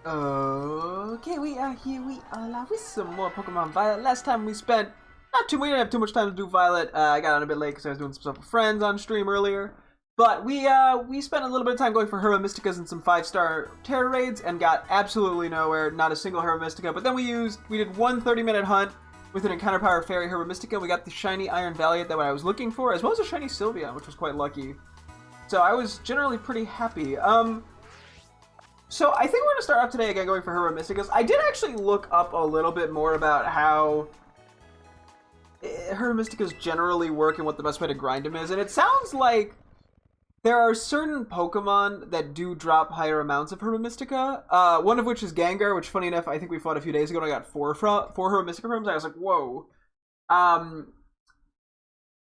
Okay, we are here. We are live with some more Pokemon Violet. Last time we spent we didn't have too much time to do Violet. I got on a bit late because I was doing some stuff with friends on stream earlier. But we spent a little bit of time going for Herba Mysticas and some 5-star Terra raids and got absolutely nowhere. Not a single Herba Mystica. But then we did one 30-minute hunt with an Encounter Power Fairy Herba Mystica. We got the shiny Iron Valiant that I was looking for, as well as a shiny Sylveon, which was quite lucky. So I was generally pretty happy. So I think we're going to start off today again going for Herba Mysticas. I did actually look up a little bit more about how Herba Mysticas generally work and what the best way to grind them is. And it sounds like there are certain Pokemon that do drop higher amounts of Herba Mystica. One of which is Gengar, which funny enough, I think we fought a few days ago and I got four Herba Mystica from him. I was like, whoa.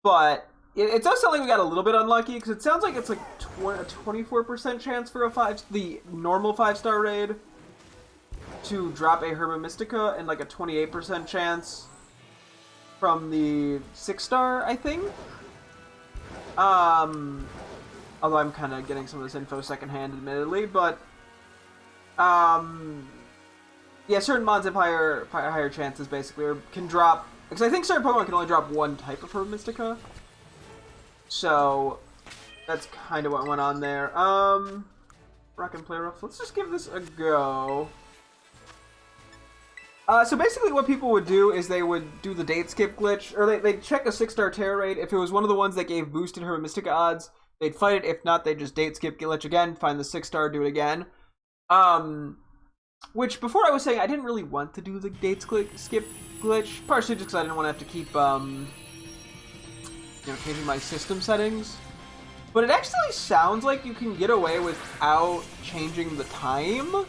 But it does sound like we got a little bit unlucky, because it sounds like it's like a 24% chance for the normal 5-star raid to drop a Herba Mystica, and like a 28% chance from the 6-star, I think. Although I'm kind of getting some of this info secondhand, admittedly, but yeah, certain mods have higher chances, basically, or can drop, because I think certain Pokemon can only drop one type of Herba Mystica. So that's kind of what went on there. Rock and play rough. Let's just give this a go. So basically what people would do is they would do the date skip glitch, or they'd check a 6-star Terra raid. If it was one of the ones that gave boosted Herba Mystica odds, they'd fight it. If not, they'd just date skip glitch again, find the 6-star, do it again. Which before I was saying I didn't really want to do the date skip glitch, partially just because I didn't want to have to keep changing my system settings. But it actually sounds like you can get away without changing the time.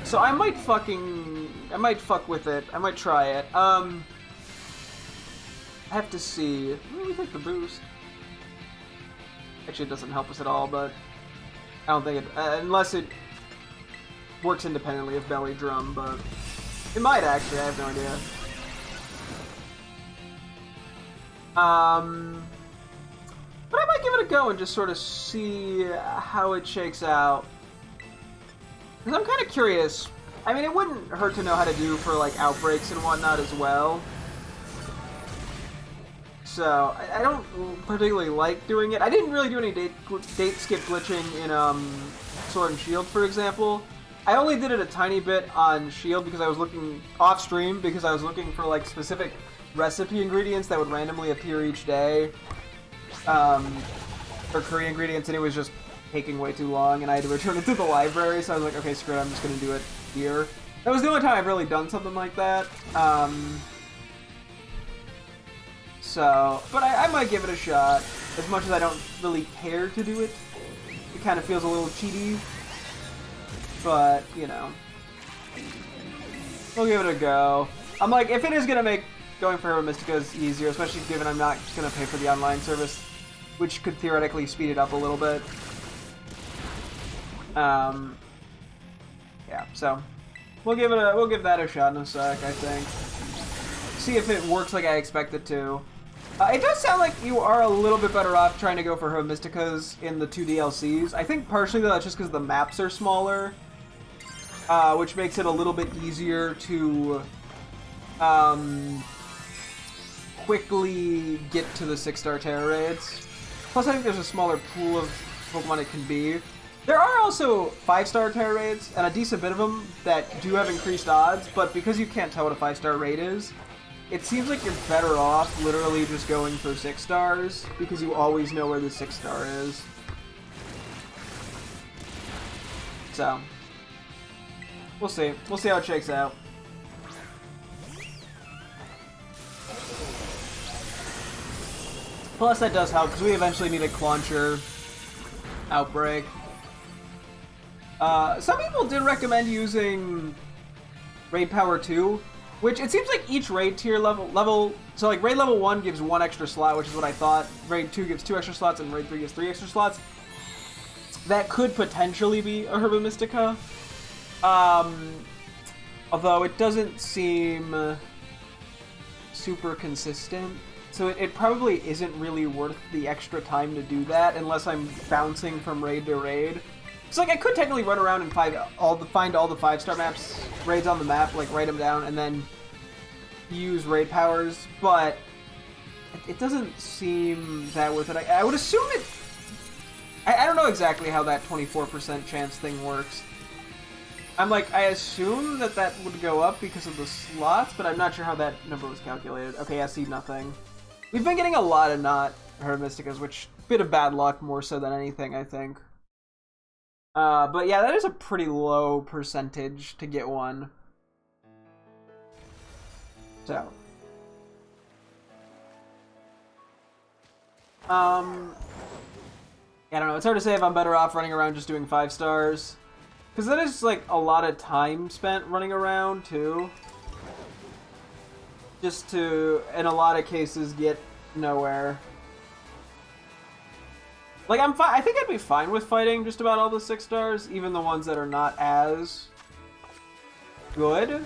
So I might fuck with it. I might try it. I have to see. Let me take the boost. Actually, it doesn't help us at all, but I don't think it, unless it works independently of Belly Drum, but it might actually, I have no idea. But I might give it a go and just sort of see how it shakes out. Because I'm kind of curious. I mean, it wouldn't hurt to know how to do for, like, outbreaks and whatnot as well. So, I don't particularly like doing it. I didn't really do any date skip glitching in Sword and Shield, for example. I only did it a tiny bit on Shield because I was looking off stream, because I was looking for, like, specific recipe ingredients that would randomly appear each day, or curry ingredients, and it was just taking way too long, and I had to return it to the library, so I was like, okay, screw it, I'm just going to do it here. That was the only time I've really done something like that. But I might give it a shot, as much as I don't really care to do it. It kind of feels a little cheaty, but, you know, we'll give it a go. I'm like, if it is going to make going for Herba Mysticas easier, especially given I'm not just going to pay for the online service, which could theoretically speed it up a little bit. Yeah, so we'll give that a shot in a sec, I think. See if it works like I expect it to. It does sound like you are a little bit better off trying to go for Herba Mysticas in the 2 DLCs. I think partially though that's just because the maps are smaller, which makes it a little bit easier to quickly get to the 6-star Terra raids. Plus, I think there's a smaller pool of Pokemon it can be. There are also 5-star Terra raids, and a decent bit of them that do have increased odds, but because you can't tell what a 5-star raid is, it seems like you're better off literally just going for 6 stars, because you always know where the 6-star is. So, we'll see. We'll see how it shakes out. Plus, that does help, because we eventually need a Clauncher outbreak. Some people did recommend using Raid Power 2, which it seems like each raid tier level... So, like, Raid Level 1 gives 1 extra slot, which is what I thought. Raid 2 gives 2 extra slots, and Raid 3 gives 3 extra slots. That could potentially be a Herba Mystica. Although it doesn't seem super consistent. So it probably isn't really worth the extra time to do that unless I'm bouncing from raid to raid. So like I could technically run around and find all the 5-star maps, raids on the map, like write them down, and then use raid powers, but it doesn't seem that worth it. I would assume it. I don't know exactly how that 24% chance thing works. I assume that would go up because of the slots, but I'm not sure how that number was calculated. Okay, I see nothing. We've been getting a lot of not Herba Mysticas, which bit of bad luck more so than anything, I think. But yeah, that is a pretty low percentage to get one. So. I don't know, it's hard to say if I'm better off running around just doing 5 stars. Because that is, like, a lot of time spent running around, too. Just to, in a lot of cases, get nowhere. Like, I think I'd be fine with fighting just about all the 6 stars, even the ones that are not as good.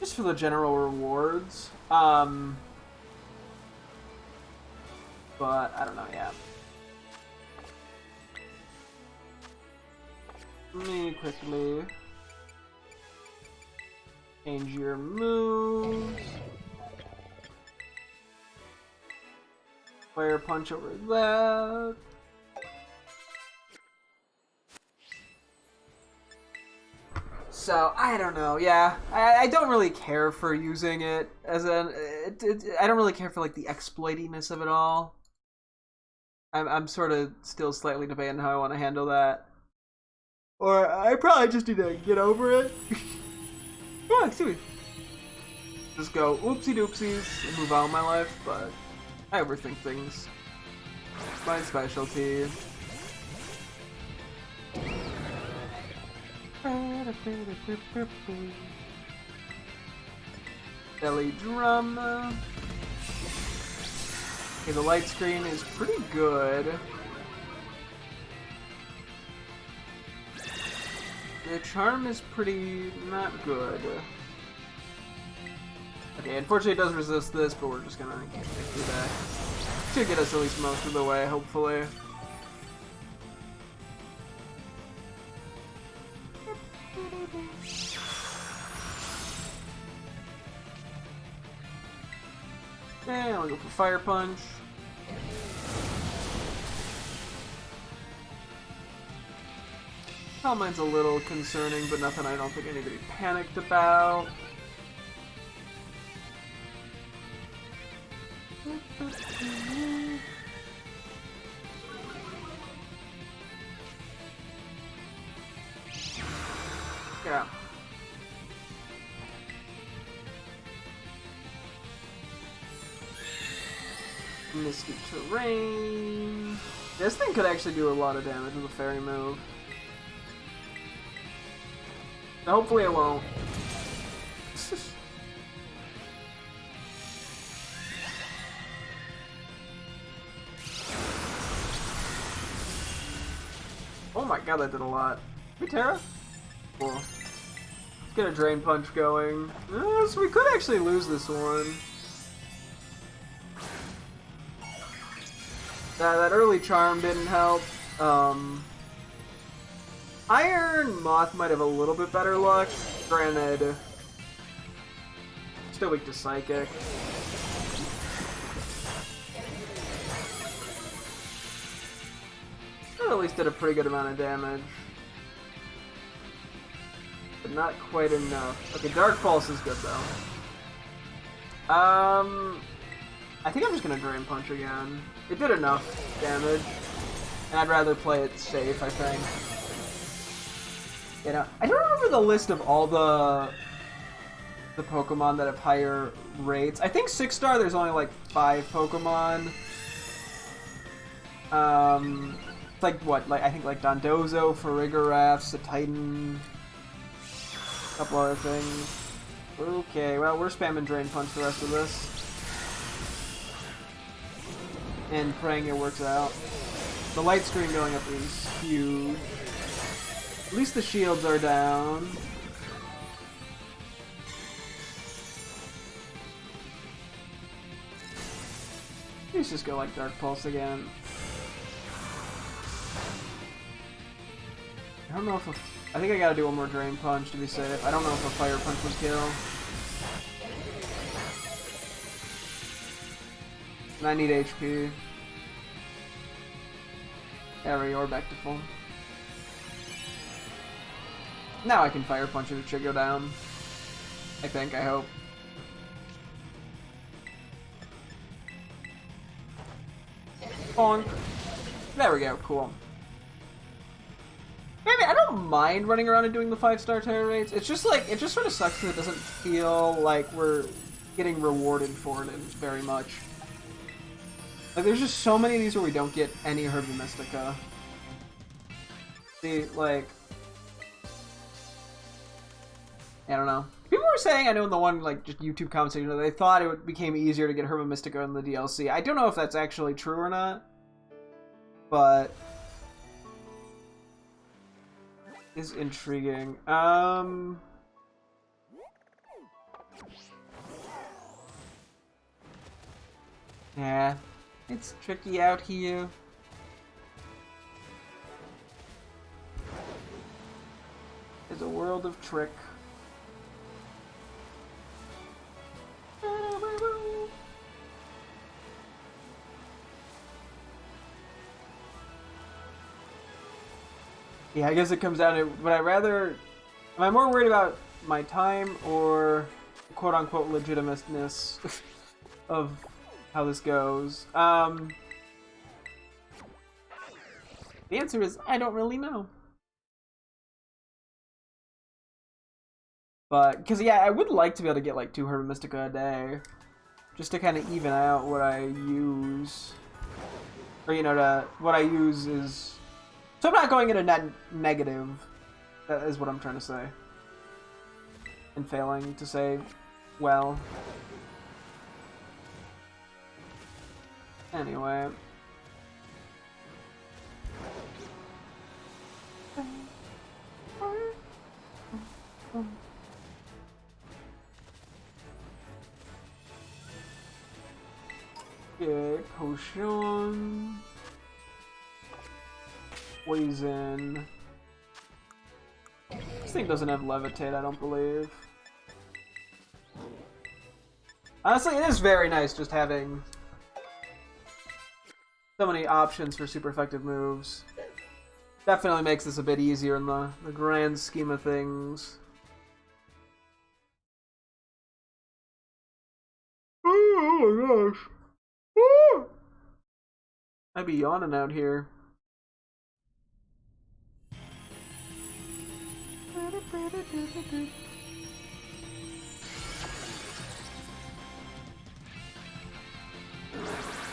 Just for the general rewards. But, I don't know, yeah. Let me quickly change your moves. Fire punch over that. So, I don't know, yeah. I don't really care for using it as an... I don't really care for, like, the exploitiness of it all. I'm sort of still slightly debating how I want to handle that. Or I probably just need to get over it. Come on, see. Just go oopsie doopsies and move on with my life, but I overthink things. It's my specialty. Belly drum. Okay, the light screen is pretty good. The charm is pretty not good. Okay, unfortunately it does resist this, but we're just gonna get through that. Should get us at least most of the way, hopefully. Okay, I'll go for Fire Punch. Calm Mind's a little concerning, but nothing I don't think I need to be panicked about. Yeah. Misty Terrain. This thing could actually do a lot of damage with a fairy move. Hopefully it won't. Oh my god, that did a lot. Hey, Terra? Cool. Let's get a Drain Punch going. So we could actually lose this one. That early charm didn't help. Iron Moth might have a little bit better luck. Granted, still weak to Psychic. That at least did a pretty good amount of damage. But not quite enough. Okay, Dark Pulse is good though. I think I'm just gonna Drain Punch again. It did enough damage. And I'd rather play it safe, I think. You know, I don't remember the list of all the Pokemon that have higher rates. I think 6-star there's only like 5 Pokemon. It's like what? Like I think like Dondozo, Farigiraf, Titan, a couple other things. Okay, well we're spamming Drain Punch the rest of this. And praying it works out. The light screen going up is huge. At least the shields are down. Let's just go like Dark Pulse again. I don't know if I think I gotta do one more Drain Punch to be safe. I don't know if a Fire Punch was kill. And I need HP. There we are, back to full. Now I can Fire Punch it should go down. I think, I hope. Bonk. There we go, cool. Maybe I don't mind running around and doing the 5-star terror rates. It's just like, it just sort of sucks because it doesn't feel like we're getting rewarded for it very much. Like, there's just so many of these where we don't get any Herba Mystica. See, like... I don't know. People were saying, I know in the one, like, just YouTube comment section, they thought it became easier to get Herba Mystica in the DLC. I don't know if that's actually true or not. But... is intriguing. Yeah. It's tricky out here. It's a world of trick. Yeah, I guess it comes down to, would I rather, am I more worried about my time or quote-unquote legitimateness of how this goes? The answer is, I don't really know. But, because yeah, I would like to be able to get like 2 Herba Mystica a day. Just to kind of even out what I use. Or, you know, what I use is... So I'm not going in a net negative. That is what I'm trying to say. And failing to say well. Anyway. Okay, potion. Poison. This thing doesn't have levitate, I don't believe. Honestly, it is very nice just having so many options for super effective moves. Definitely makes this a bit easier in the grand scheme of things. Oh my gosh. Woo! I'd be yawning out here.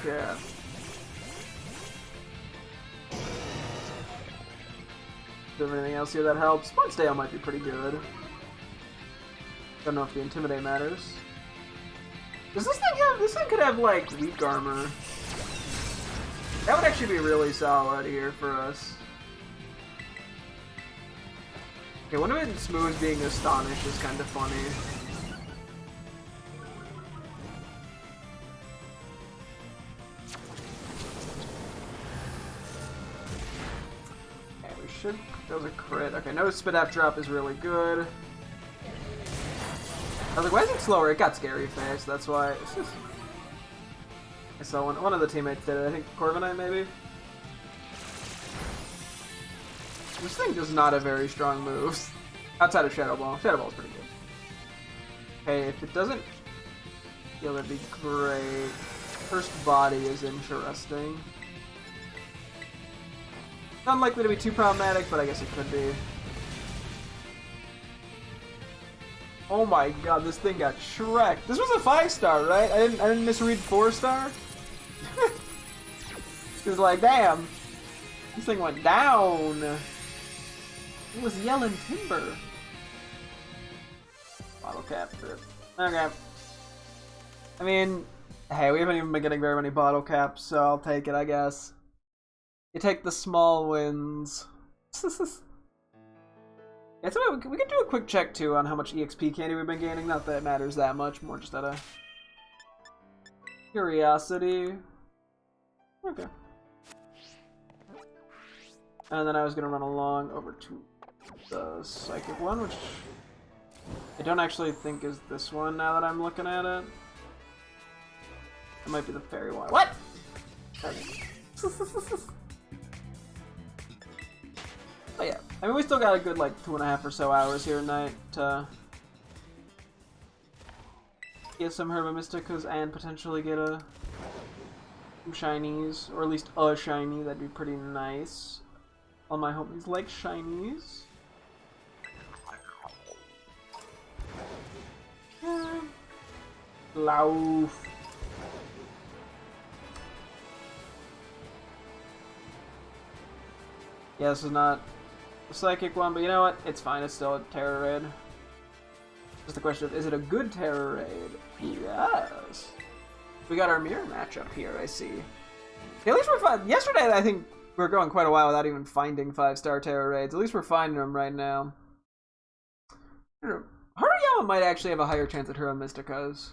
Yeah. Is there anything else here that helps? Punch Dale might be pretty good. Don't know if the Intimidate matters. Does this thing have... This thing could have, like, weak armor. That would actually be really solid here for us. Okay, one of its moves being Astonish is kind of funny. Okay, we should... That was a crit. Okay, no Spit Up Drop is really good. I was like, why is it slower? It got scary fast, that's why. It's just... I saw one of the teammates did it, I think Corviknight maybe? This thing does not have very strong moves. Outside of Shadow Ball. Shadow Ball is pretty good. Okay, if it doesn't heal, that'd be great. First Body is interesting. It's unlikely to be too problematic, but I guess it could be. Oh my god, this thing got Shrek. This was a 5-star, right? I didn't misread 4-star? It was like, damn. This thing went down. It was yelling timber. Bottle cap trip. Okay. I mean, hey, we haven't even been getting very many bottle caps, so I'll take it, I guess. You take the small wins. Yeah, so we can do a quick check too on how much EXP candy we've been gaining. Not that it matters that much, more just out of curiosity. Okay. And then I was gonna run along over to the psychic one, which I don't actually think is this one now that I'm looking at it. It might be the fairy one. What? But yeah, I mean, we still got a good like 2.5 or so hours here tonight to get some Herba Mysticas and potentially get some shinies, or at least a shiny. That'd be pretty nice. All my homies like shinies. Lauf. Yeah, this is not a psychic one, but you know what? It's fine. It's still a terror raid. Just the question of, is it a good terror raid? Yes. We got our mirror matchup here, I see. Yeah, at least we're fine. Yesterday, I think we were going quite a while without even finding 5-star terror raids. At least we're finding them right now. Haruyama might actually have a higher chance at Herba Mysticas.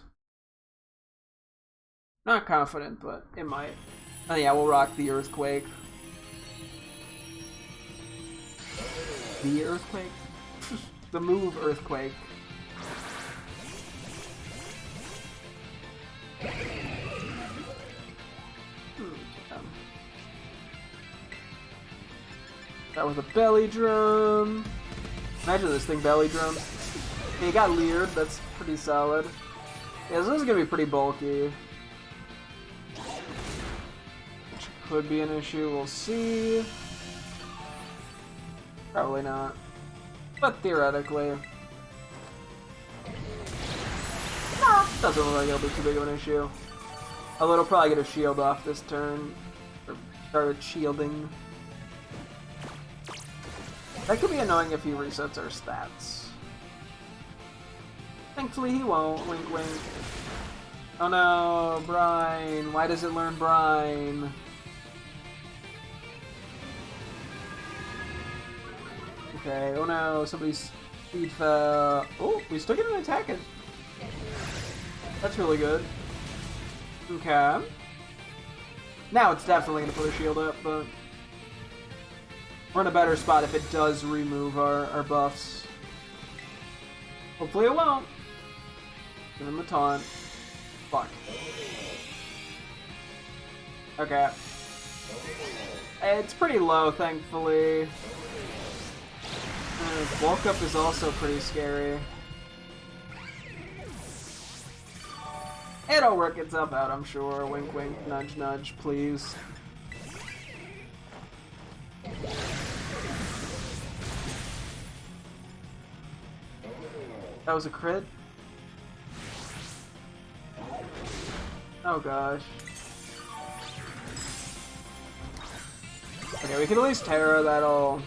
Not confident, but it might. Oh yeah, we'll rock the Earthquake. The Earthquake? The move Earthquake. That was a belly drum. Imagine this thing belly drum. He got leered, that's pretty solid. Yeah, this is gonna be pretty bulky. Which could be an issue, we'll see. Probably not. But theoretically. No, doesn't look like it'll be too big of an issue. Although it'll probably get a shield off this turn. Or started shielding. That could be annoying if he resets our stats. Thankfully he won't. Wink wink. Oh no, Brine. Why does it learn Brine? Okay, oh no, somebody's speed fell. Oh, we still get an attack in. That's really good. Okay. Now it's definitely gonna put a shield up, but we're in a better spot if it does remove our buffs. Hopefully it won't. Give him a taunt. Fuck. Okay. It's pretty low, thankfully. Bulk up is also pretty scary. It'll work itself out, I'm sure. Wink wink, nudge nudge, please. That was a crit? Oh gosh. Okay, we can at least Terra, that'll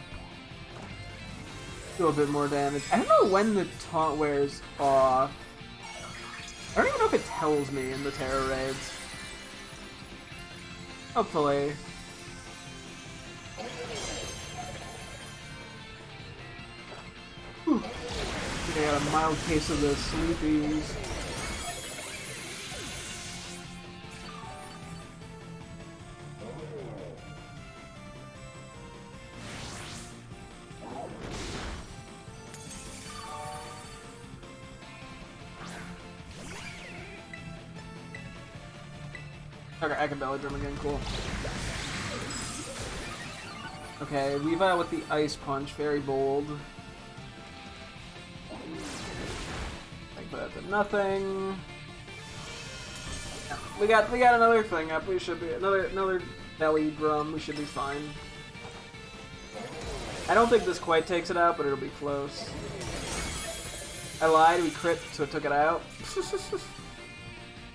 do a bit more damage. I don't know when the taunt wears off. I don't even know if it tells me in the Terra raids. Hopefully. Whew. I think I got a mild case of the sleepies. Okay, I can belly drum again, cool. Okay, Levi with the ice punch, very bold. I put that to nothing. Yeah, we got another thing up. We should be another belly drum. We should be fine. I don't think this quite takes it out, but it'll be close. I lied. We crit, so it took it out.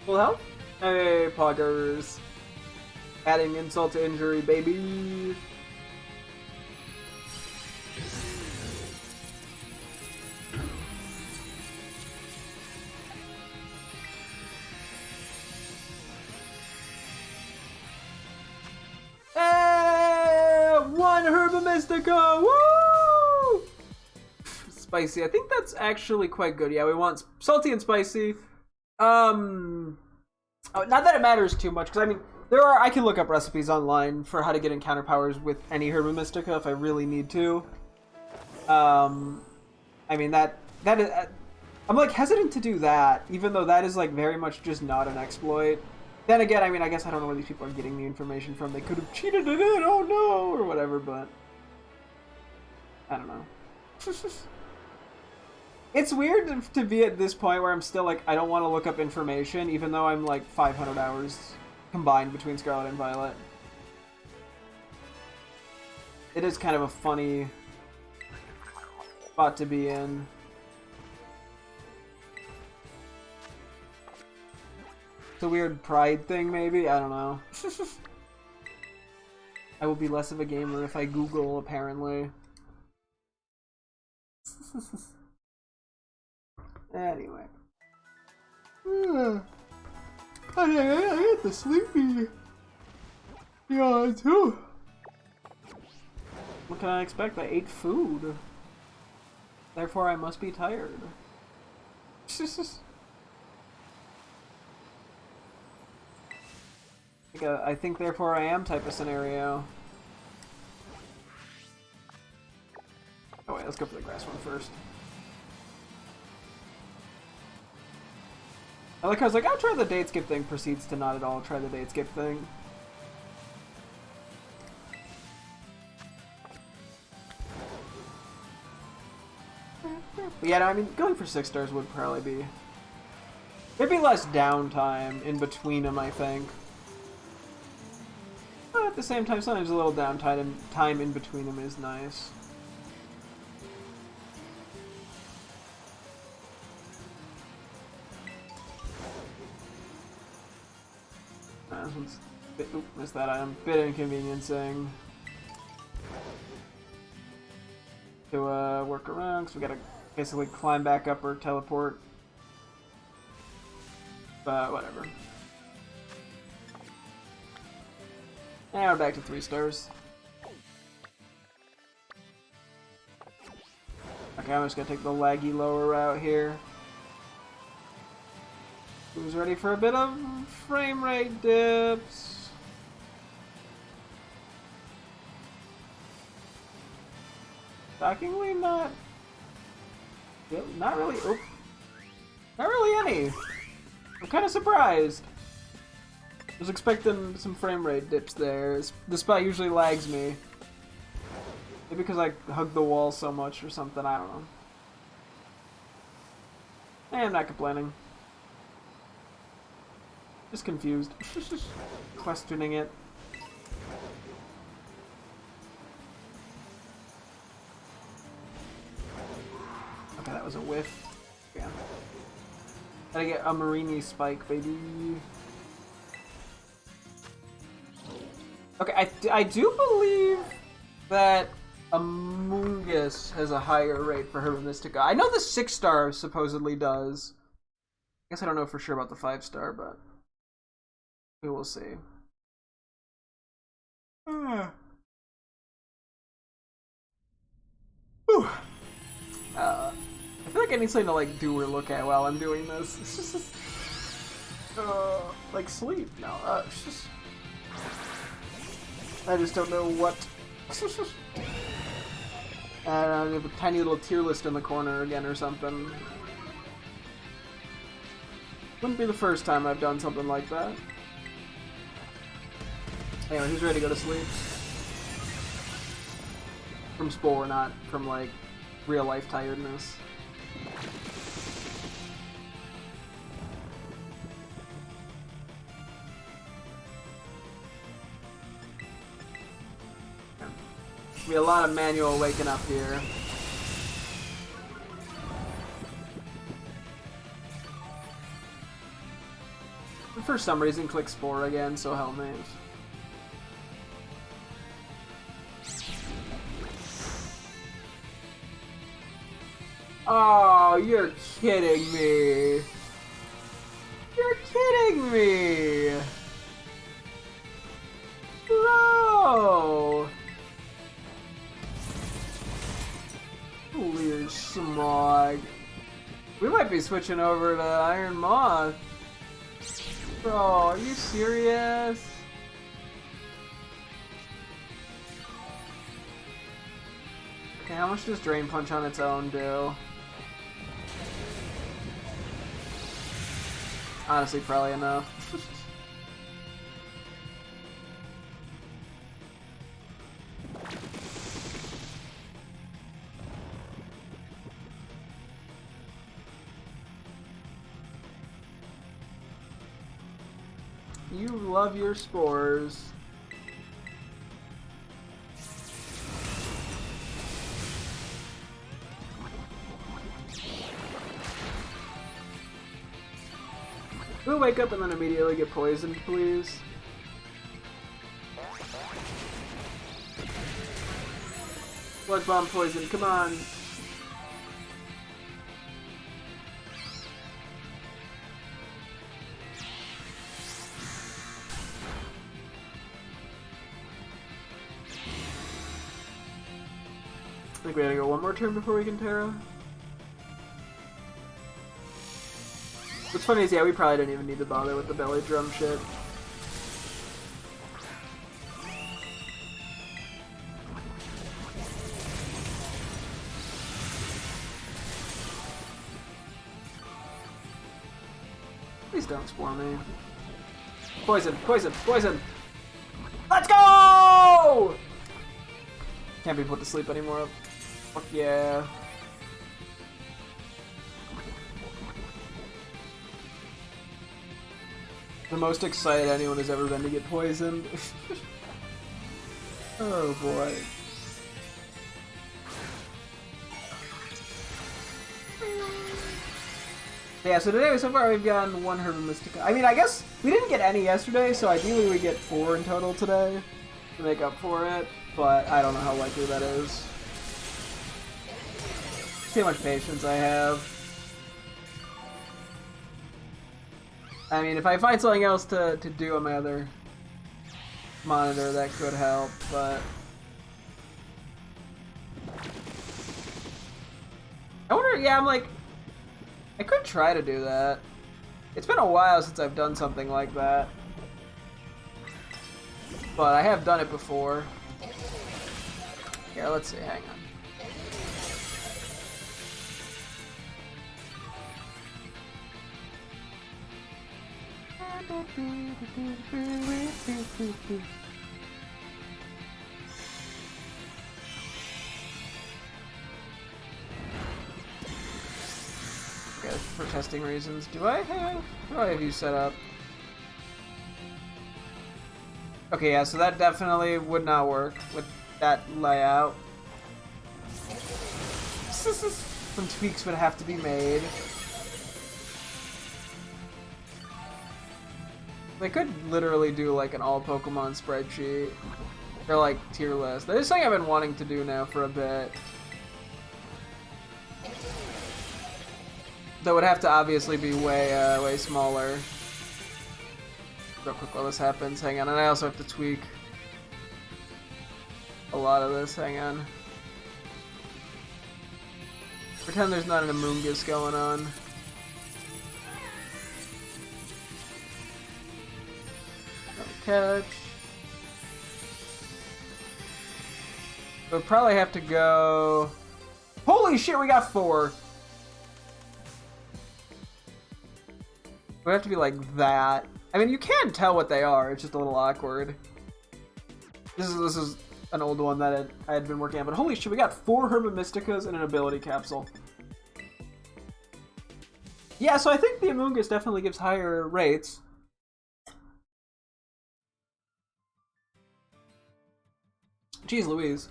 Full health. Hey, poggers. Adding insult to injury, baby. Hey, one Herba Mystica, woo! Spicy, I think that's actually quite good. Yeah, we want salty and spicy. Oh, not that it matters too much, because I mean, I can look up recipes online for how to get encounter powers with any Herba Mystica if I really need to. I mean, that is... I'm, like, hesitant to do that, even though that is, like, very much just not an exploit. Then again, I mean, I guess I don't know where these people are getting the information from. They could have cheated it in, oh no, or whatever, but... I don't know. It's weird to be at this point where I'm still, like, I don't want to look up information, even though I'm, like, 500 hours combined between Scarlet and Violet. It is kind of a funny spot to be in. It's a weird pride thing, maybe? I don't know. I will be less of a gamer if I Google, apparently. Anyway. I get the sleepy. Yeah, too. What can I expect? I ate food. Therefore, I must be tired. Like I think therefore I am type of scenario. Oh wait, let's go for the grass one first. I like how I was like, I'll try the date skip thing, proceeds to not at all try the date skip thing. But yeah, no, I mean, going for 6 stars would probably be... There'd be less downtime in between them, I think. But at the same time, sometimes a little downtime and time in between them is nice. This one's bit, oop, missed that item. Bit inconveniencing to work around, because we gotta basically climb back up or teleport. But whatever. Now we're back to 3 stars. Okay, I'm just gonna take the laggy lower route here. Who's ready for a bit of frame rate dips? Shockingly, not really. Oh, not really any. I'm kind of surprised. I was expecting some frame rate dips there. This spot usually lags me. Maybe because I hug the wall so much or something. I don't know. I'm not complaining. Just confused. Questioning it. Okay, that was a whiff. Yeah. Gotta get a Marini spike, baby. Okay, I do believe that Amoongus has a higher rate for Herba Mystica. I know the 6-star supposedly does. I guess I don't know for sure about the 5-star, but we will see. I feel like I need something to like do or look at while I'm doing this. Like sleep. No, I just don't know what. I have a tiny little tier list in the corner again or something. Wouldn't be the first time I've done something like that. Anyway, who's ready to go to sleep? From Spore, not from, like, real life tiredness. Be a lot of manual waking up here. For some reason, click Spore again, so hell knows. Oh, you're kidding me. You're kidding me. Bro. Clear smog. We might be switching over to Iron Moth. Bro, are you serious? Okay, how much does Drain Punch on its own do? Honestly, probably enough. You love your spores. We'll wake up and then immediately get poisoned, please. Blood bomb poison, come on. I think we gotta go one more turn before we can Terra. What's funny is, yeah, we probably didn't even need to bother with the belly drum shit. Please don't spore me. Poison, poison, poison! Let's go! Can't be put to sleep anymore. Fuck yeah. The most excited anyone has ever been to get poisoned. Oh boy. Yeah, so today, so far we've gotten one Herba Mystica. I mean, I guess we didn't get any yesterday, so ideally we get 4 in total today to make up for it, but I don't know how likely that is. See how much patience I have. I mean, if I find something else to do on my other monitor, that could help, but... I wonder, yeah, I'm like... I could try to do that. It's been a while since I've done something like that. But I have done it before. Here, let's see, hang on. Okay, for testing reasons, do I have you set up? Okay, yeah, so that definitely would not work with that layout. Some tweaks would have to be made. They could literally do like an all Pokemon spreadsheet. Or like tier list. This is something I've been wanting to do now for a bit. That would have to obviously be way smaller. Real quick while this happens, hang on, and I also have to tweak a lot of this, hang on. Pretend there's not an Amoonguss going on. Catch. We'll probably have to go... Holy shit, we got 4! We have to be like that. I mean, you can tell what they are, it's just a little awkward. This is an old one that I had been working on, but holy shit, we got 4 Herba Mysticas and an ability capsule. Yeah, so I think the Amoonguss definitely gives higher rates. Jeez Louise.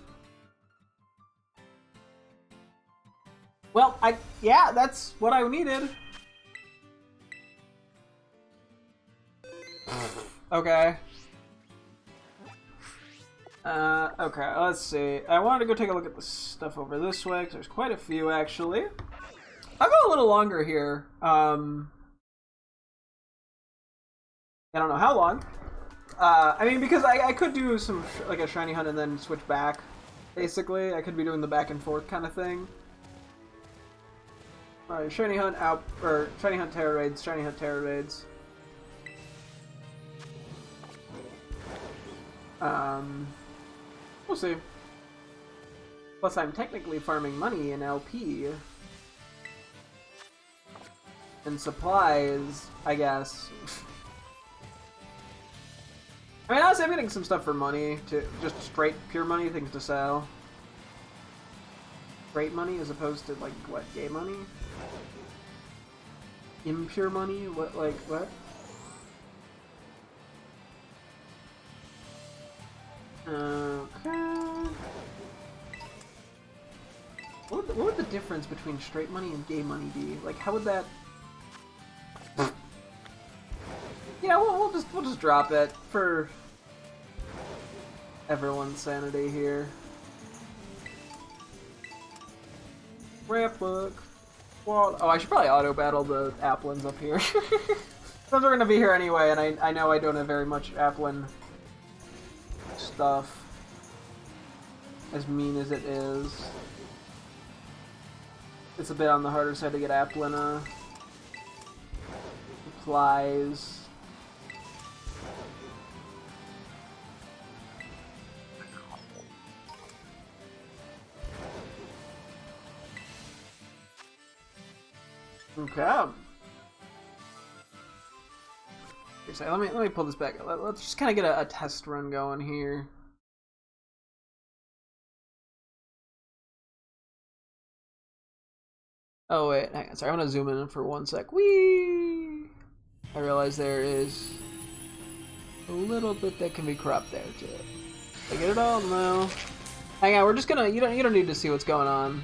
Well, yeah, that's what I needed. Okay. Okay, let's see. I wanted to go take a look at the stuff over this way, because there's quite a few, actually. I'll go a little longer here. I don't know how long. I mean, because I could do some, like a shiny hunt and then switch back, basically. I could be doing the back and forth kind of thing. Alright, shiny hunt out, or shiny hunt terror raids, shiny hunt terror raids. We'll see. Plus, I'm technically farming money in LP. And supplies, I guess. I mean, honestly, I'm getting some stuff for money, to just straight pure money, things to sell. Straight money as opposed to, like, what, gay money? Impure money? What, like, what? Okay. What would the difference between straight money and gay money be? Like, how would that... Yeah, we'll just drop it for everyone's sanity here. Rap book. Well, oh, I should probably auto battle the Applins up here. Since we're gonna be here anyway, and I know I don't have very much Applin stuff. As mean as it is, it's a bit on the harder side to get Applin supplies. Okay. So let me pull this back. Let's just kind of get a test run going here. Oh wait, hang on. Sorry, I'm gonna zoom in for 1 sec. Whee! I realize there is a little bit that can be cropped there too. Did I get it all? No. Hang on. We're just gonna. You don't need to see what's going on.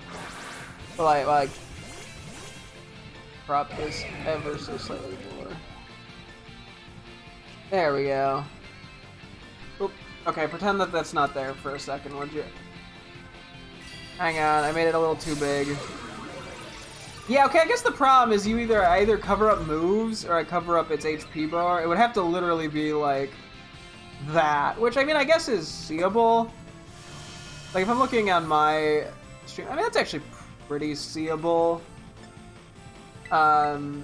But like crop this ever so slightly more. There we go. Oop. Okay, pretend that that's not there for a second, would you? Hang on, I made it a little too big. Yeah, okay, I guess the problem is I either cover up moves or I cover up its HP bar. It would have to literally be like that, which I mean, I guess is seeable. Like if I'm looking on my stream, I mean, that's actually pretty seeable. Not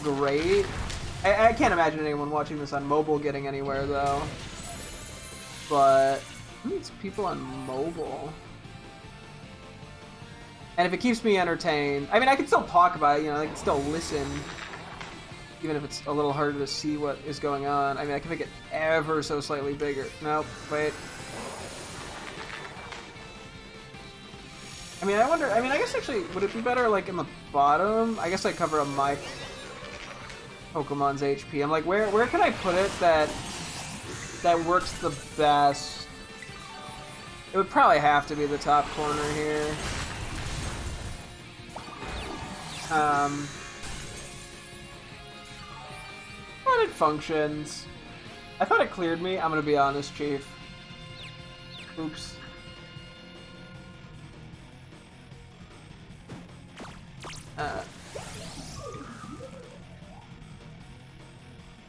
great. I can't imagine anyone watching this on mobile getting anywhere though. But who needs people on mobile? And if it keeps me entertained, I mean, I can still talk about it, you know, I can still listen, even if it's a little harder to see what is going on. I mean, I can make it ever so slightly bigger. Nope, wait. I mean, I wonder, I guess actually, would it be better, like, in the bottom? I guess I cover up my Pokemon's HP. I'm like, where can I put it that works the best? It would probably have to be the top corner here. But it functions. I thought it cleared me. I'm gonna be honest, Chief. Oops.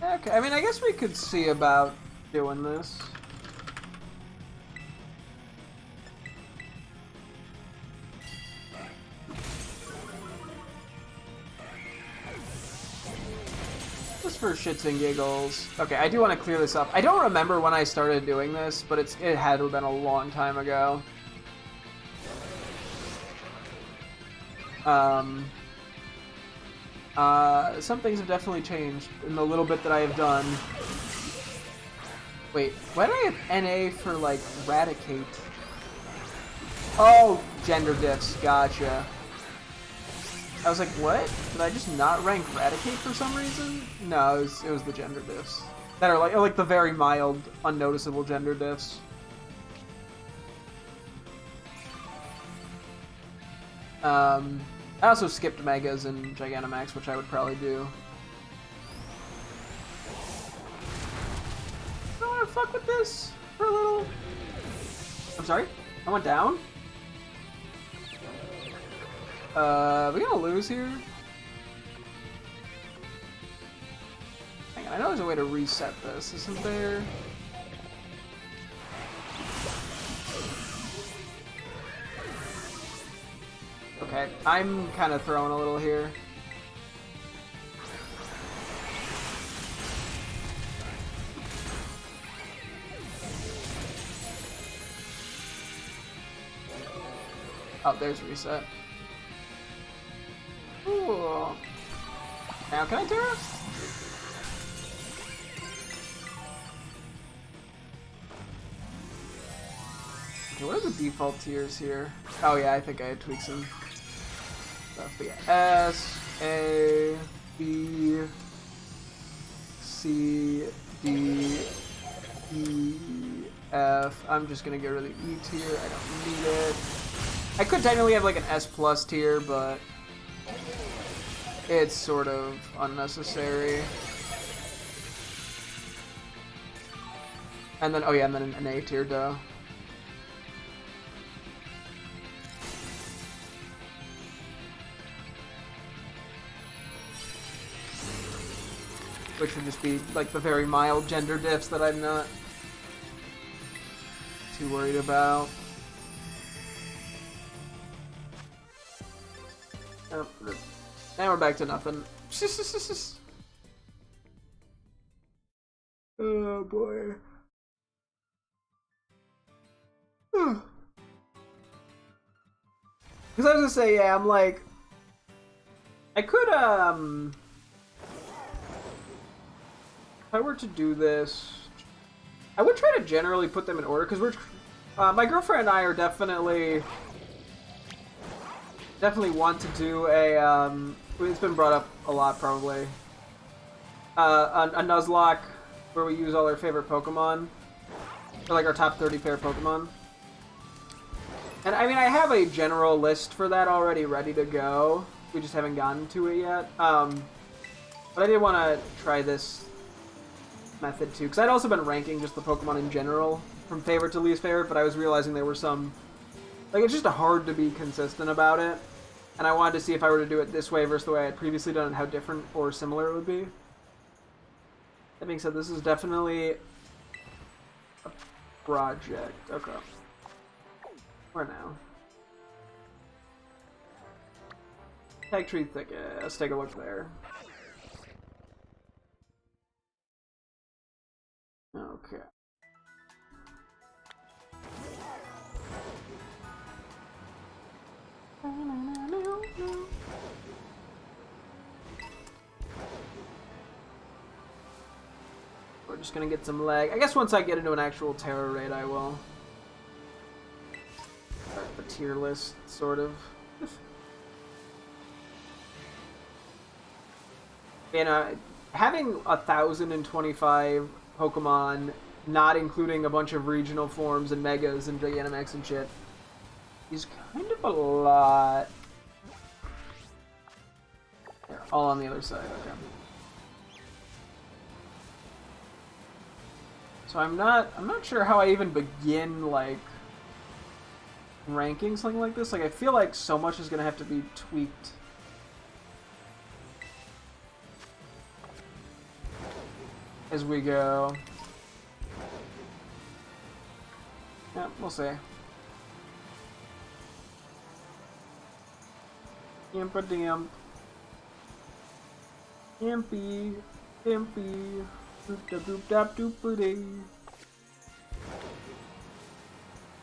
Okay, I mean, I guess we could see about doing this. Just for shits and giggles. Okay, I do want to clear this up. I don't remember when I started doing this, but it had to have been a long time ago. Some things have definitely changed in the little bit that I have done. Wait, why do I have NA for, like, Raticate? Oh, gender diffs, gotcha. I was like, what? Did I just not rank Raticate for some reason? No, it was the gender diffs. That are like the very mild, unnoticeable gender diffs. I also skipped Megas and Gigantamax, which I would probably do. I don't want to fuck with this for a little. I'm sorry? I went down? We gonna lose here? Hang on, I know there's a way to reset this, isn't there? Okay, I'm kind of throwing a little here. Oh, there's reset. Ooh. Now can I Terra? Okay, what are the default tiers here? Oh yeah, I think I had tweaked some stuff. But yeah, S, A, B, C, D, E, F. I'm just gonna get rid of the E tier. I don't need it. I could technically have like an S plus tier, but it's sort of unnecessary. And then, oh yeah, and then an A tier, duh. Which would just be like the very mild gender diffs that I'm not too worried about. Oh, now we're back to nothing. Oh boy. Because I was gonna say, yeah, I'm like, I could, if I were to do this, I would try to generally put them in order, because my girlfriend and I are definitely want to do a, it's been brought up a lot probably, a Nuzlocke where we use all our favorite Pokemon, or like our top 30 favorite Pokemon. And I mean, I have a general list for that already ready to go. We just haven't gotten to it yet. But I did want to try this method too, because I'd also been ranking just the Pokemon in general from favorite to least favorite, but I was realizing there were some, like, it's just hard to be consistent about it. And I wanted to see if I were to do it this way versus the way I had previously done it, how different or similar it would be. That being said, this is definitely a project. Okay. Where now? Tag Tree Thicket. Let's take a look there. Okay. We're just gonna get some lag. I guess once I get into an actual Terra raid, I will. Start the tier list, sort of. You know, having 1,025 Pokemon, not including a bunch of regional forms and Megas and Gigantamax and shit, is kind of a lot. They're all on the other side, okay. So I'm not sure how I even begin, like, ranking something like this. Like, I feel like so much is gonna have to be tweaked as we go. Yeah, we'll see. Impa-dimp. Impy. Impy. Doop-da-doop-dap-doop-a-dee. Is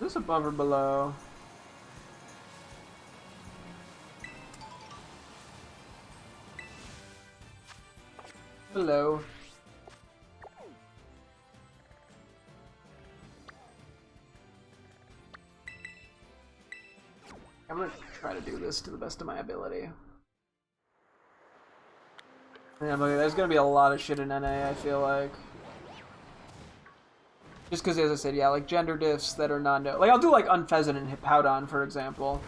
this above or below? Below. I'm gonna try to do this to the best of my ability. Yeah, but there's gonna be a lot of shit in NA, I feel like. Just because, as I said, yeah, like gender diffs that are non- like, I'll do like Unfezant and Hippowdon, for example.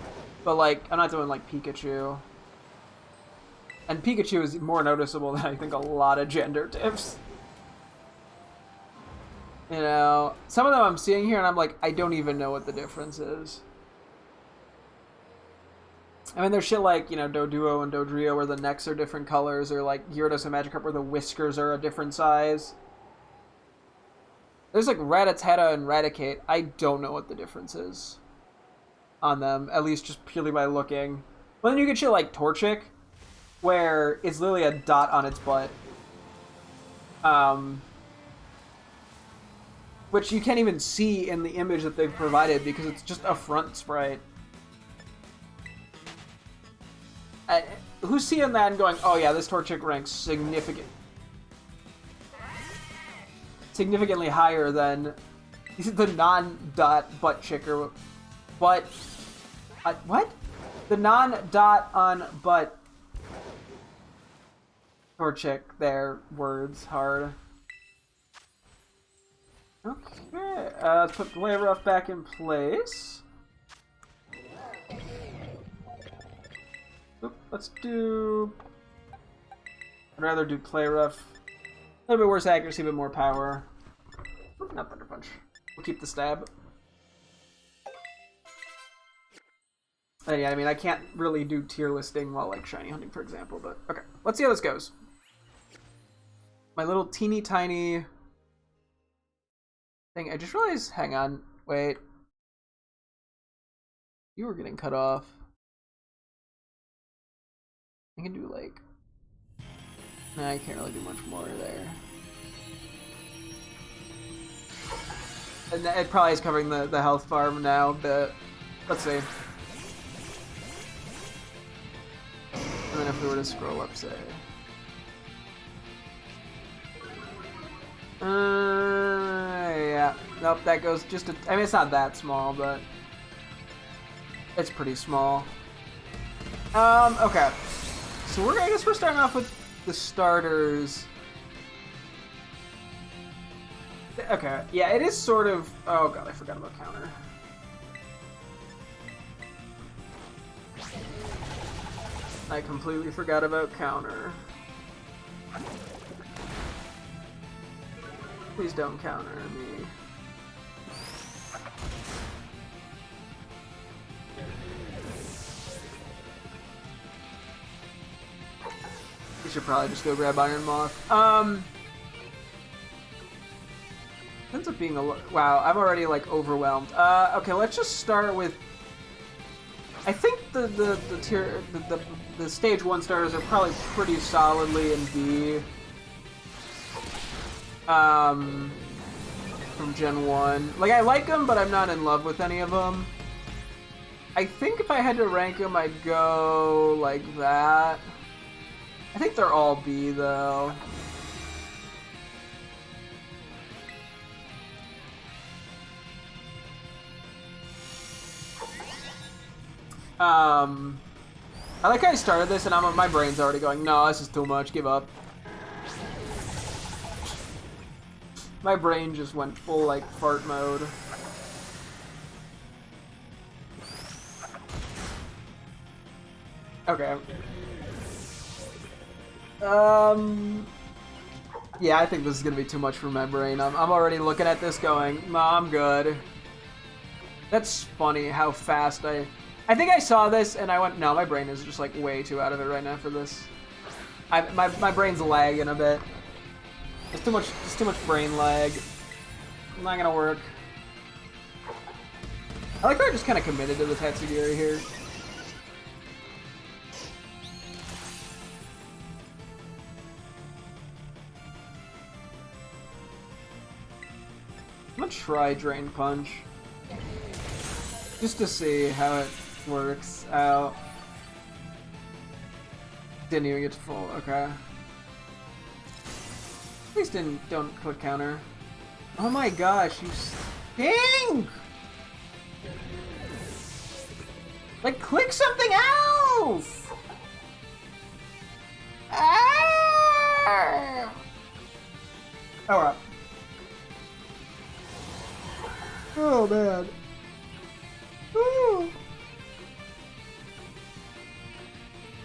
But like, I'm not doing like Pikachu. And Pikachu is more noticeable than I think a lot of gender diffs. You know, some of them I'm seeing here and I'm like, I don't even know what the difference is. I mean, there's shit like, you know, Doduo and Dodrio where the necks are different colors, or like Gyarados and Magikarp where the whiskers are a different size. There's like Rattata and Raticate. I don't know what the difference is on them, at least just purely by looking. But then you get shit like Torchic, where it's literally a dot on its butt. Which you can't even see in the image that they've provided because it's just a front sprite. who's seeing that and going, oh yeah, this Torchic ranks significantly higher than the non-dot butt chick or what? What? The non-dot on butt Torchic. Their words hard. Okay, let's put Play Rough back in place. Oop, let's do. I'd rather do Play Rough. A little bit worse accuracy, but more power. Oop, not Thunder Punch. We'll keep the stab. And yeah, I mean, I can't really do tier listing while like shiny hunting, for example. But okay, let's see how this goes. My little teeny tiny thing. I just realized. Hang on, wait. You were getting cut off. I can do like. Nah, I can't really do much more there. And it probably is covering the health farm now, but let's see. And then if we were to scroll up, say. Yeah. Nope, that goes just a, I mean, it's not that small, but it's pretty small. Okay. So I guess we're starting off with the starters. Okay, yeah, it is sort of... Oh god, I forgot about counter. I completely forgot about counter. Please don't counter me. You should probably just go grab Iron Moth. Ends up being a wow. I'm already like overwhelmed. Okay, let's just start with. I think the stage 1 starters are probably pretty solidly in B. From Gen 1. Like I like them, but I'm not in love with any of them. I think if I had to rank them, I'd go like that. I think they're all B though. I like how I started this and my brain's already going, no, this is too much, give up. My brain just went full, like, fart mode. Okay. Yeah, I think this is gonna be too much for my brain. I'm already looking at this going, no, I'm good. That's funny how fast I think I saw this and I went, no, my brain is just like way too out of it right now for this. My brain's lagging a bit. It's too much brain lag. Not gonna work. I like how I just kind of committed to the Tatsugiri here. I'm gonna try Drain Punch. Just to see how it works out. Didn't even get to full, okay. Please don't put counter. Oh my gosh, you stink! Like, click something else! Ah! Alright. Oh man. Ooh.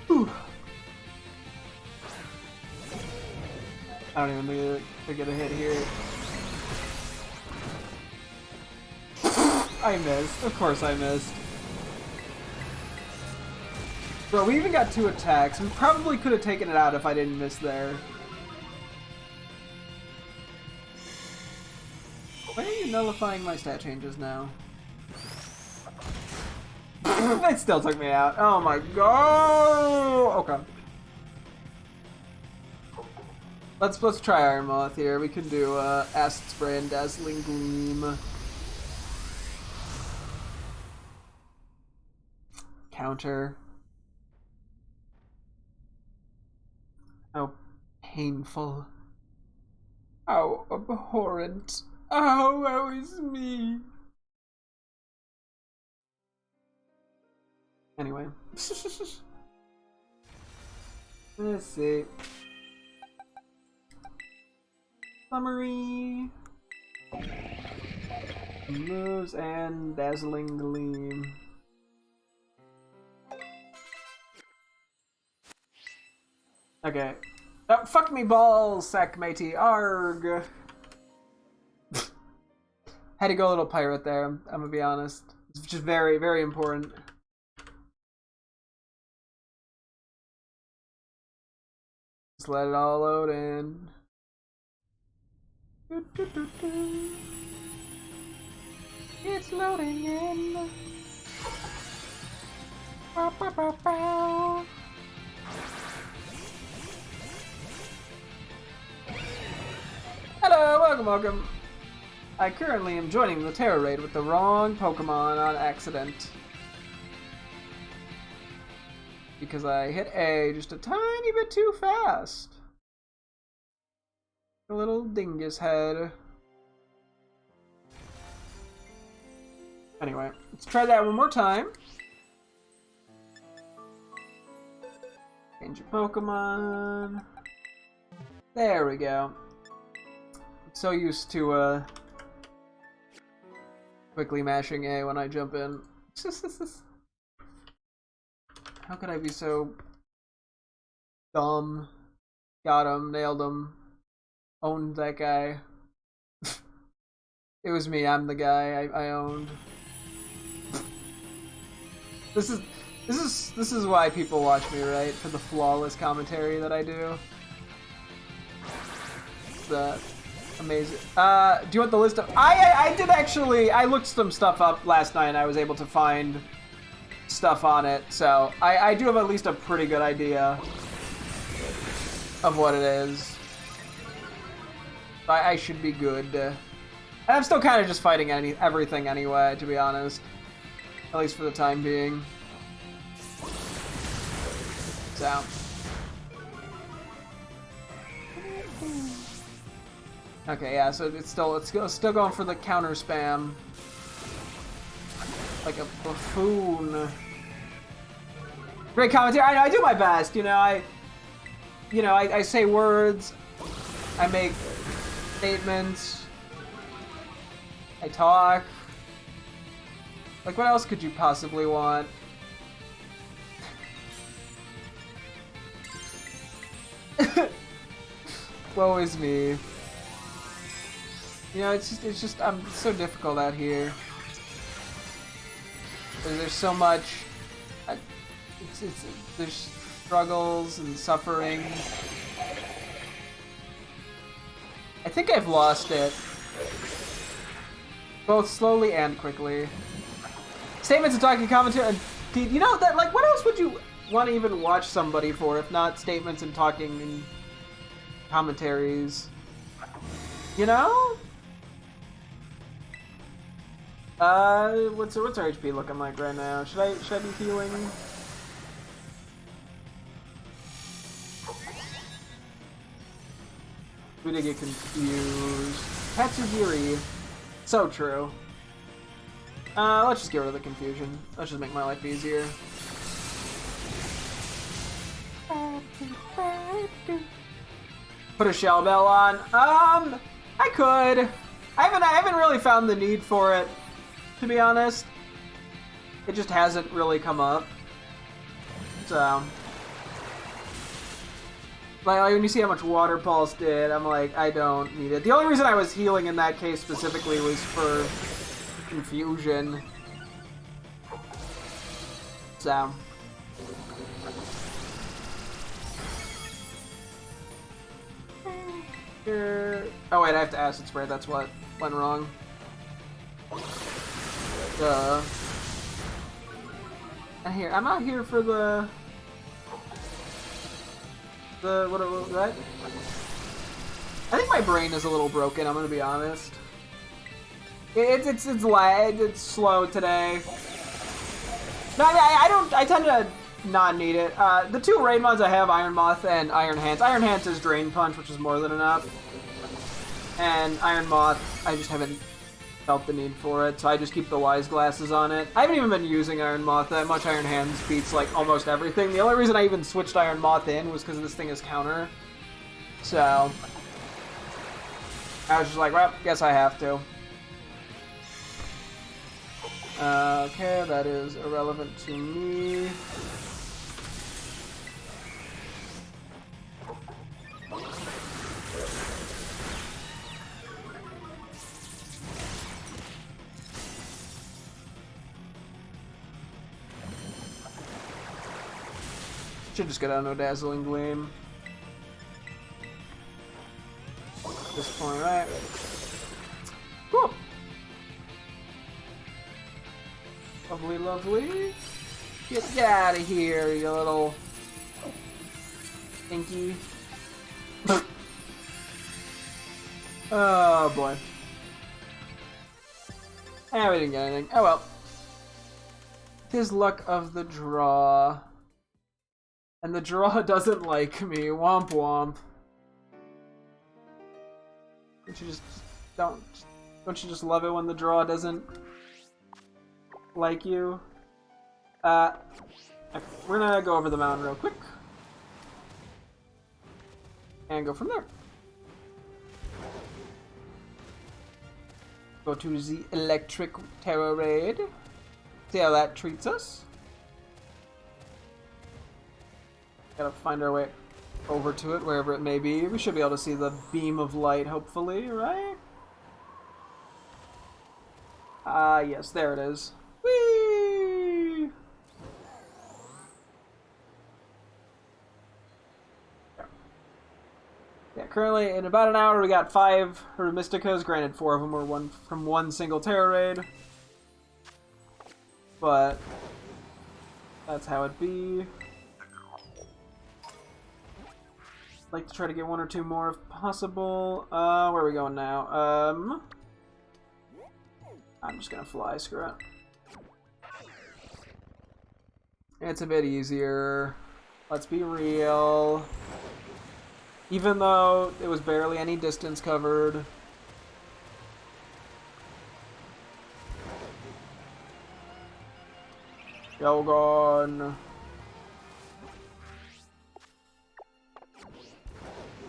Ooh. I don't even need to get a hit here. I missed. Of course I missed. Bro, we even got 2 attacks. We probably could have taken it out if I didn't miss there. Why are you nullifying my stat changes now? It still took me out. Oh my god! Okay. Let's try Iron Moth here. We can do Acid Spray and Dazzling Gleam. Counter. How painful. How abhorrent. Oh, woe is me. Anyway. Let's see. Summary. Moves and dazzling gleam. Okay. Oh, fuck me balls, sack matey. Arg. Had to go a little pirate there, I'm gonna be honest. It's just very, very important. Just let it all load in. It's loading in. Bow, bow, bow, bow. Hello, welcome. I currently am joining the terror raid with the wrong Pokemon on accident. Because I hit A just a tiny bit too fast. A little dingus head. Anyway, let's try that one more time. Change your Pokemon. There we go. I'm so used to quickly mashing A when I jump in. How could I be so dumb? Got him, nailed him, owned that guy. It was me, I'm the guy I owned. This is why people watch me, right? For the flawless commentary that I do. The amazing. Do you want the list of? I did actually. I looked some stuff up last night, and I was able to find stuff on it. So I do have at least a pretty good idea of what it is. I should be good. And I'm still kind of just fighting everything anyway, to be honest. At least for the time being. So. Okay, yeah, so it's still going for the counter spam. Like a buffoon. Great commentary. I do my best, you know, I say words, I make statements, I talk. Like, what else could you possibly want? Woe is me. You know, it's just, I'm so difficult out here. There's so much, there's struggles and suffering. I think I've lost it. Both slowly and quickly. Statements and talking commentary, you know, that, like, what else would you want to even watch somebody for if not statements and talking and commentaries? You know? What's our HP looking like right now? Should I be healing? We did get confused. Tatsugiri. So true. Let's just get rid of the confusion. Let's just make my life easier. Put a shell bell on. I could. I haven't really found the need for it, to be honest. It just hasn't really come up. So, like when you see how much Water Pulse did, I'm like, I don't need it. The only reason I was healing in that case specifically was for confusion. So. Oh wait, I have to acid spray, that's what went wrong. And here, I'm not here for the what was that? I think my brain is a little broken, I'm gonna be honest. It's lagged, it's slow today. No, I tend to not need it. The two raid mods I have, Iron Moth and Iron Hands. Iron Hands is Drain Punch, which is more than enough. And Iron Moth, I just haven't felt the need for it, so I just keep the Wise Glasses on it. I haven't even been using Iron Moth that much. Iron Hands beats like almost everything. The only reason I even switched Iron Moth in was because this thing is counter. So I was just like, well, guess I have to. Okay, that is irrelevant to me. Should just get out no Dazzling Gleam. At this point, right? Cool. Lovely, lovely. Get out of here, you little stinky. Oh boy. And we didn't get anything. Oh well. His luck of the draw. And the draw doesn't like me. Womp womp. Don't you just love it when the draw doesn't like you? We're gonna go over the mountain real quick. And go from there. Go to the Electric Terror Raid. See how that treats us. Gotta find our way over to it, wherever it may be. We should be able to see the beam of light, hopefully, right? Yes, there it is. Whee! Yeah, currently, in about an hour, we got 5 Herba Mysticas. Granted, 4 of them were from one single Terror Raid. But that's how it be. Like to try to get 1 or 2 more if possible. Where are we going now? I'm just gonna fly, screw it. It's a bit easier. Let's be real. Even though it was barely any distance covered. Yogon.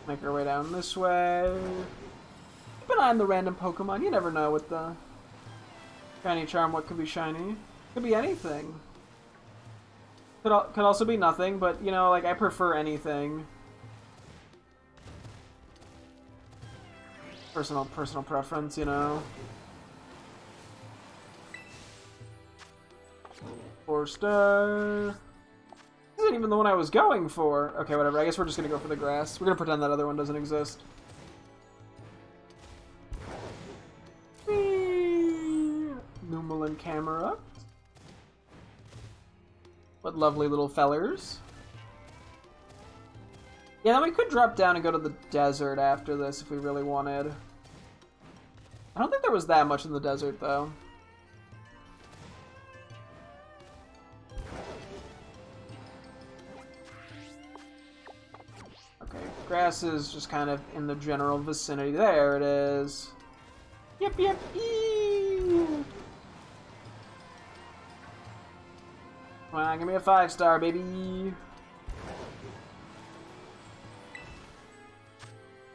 Make our way down this way. Keep an eye on the random Pokemon. You never know with the shiny charm what could be shiny. Could be anything. Could also be nothing, but you know, like I prefer anything. Personal preference, you know. 4-star. This isn't even the one I was going for. Okay, whatever. I guess we're just gonna go for the grass. We're gonna pretend that other one doesn't exist. Numel and Camera. What lovely little fellers. Yeah, then we could drop down and go to the desert after this if we really wanted. I don't think there was that much in the desert, though. Okay, grass is just kind of in the general vicinity. There it is. Yep, yep, eee. Come on, give me a 5-star, baby.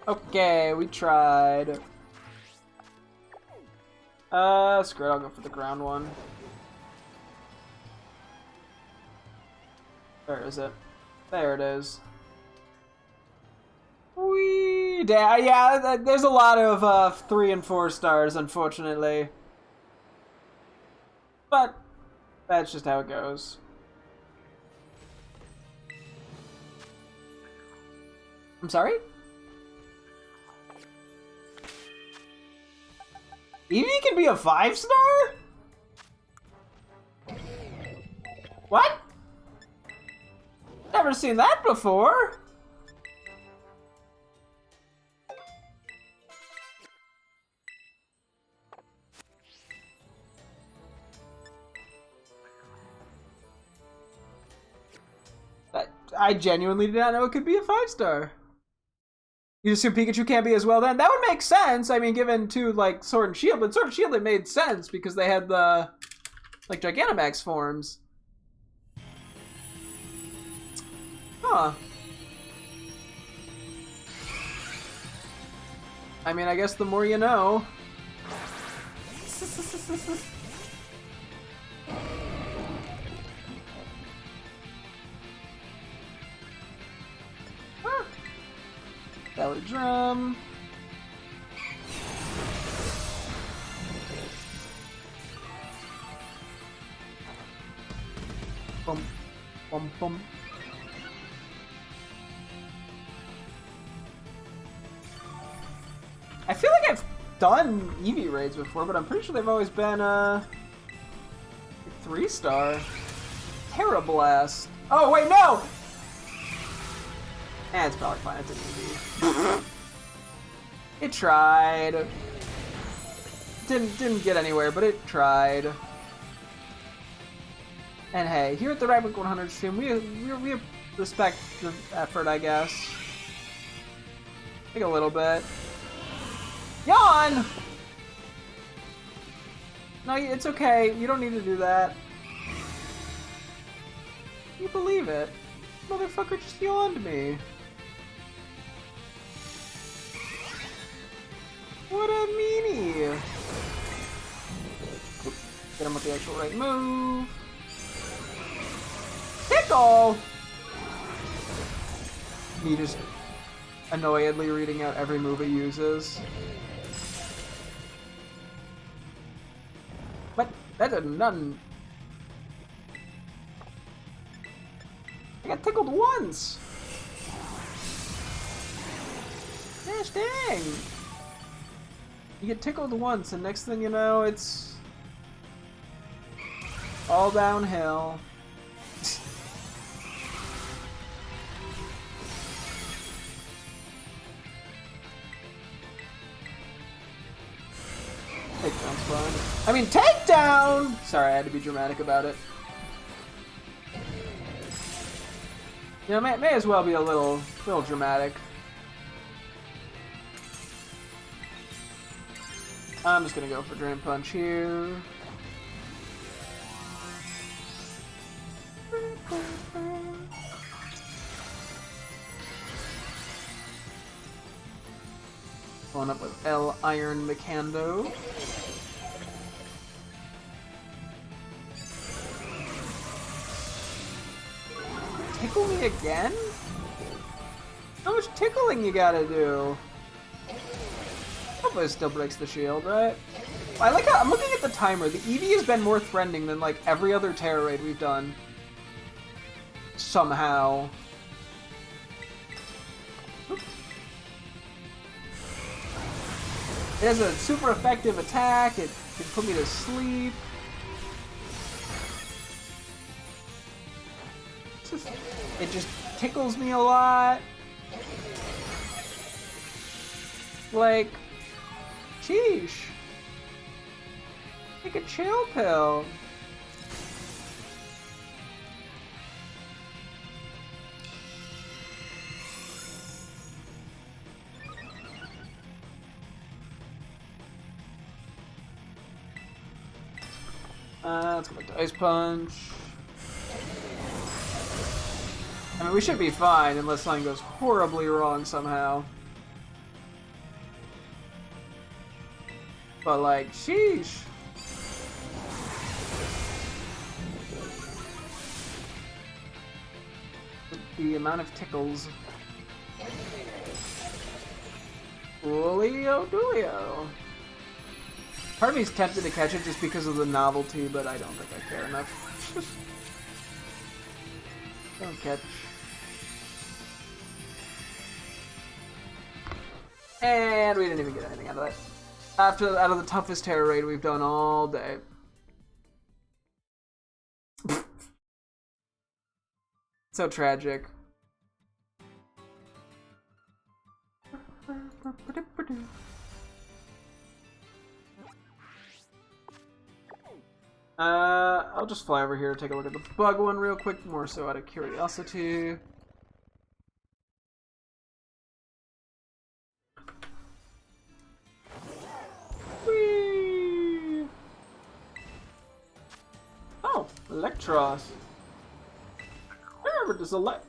Okay, we tried. Screw it, I'll go for the ground one. Where is it? There it is. Whee! Yeah, there's a lot of 3 and 4 stars, unfortunately. But that's just how it goes. I'm sorry? Eevee can be a 5-star? What? Never seen that before. I genuinely did not know it could be a 5-star. You assume Pikachu can't be as well then? That would make sense. I mean, given to like Sword and Shield, but Sword and Shield it made sense because they had the like Gigantamax forms. Huh. I mean, I guess the more you know. Huh. Belly drum. Bum, bum, bum. I feel like I've done Eevee raids before, but I'm pretty sure they've always been 3-star. Terrablast. Oh wait, no! It's probably fine. It's an Eevee. It tried. Didn't get anywhere, but it tried. And hey, here at the Rabbit 100 stream, we respect the effort, I guess. Like a little bit. Yawn! No, it's okay. You don't need to do that. You believe it? Motherfucker just yawned me. What a meanie! Get him with the actual right move. Tickle! Me just annoyedly reading out every move it uses. But that did none. I got tickled once! Gosh dang! You get tickled once, and next thing you know, it's all downhill. Takedown's fun. I mean, takedown! Sorry, I had to be dramatic about it. You know, may as well be a little dramatic. I'm just gonna go for Drain Punch here. Going up with L Iron Mikando. Tickle me again? How much tickling you gotta do? Hopefully it still breaks the shield, right? I like how I'm looking at the timer. The Eevee has been more threatening than like every other Terra raid we've done. Somehow. It has a super effective attack. It can put me to sleep. It just tickles me a lot. Like, sheesh. Take a chill pill. Let's go back to Ice Punch. I mean, we should be fine unless something goes horribly wrong somehow. But like, sheesh. The amount of tickles. Julio Dulio. Part of me's tempted to catch it just because of the novelty, but I don't think I care enough. Don't catch. And we didn't even get anything out of that. Out of the toughest Terra raid we've done all day. So tragic. I'll just fly over here, take a look at the bug one real quick, more so out of curiosity. Electros. I remember, does the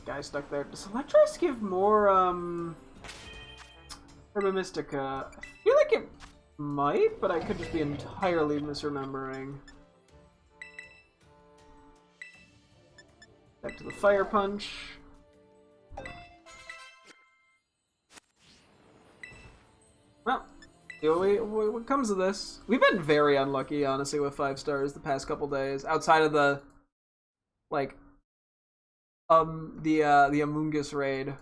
guy stuck there. Does Electros give more, Herba Mystica? I feel like it might, but I could just be entirely misremembering. Back to the Fire Punch. Well, what comes of this? We've been very unlucky, honestly, with 5 stars the past couple days. Outside of the, like, the Amoongus raid,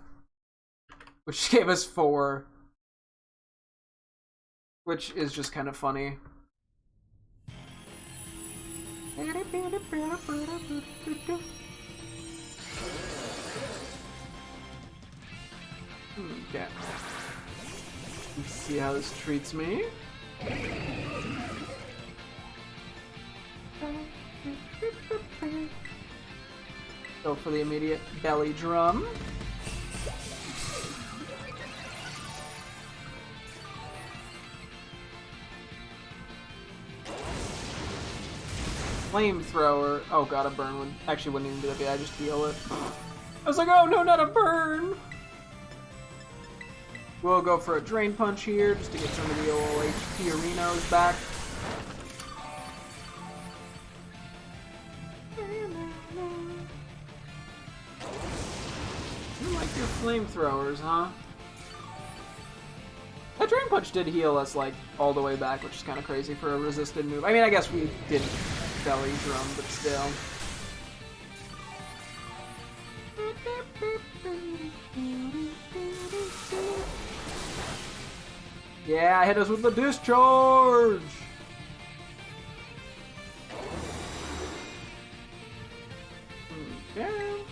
which gave us 4, which is just kind of funny. Okay. Let's see how this treats me. Go for the immediate belly drum. Flamethrower. Oh god, a burn would actually wouldn't even do that. I just heal it. I was like, oh no, not a burn! We'll go for a Drain Punch here, just to get some of the old HP Arenos back. You like your Flamethrowers, huh? That Drain Punch did heal us, like, all the way back, which is kind of crazy for a resisted move. I mean, I guess we didn't belly drum, but still. Yeah, hit us with the discharge! Okay.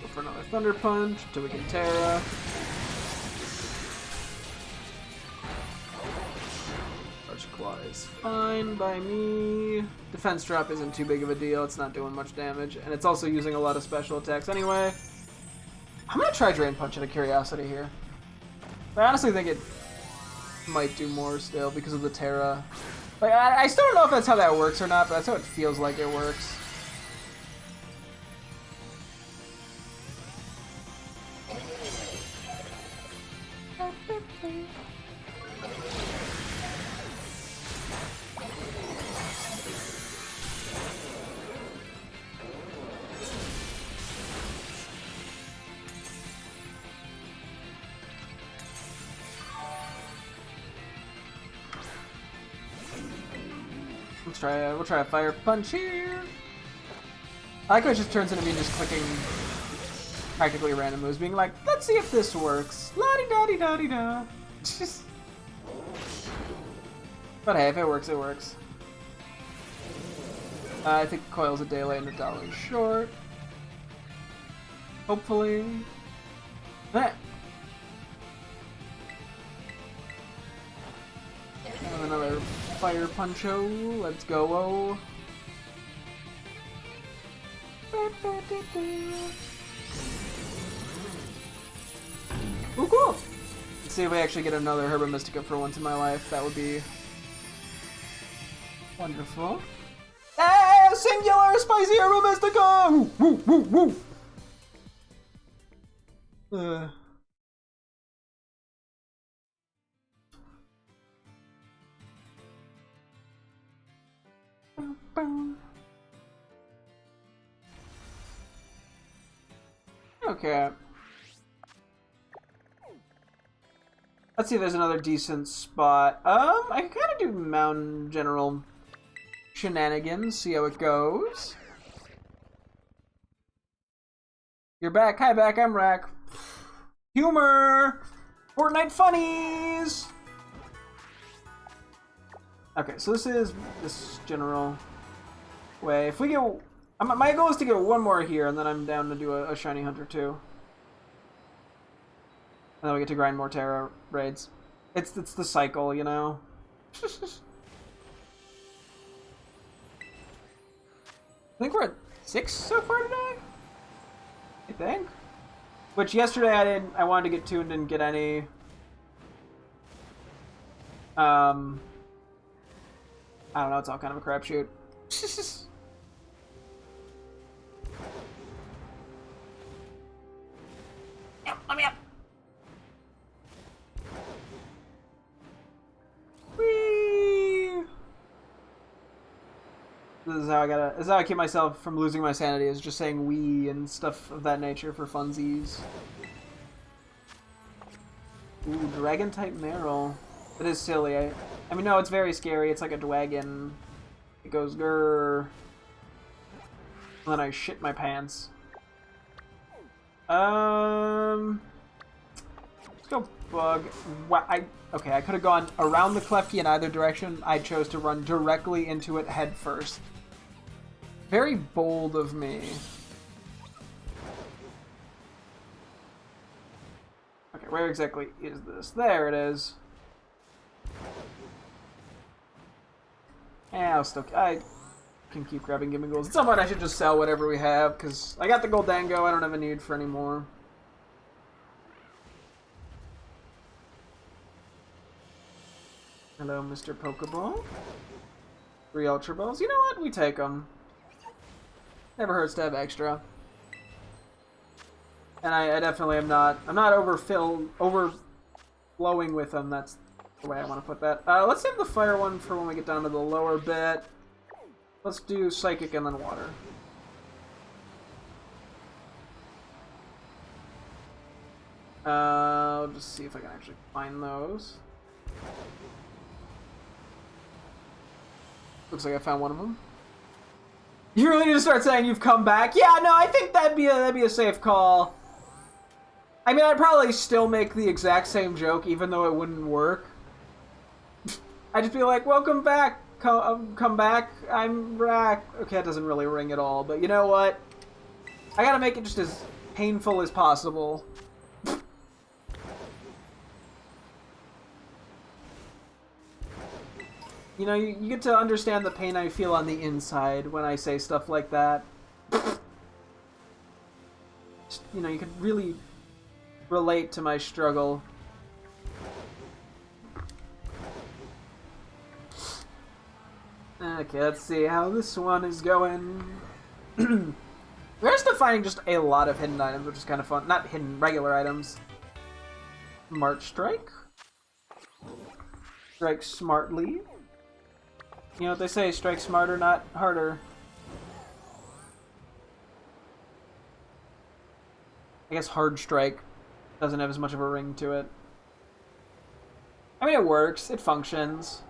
Go for another Thunder Punch until we get Terra. Claw is fine by me. Defense drop isn't too big of a deal. It's not doing much damage, and it's also using a lot of special attacks anyway. I'm gonna try Drain Punch out of curiosity here. I honestly think it might do more still because of the Terra. Like, I still don't know if that's how that works or not, but that's how it feels like it works. We'll try a Fire Punch here. I like how it just turns into me just clicking practically random moves, being like, let's see if this works. La-di-da-di-da-di-da. But hey, if it works, it works. I think Coil's a day late and $1 short. Hopefully. And another Fire Puncho. Let's go. Ooh, cool! Let's see if we actually get another Herba Mystica for once in my life. That would be wonderful. Hey! Singular Spicy Herba Mystica! Woo, woo, woo, woo! Okay. Let's see if there's another decent spot. I can kind of do Mountain General shenanigans, see how it goes. You're back. Hi, back. I'm Rack. Humor! Fortnite funnies! Okay, so this is this general way. If we get... my goal is to get one more here, and then I'm down to do a Shiny Hunter too. And then we get to grind more Terra raids. It's the cycle, you know? I think we're at 6 so far today? I think. Which yesterday I wanted to get to and didn't get any. I don't know, it's all kind of a crapshoot. Let me up. Whee! This is how I keep myself from losing my sanity, is just saying "wee" and stuff of that nature for funsies. Ooh, dragon type Meryl. It is silly. I mean, no, it's very scary. It's like a dragon. It goes grrr. And then I shit my pants. Let's go bug. Okay, I could have gone around the Klefki in either direction. I chose to run directly into it head first. Very bold of me. Okay, where exactly is this? There it is. Yeah, I can keep grabbing gimme goals. At some point I should just sell whatever we have, because I got the Goldango, I don't have a need for any more. Hello, Mr. Pokeball. 3 Ultra Balls. You know what? We take them. Never hurts to have extra. And I definitely am not. I'm not overflowing with them. That's the way I want to put that. Let's save the fire one for when we get down to the lower bit. Let's do Psychic and then Water. I'll just see if I can actually find those. Looks like I found one of them. You really need to start saying you've come back. Yeah, no, I think that'd be a safe call. I mean, I'd probably still make the exact same joke, even though it wouldn't work. I'd just be like, "Welcome back, come back, I'm back." Okay, it doesn't really ring at all, but you know what? I gotta make it just as painful as possible. You know, you get to understand the pain I feel on the inside when I say stuff like that. Just, you know, you can really relate to my struggle. Okay, let's see how this one is going. We're still finding just a lot of hidden items, which is kind of fun. Not hidden, regular items. March Strike. Strike smartly. You know what they say, strike smarter, not harder. I guess Hard Strike doesn't have as much of a ring to it. I mean, it works. It functions.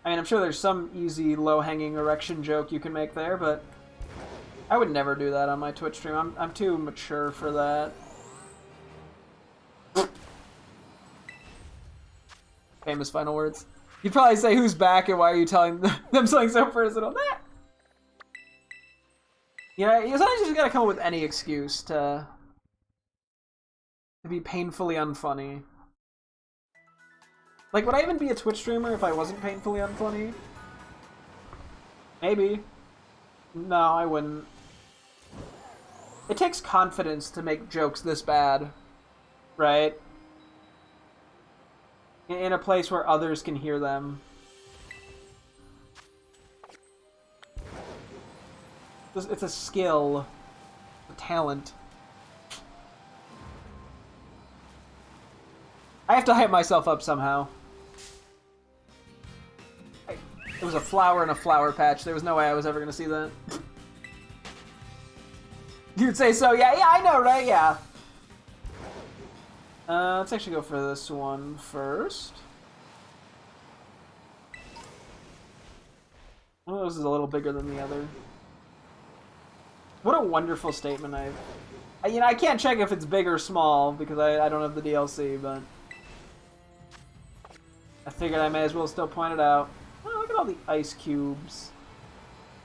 I mean, I'm sure there's some easy, low-hanging erection joke you can make there, but I would never do that on my Twitch stream. I'm too mature for that. Famous final words. You'd probably say, "Who's back and why are you telling them something so personal?" Nah. Yeah, sometimes you just gotta come up with any excuse to be painfully unfunny. Like, would I even be a Twitch streamer if I wasn't painfully unfunny? Maybe. No, I wouldn't. It takes confidence to make jokes this bad, right? In a place where others can hear them. It's a skill, a talent. I have to hype myself up somehow. It was a flower in a flower patch. There was no way I was ever going to see that. You'd say so, yeah, I know, right? Yeah. Let's actually go for this one first. One of those is a little bigger than the other. What a wonderful statement. You know, I can't check if it's big or small because I don't have the DLC, but I figured I may as well still point it out. Oh, look at all the ice cubes.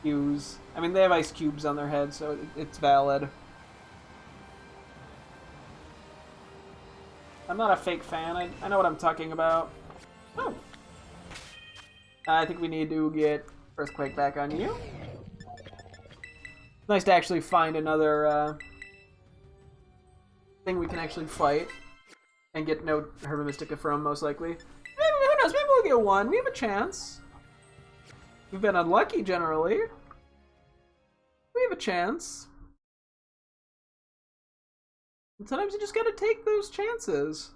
Hues. I mean, they have ice cubes on their head, so it's valid. I'm not a fake fan. I know what I'm talking about. Oh. I think we need to get Earthquake back on you. Nice to actually find another thing we can actually fight and get no Herba Mystica from, most likely. Maybe, who knows? Maybe we'll get one. We have a chance. We've been unlucky generally. We have a chance. And sometimes you just gotta take those chances.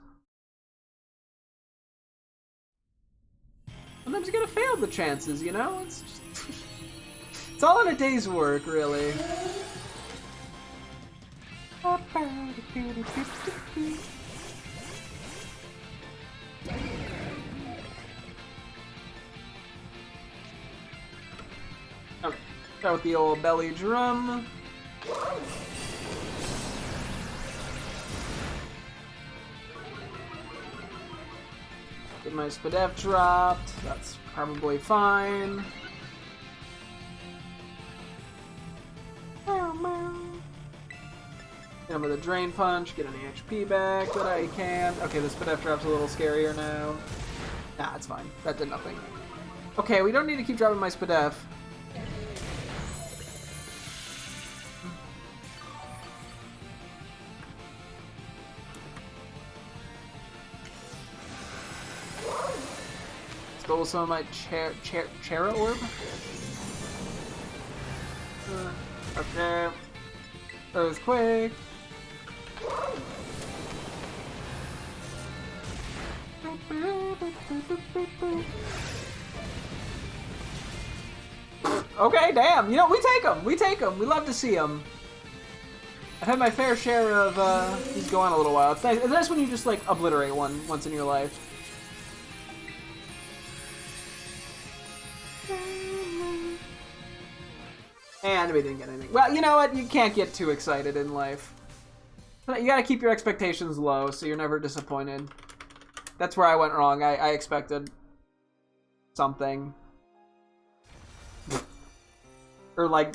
Sometimes you gotta fail the chances, you know? It's just it's all in a day's work, really. Oh, start with the old belly drum. Get my Spadef dropped. That's probably fine. Hit him with a Drain Punch, get any HP back that I can. Okay, the Spadef drop's a little scarier now. Nah, it's fine. That did nothing. Okay, we don't need to keep dropping my Spadef. Stole some of my Chera Orb. Okay. Earthquake. Okay, damn. You know, we take them. We take them. We love to see them. I've had my fair share of these go on a little while. It's nice. It's nice when you just like obliterate one once in your life. And we didn't get anything. Well, you know what? You can't get too excited in life. You gotta keep your expectations low so you're never disappointed. That's where I went wrong. I expected something. Or, like,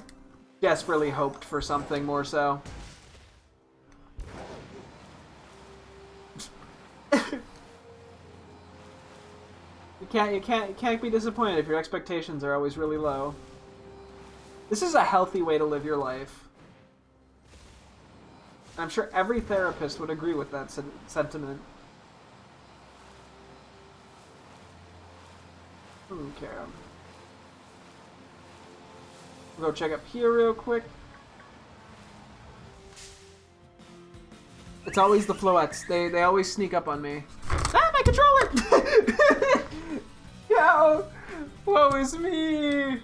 desperately hoped for something more so. You can't be disappointed if your expectations are always really low. This is a healthy way to live your life. I'm sure every therapist would agree with that sentiment. Okay. We'll go check up here real quick. It's always the Floettes. They always sneak up on me. Ah, my controller! Yo! Woe is me!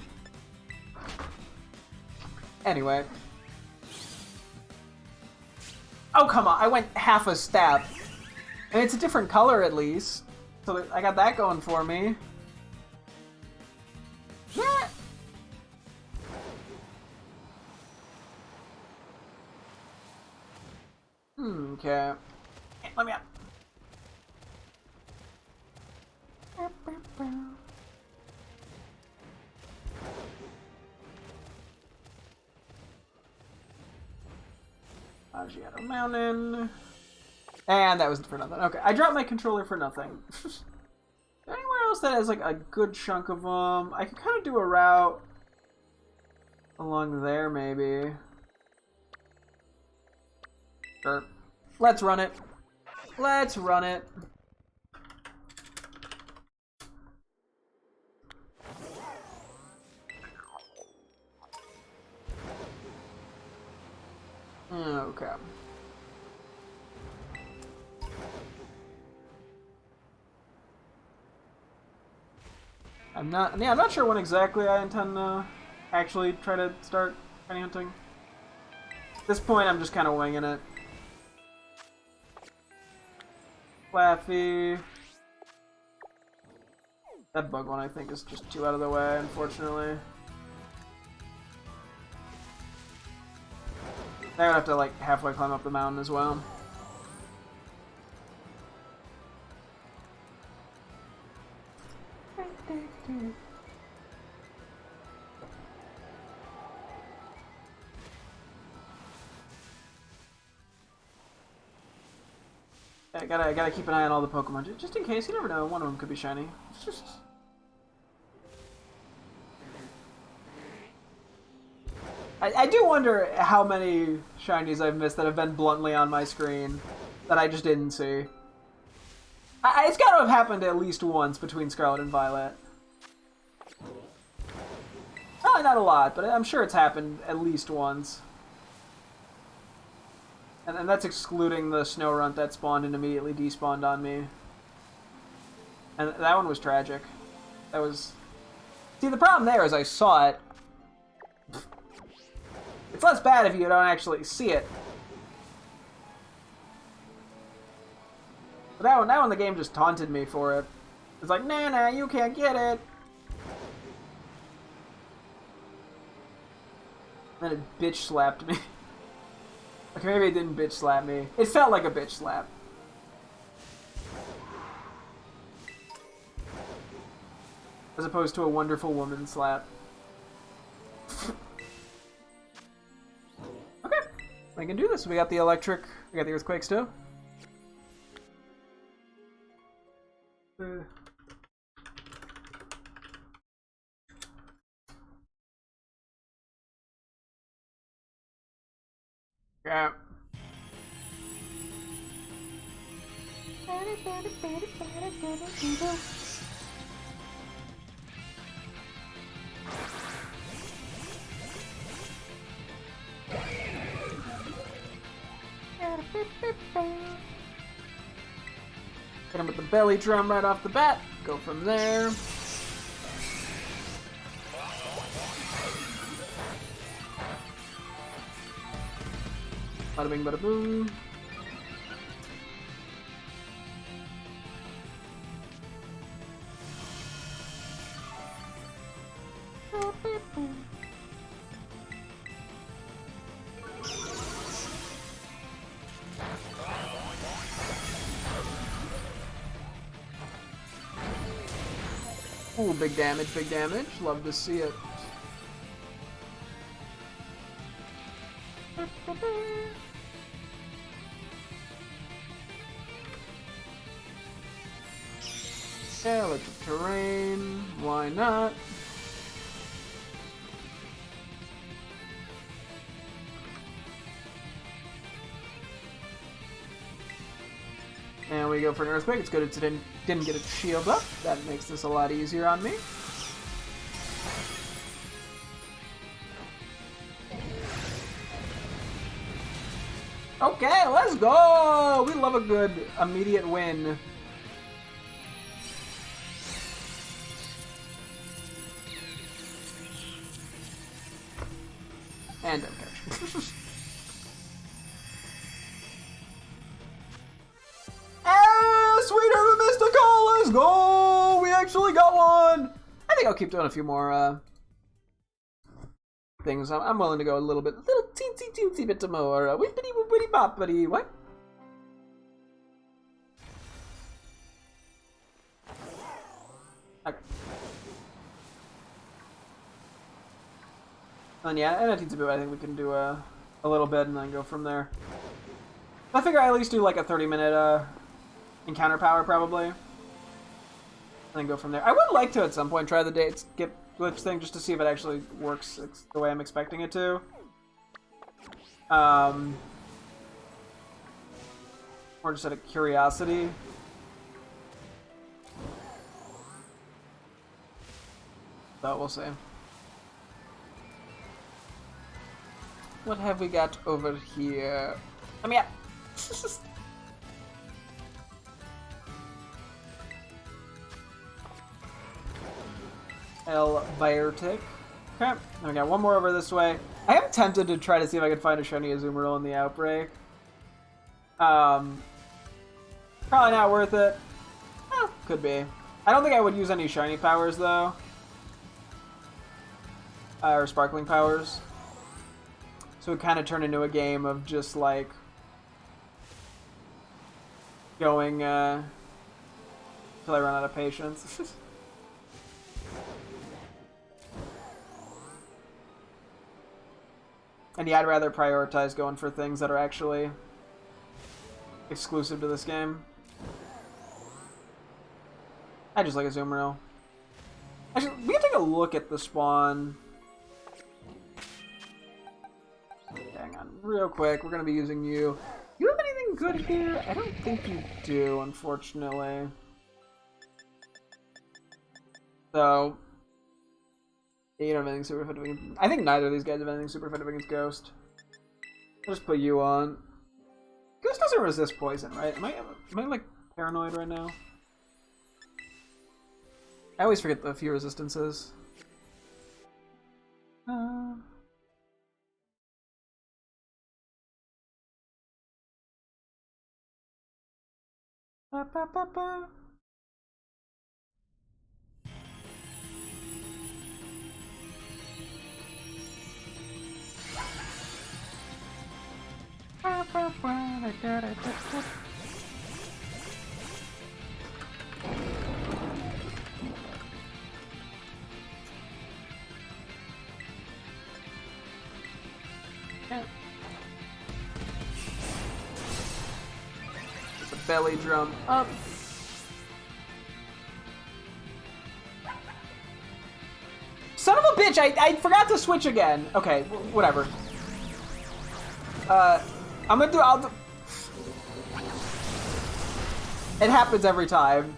Anyway. Oh, come on. I went half a step. And it's a different color, at least. So I got that going for me. Yeah. Okay. Let me up. Shadow Mountain. And that was for nothing. Okay, I dropped my controller for nothing. Anywhere else that has like a good chunk of them? I could kind of do a route along there, maybe. Sure. Let's run it. Let's run it. Okay. I'm not sure when exactly I intend to actually try to start shiny hunting. At this point, I'm just kind of winging it. Flaffy. That bug one, I think, is just too out of the way, unfortunately. I would have to, like, halfway climb up the mountain as well. I gotta keep an eye on all the Pokemon, just in case. You never know, one of them could be shiny. It's just... I do wonder how many shinies I've missed that have been bluntly on my screen that I just didn't see. It's got to have happened at least once between Scarlet and Violet. Probably not a lot, but I'm sure it's happened at least once. And that's excluding the snow runt that spawned and immediately despawned on me. And that one was tragic. That was... See, the problem there is I saw it. It's less bad if you don't actually see it. But that one the game just taunted me for it. It's like, nah, you can't get it. And it bitch slapped me. Okay, maybe it didn't bitch slap me. It felt like a bitch slap. As opposed to a wonderful woman slap. Okay, we can do this. We got the electric, we got the earthquakes too. Yeah. Hit him with the belly drum right off the bat. Go from there. Bada bing, bada boom. Ooh, big damage, big damage. Love to see it. Yeah, electric terrain. Why not? And we go for an earthquake. It's good it didn't get its shield up. That makes this a lot easier on me. Okay, let's go! We love a good immediate win. And don't catch. Sweet Herba Mystica, let's go! We actually got one! I think I'll keep doing a few more things. I'm willing to go a little teensy bit more. Whippity whippity boppity. What? Okay. And yeah, and a teensy bit, I think we can do a little bit and then go from there. I figure I at least do like a 30-minute encounter power probably, and then go from there. I would like to at some point try the date skip glitch thing just to see if it actually works the way I'm expecting it to. Or just out of curiosity. But we'll see. What have we got over here? I mean, yeah. Elbiotic. Okay, we got one more over this way. I am tempted to try to see if I can find a shiny Azumarill in the outbreak. Probably not worth it. Could be. I don't think I would use any shiny powers though. Or sparkling powers. So it kind of turned into a game of just like going till I run out of patience. And yeah, I'd rather prioritize going for things that are actually exclusive to this game. I just like Azumarill. Actually, we can take a look at the spawn. real quick, we're gonna be using you. You have anything good here? I don't think you do, unfortunately. So, yeah, you don't have anything super effective against... I think neither of these guys have anything super effective against Ghost. I'll just put you on. Ghost doesn't resist poison, right? Am I like paranoid right now? I always forget the few resistances. Ba, ba, ba, ba. Ba, ba, ba, da, da, da, da. Just a belly drum up. Son of a bitch! I forgot to switch again. Okay, whatever. I'll do. It happens every time.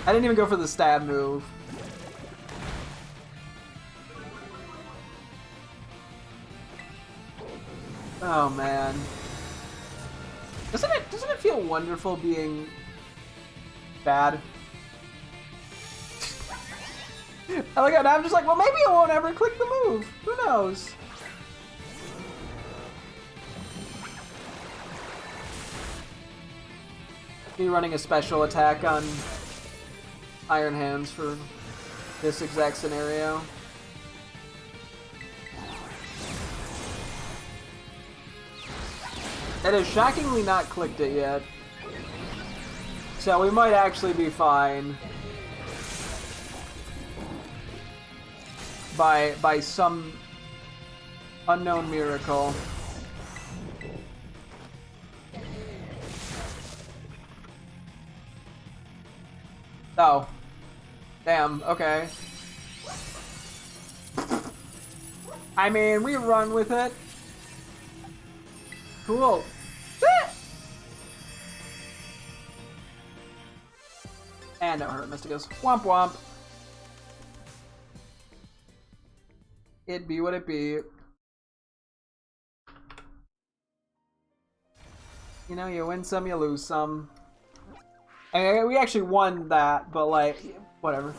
I didn't even go for the stab move. Oh man. Doesn't it feel wonderful being bad? I like it. I'm just like, well, maybe I won't ever click the move. Who knows? Be running a special attack on Iron Hands for this exact scenario. It has shockingly not clicked it yet. So we might actually be fine. By some unknown miracle. Oh. Damn, okay. I mean, we run with it. Cool. And no Herba Mysticas. Womp womp. It be what it be. You know, you win some, you lose some. I mean, we actually won that, but like, whatever.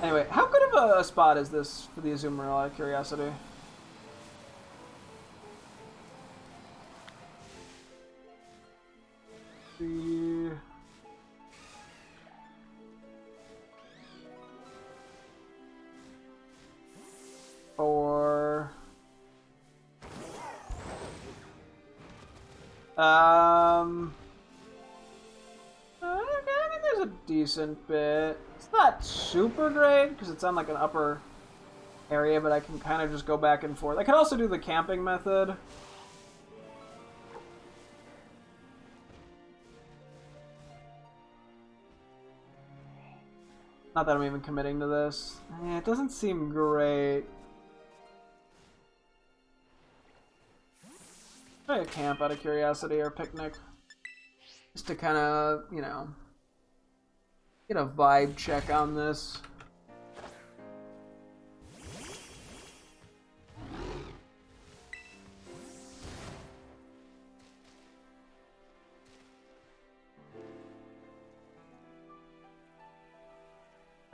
Anyway, how good of a spot is this for the Azumarill, out of curiosity? Or I think there's a decent bit. It's not super great because it's on like an upper area, but I can kind of just go back and forth. I could also do the camping method. Not that I'm even committing to this. It doesn't seem great. Try a camp out of curiosity or picnic. Just to kind of, you know, get a vibe check on this.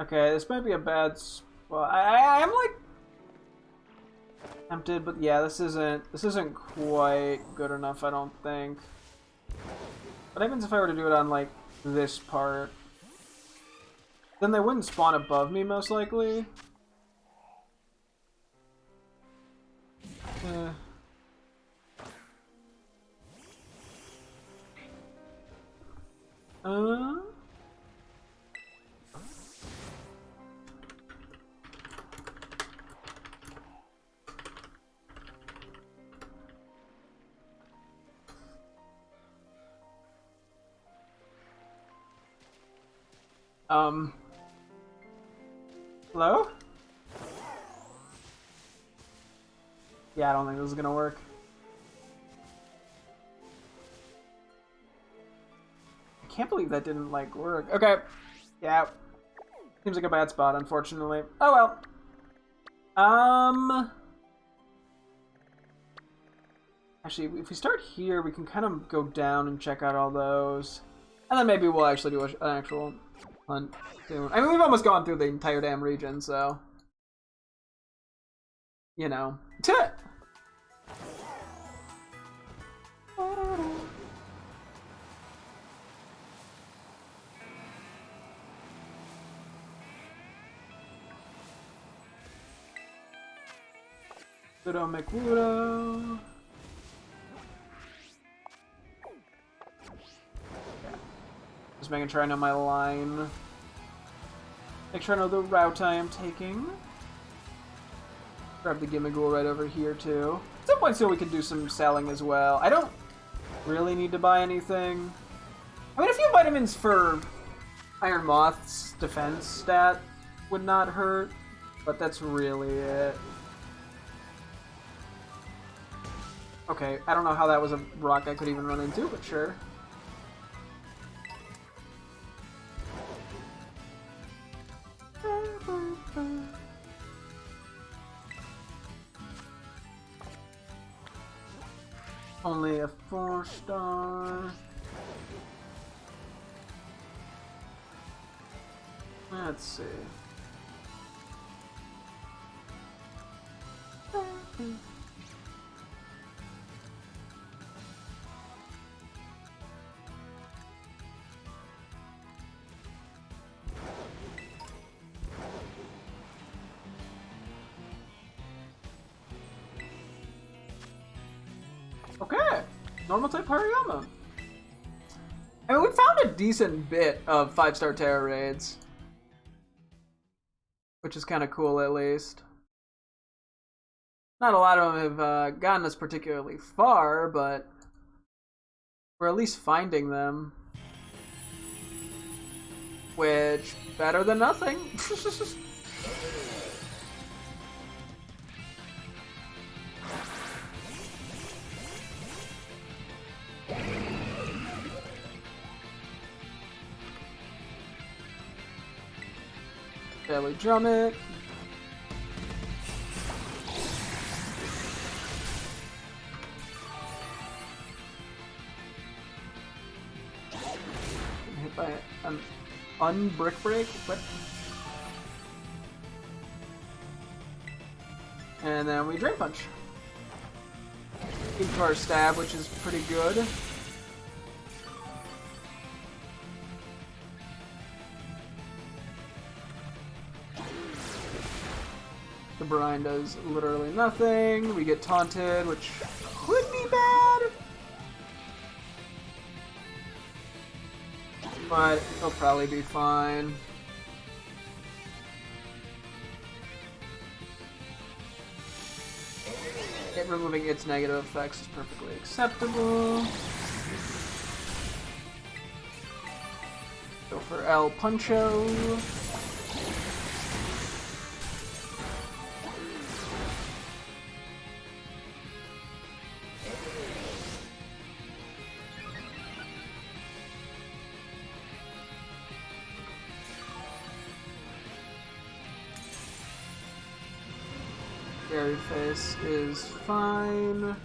Okay, this might be a bad spot. I'm like tempted, but yeah, this isn't quite good enough, I don't think. What happens if I were to do it on like this part? Then they wouldn't spawn above me, most likely. Hello? Yeah, I don't think this is gonna work. I can't believe that didn't, like, work. Okay. Yeah. Seems like a bad spot, unfortunately. Oh well. Actually, if we start here, we can kind of go down and check out all those. And then maybe we'll actually do an actual hunt soon. I mean, we've almost gone through the entire damn region, so... You know. Widow McWidow. Just making sure I know my line. Make sure I know the route I am taking. Grab the Gimmighoul right over here, too. At some point, still, we could do some selling as well. I don't really need to buy anything. I mean, a few vitamins for Iron Moth's defense stat would not hurt, but that's really it. Okay, I don't know how that was a rock I could even run into, but sure. Only a 4-star. Let's see. Okay, normal type Hariyama. I mean, we found a decent bit of 5-star Terra raids, which is kind of cool, at least. Not a lot of them have gotten us particularly far, but we're at least finding them. Which, better than nothing. Belly drum it. Hit by an unbrick break. What? And then we Drain Punch. Keep our stab, which is pretty good. The brine does literally nothing. We get taunted, which could be bad. But it'll probably be fine. It removing its negative effects is perfectly acceptable. Go for El Puncho. Fairy Face is fine.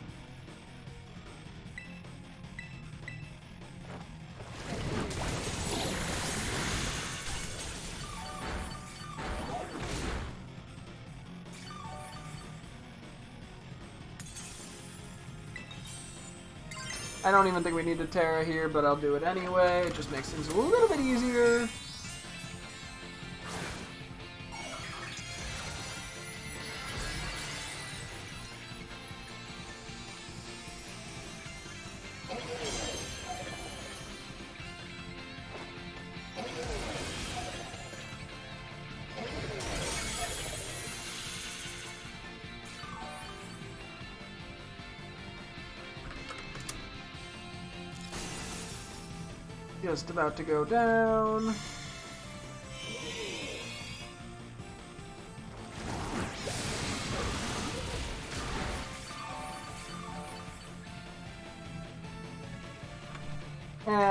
I don't even think we need a Terra here, but I'll do it anyway. It just makes things a little bit easier. Just about to go down.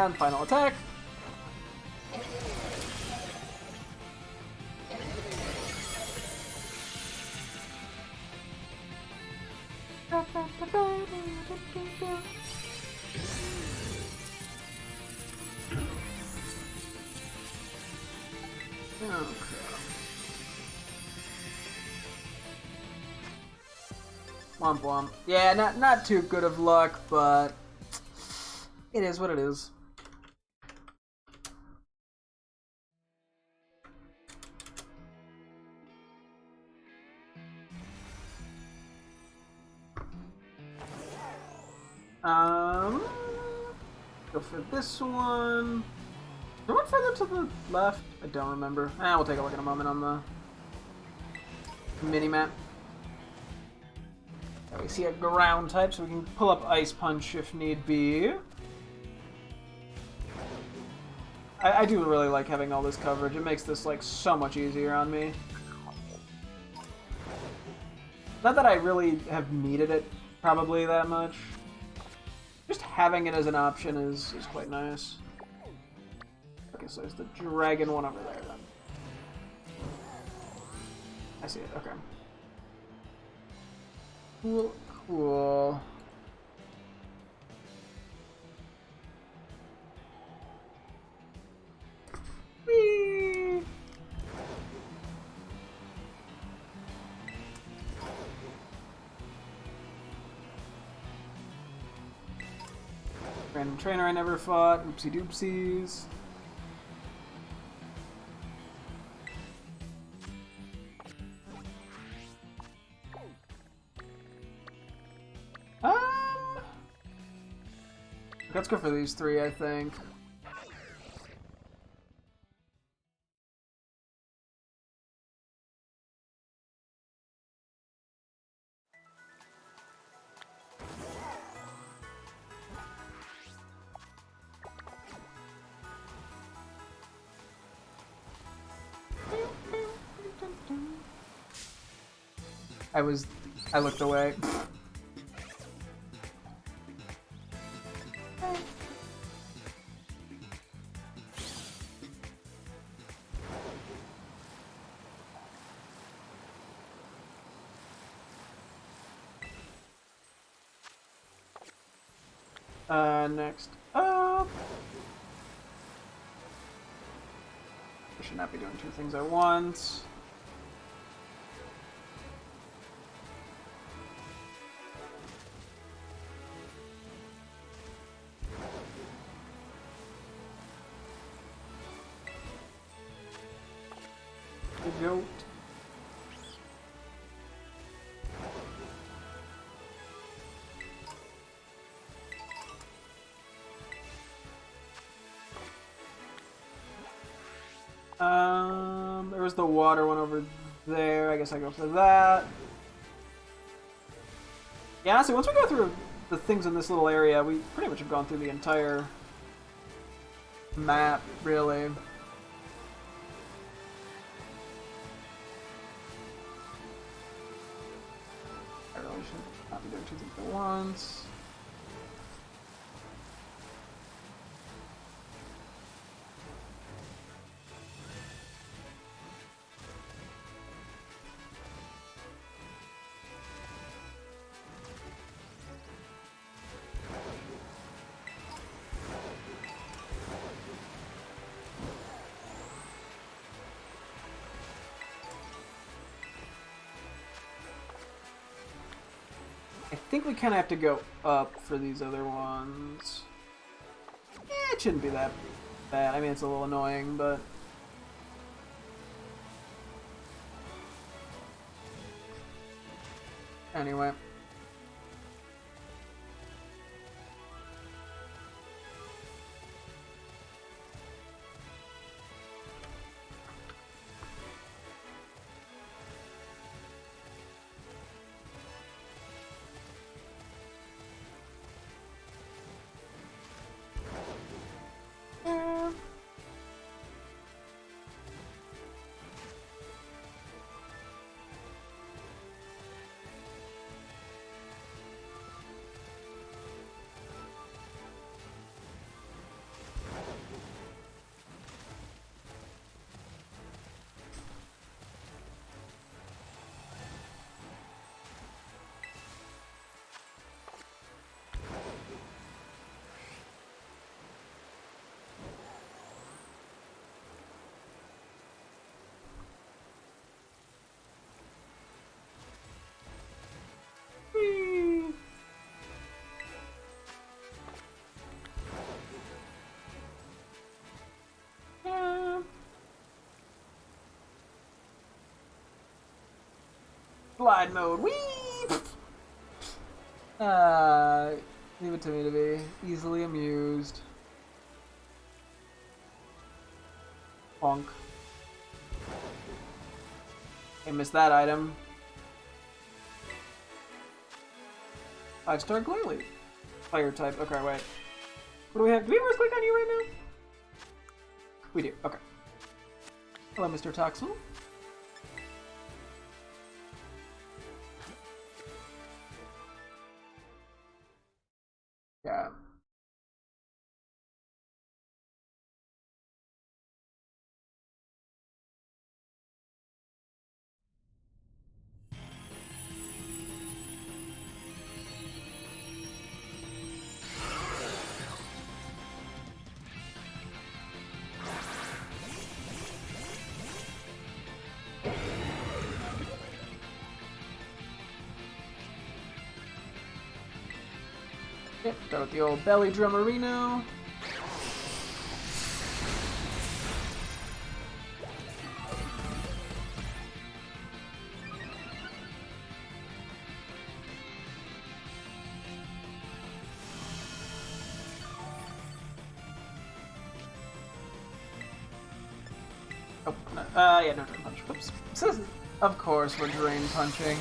And final attack. Okay. Womp womp. Yeah, not too good of luck, but it is what it is. Go for this one. Is there one further to the left? I don't remember. We'll take a look in a moment on the mini-map. We see a ground type, so we can pull up Ice Punch if need be. I do really like having all this coverage. It makes this, like, so much easier on me. Not that I really have needed it, probably, that much. Just having it as an option is quite nice. Okay, so there's the dragon one over there, then. I see it, okay. Cool, cool. Whee! Random trainer I never fought. Oopsie doopsies. Let's go for these three, I think. I looked away. Next up. I should not be doing two things at once. The goat. There was the water one over there. I guess I go for that. Yeah, honestly, once we go through the things in this little area, we pretty much have gone through the entire map, really. I really should not be doing two things at once. I think we kind of have to go up for these other ones. It shouldn't be that bad. I mean, it's a little annoying, but... Anyway. glide mode. Whee! Leave it to me to be easily amused. Bonk. I missed that item. 5-star Glalie. Fire type. Okay, wait. What do we have? Do we have Earthquake on you right now? We do. Okay. Hello, Mr. Toxel. Yeah. Yep, start with the old belly drummerino. Oh, no, yeah, no drain punch. Whoops. Of course, we're drain punching.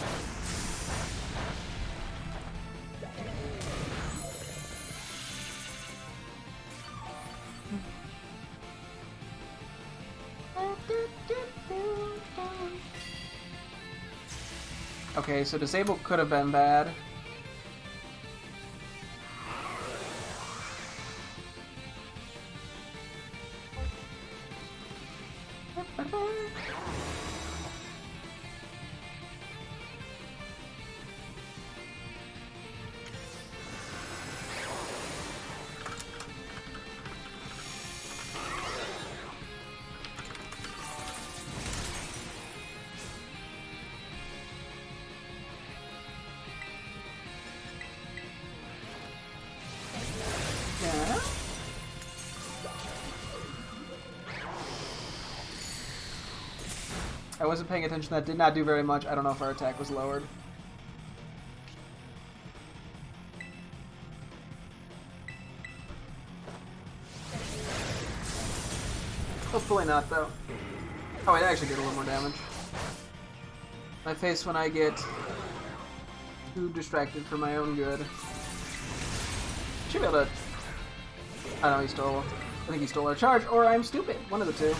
Okay, so disable could have been bad. Yeah. I wasn't paying attention. That did not do very much. I don't know if our attack was lowered. Hopefully not, though. Oh, it actually did a little more damage. My face when I get too distracted for my own good. Should be able to... I don't know, he stole... I think he stole our charge, or I'm stupid. One of the two.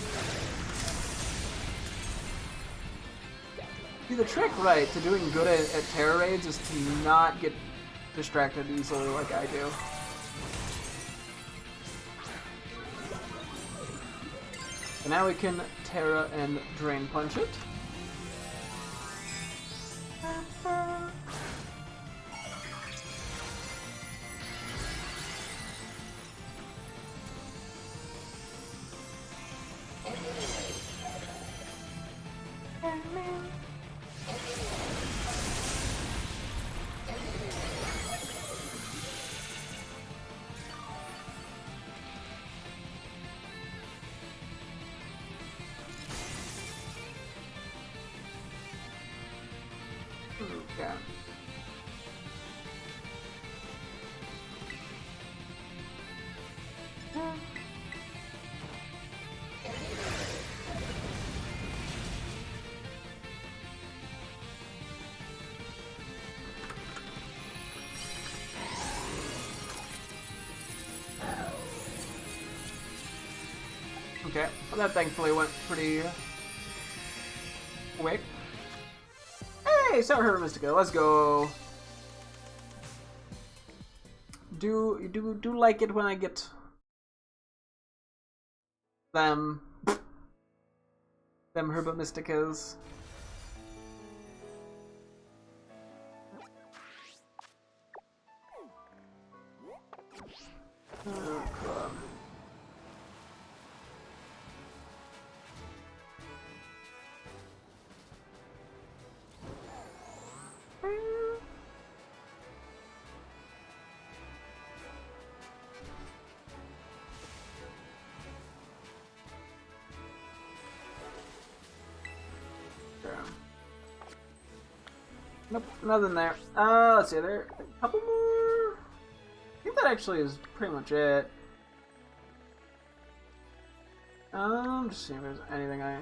See, the trick, right, to doing good at terror raids is to not get distracted easily like I do. So now we can Terra and Drain Punch it. Yeah. Okay, well, that thankfully went pretty quick. Hey, Sour Herba Mystica, let's go. Do like it when I get them Herba Mysticas. Oh, God. Nope, nothing there. Let's see, there a couple more. I think that actually is pretty much it. Just seeing if there's anything I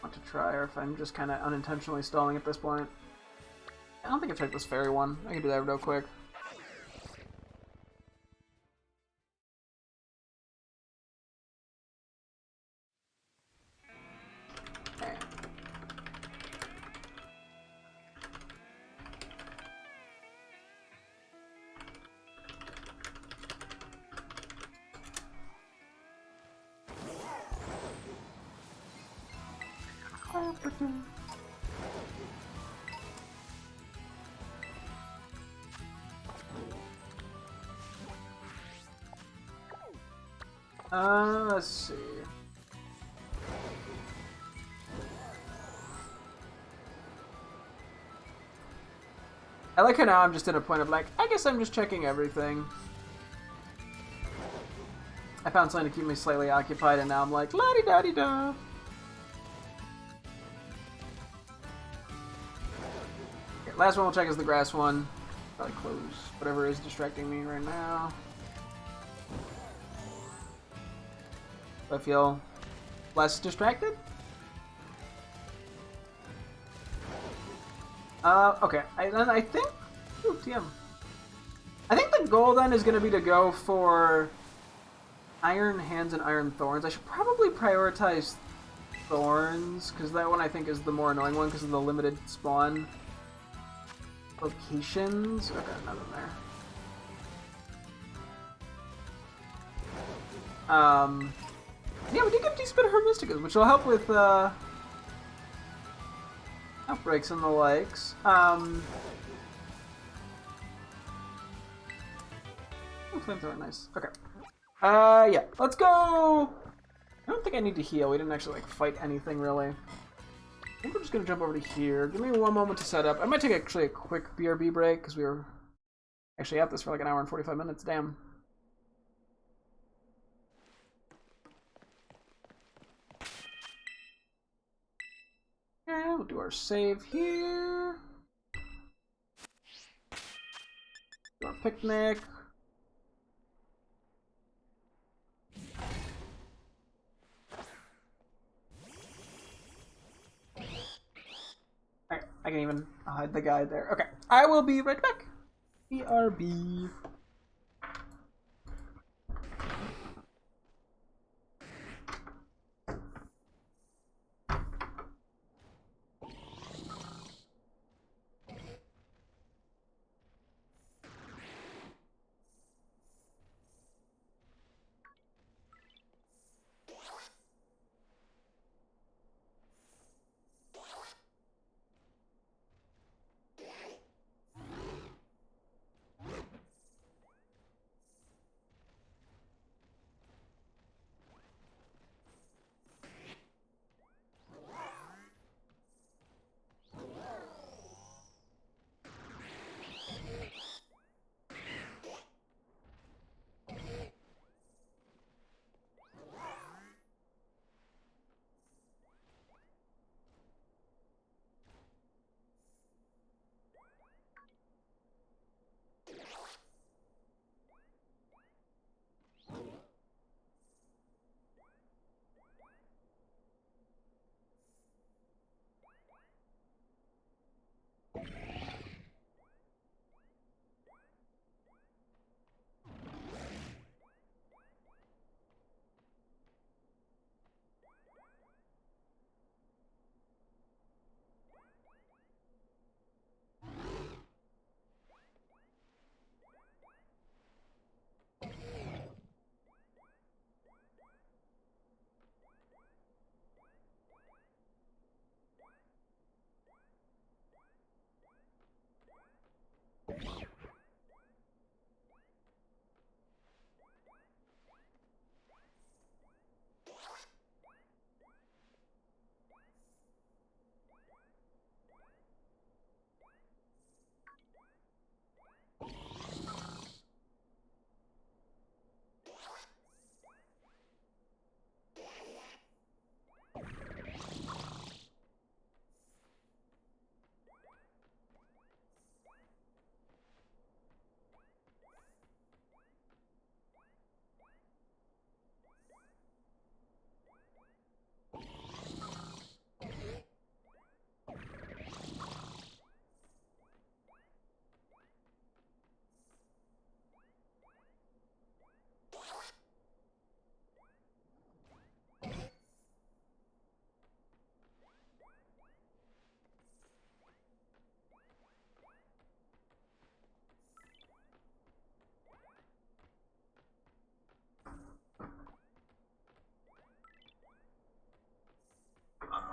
want to try, or if I'm just kind of unintentionally stalling at this point. I don't think I checked this fairy one. I can do that real quick. Let's see. I like how now I'm just at a point of like, I guess I'm just checking everything. I found something to keep me slightly occupied, and now I'm like, la-di-da-di-da. Okay, last one we'll check is the grass one. Probably close whatever is distracting me right now. Do I feel less distracted? Okay. I think... Ooh, TM. I think the goal then is going to be to go for Iron Hands and Iron Thorns. I should probably prioritize Thorns, because that one I think is the more annoying one because of the limited spawn locations. Okay, nothing there. Yeah, we did get a decent bit of Herba Mystica, which will help with outbreaks and the likes. Oh, flamethrower, nice. Okay. Yeah, let's go! I don't think I need to heal. We didn't actually, like, fight anything, really. I think we're just gonna jump over to here. Give me one moment to set up. I might take, actually, a quick BRB break, because we were actually at this for, like, an hour and 45 minutes. Damn. Yeah, we'll do our save here. Do our picnic. Alright, I can even hide the guy there. Okay, I will be right back. BRB.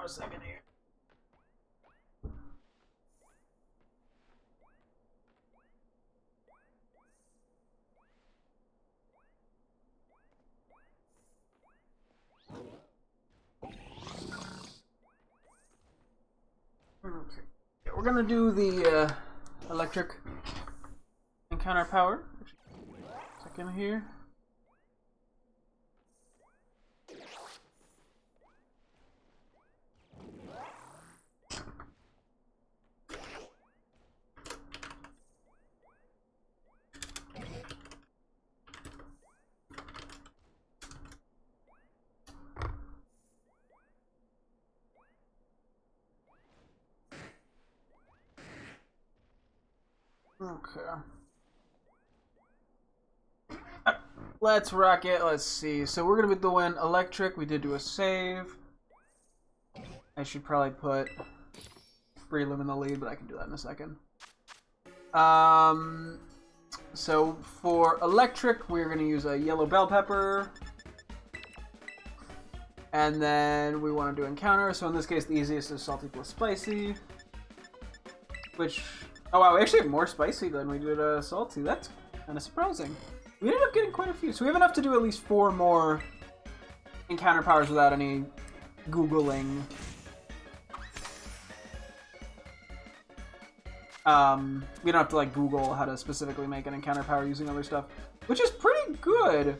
a second here. Okay. Yeah, we're gonna do the electric encounter power. Second here. Okay. Let's rock it. Let's see. So we're gonna be doing electric. We did do a save. I should probably put Breloom in the lead, but I can do that in a second. So for electric, we're gonna use a yellow bell pepper. And then we want to do encounter. So in this case, the easiest is salty plus spicy. Which, oh wow, we actually have more spicy than we did salty. That's kind of surprising. We ended up getting quite a few. So we have enough to do at least 4 more encounter powers without any Googling. We don't have to like Google how to specifically make an encounter power using other stuff, which is pretty good.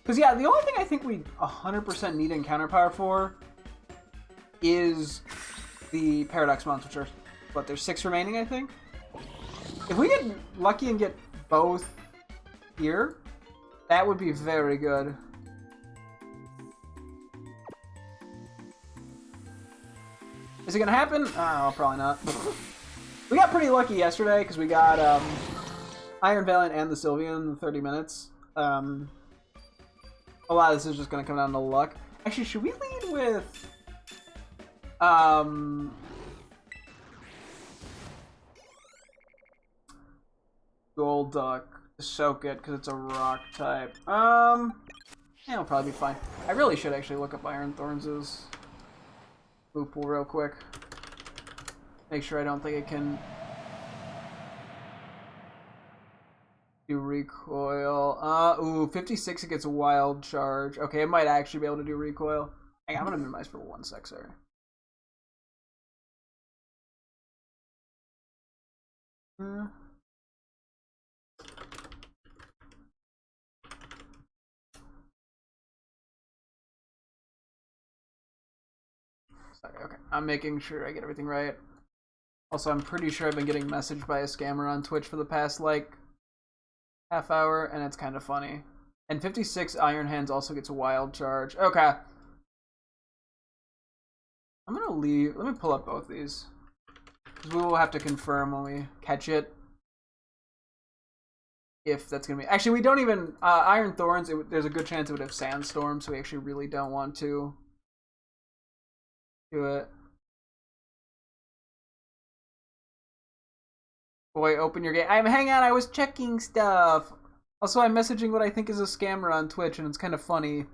Because yeah, the only thing I think we 100% need encounter power for is the Paradox Mons, which are, what, there's 6 remaining, I think? If we get lucky and get both here, that would be very good. Is it gonna happen? Oh, probably not. We got pretty lucky yesterday because we got Iron Valiant and the Sylveon in 30 minutes. A lot of this is just gonna come down to luck. Actually, should we lead with Golduck to soak it because it's a rock type? Yeah, it'll probably be fine. I really should actually look up Iron Thorns' move pool real quick. Make sure I don't think it can do recoil. Ooh, 56 it gets a wild charge. Okay, it might actually be able to do recoil. Hang on, I'm gonna minimize for 1 sec, sorry. Sorry, okay. I'm making sure I get everything right. Also, I'm pretty sure I've been getting messaged by a scammer on Twitch for the past, like, half hour, and it's kind of funny. And 56 Iron Hands also gets a wild charge. Okay. I'm gonna leave. Let me pull up both these. Because we will have to confirm when we catch it. If that's gonna be. Actually, we don't even. Iron Thorns, there's a good chance it would have Sandstorm, so we actually really don't want to do it. Boy, open your game. Hang on, I was checking stuff. Also, I'm messaging what I think is a scammer on Twitch, and it's kind of funny.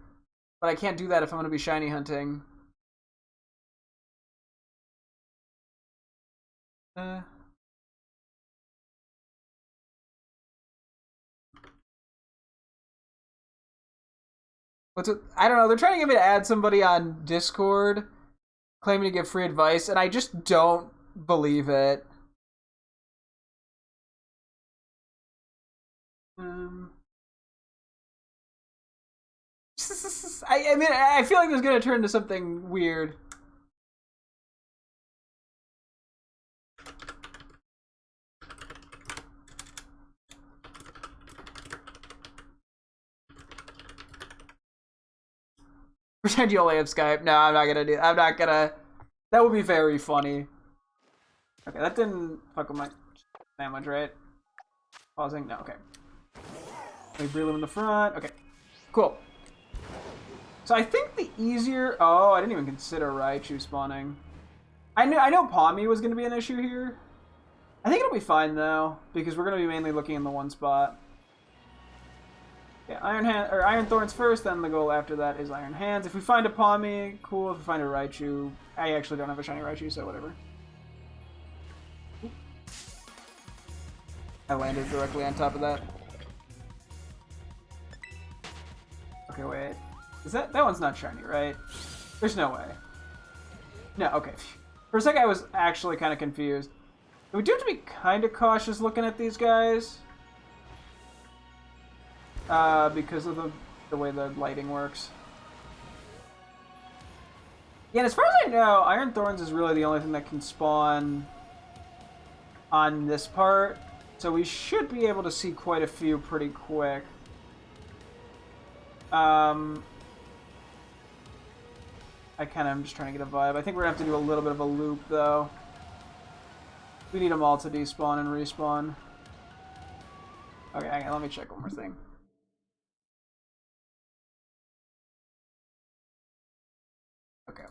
But I can't do that if I'm going to be shiny hunting. What's it? I don't know. They're trying to get me to add somebody on Discord, claiming to give free advice, and I just don't believe it. I mean, I feel like this is gonna turn into something weird. Pretend you only have Skype. No, I'm not gonna do. I'm not gonna. That would be very funny. Okay, that didn't fuck with my sandwich, right? Pausing. No. Okay. We Breloom in the front. Okay. Cool. So I think the easier. Oh, I didn't even consider Raichu spawning. I know Pawmi was gonna be an issue here. I think it'll be fine though because we're gonna be mainly looking in the one spot. Yeah, Iron Thorns first, then the goal after that is Iron Hands. If we find a Pawmi, cool. If we find a Raichu, I actually don't have a shiny Raichu, so whatever. I landed directly on top of that. Okay, wait. Is that one's not shiny, right? There's no way. No, okay. For a second, I was actually kind of confused. We do have to be kind of cautious looking at these guys. Because of the way the lighting works. Yeah, and as far as I know, Iron Thorns is really the only thing that can spawn on this part. So we should be able to see quite a few pretty quick. I kind of am just trying to get a vibe. I think we're going to have to do a little bit of a loop, though. We need them all to despawn and respawn. Okay, hang on, let me check one more thing. Okay.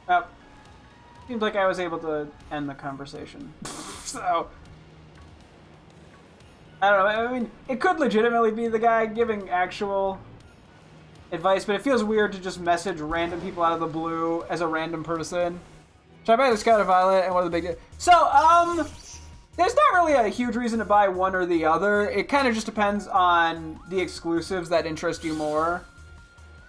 Oh. Seems like I was able to end the conversation. So... I don't know, I mean, it could legitimately be the guy giving actual advice, but it feels weird to just message random people out of the blue as a random person. Should I buy the Scout or Violet? And what are the big... So, there's not really a huge reason to buy one or the other. It kind of just depends on the exclusives that interest you more.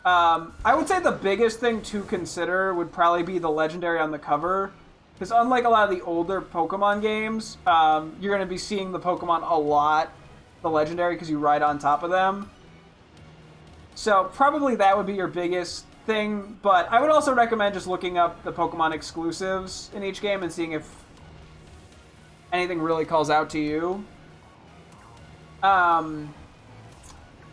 I would say the biggest thing to consider would probably be the legendary on the cover. Because unlike a lot of the older Pokemon games, you're going to be seeing the Pokemon a lot, the legendary, because you ride on top of them. So probably that would be your biggest thing, but I would also recommend just looking up the Pokemon exclusives in each game and seeing if anything really calls out to you. Other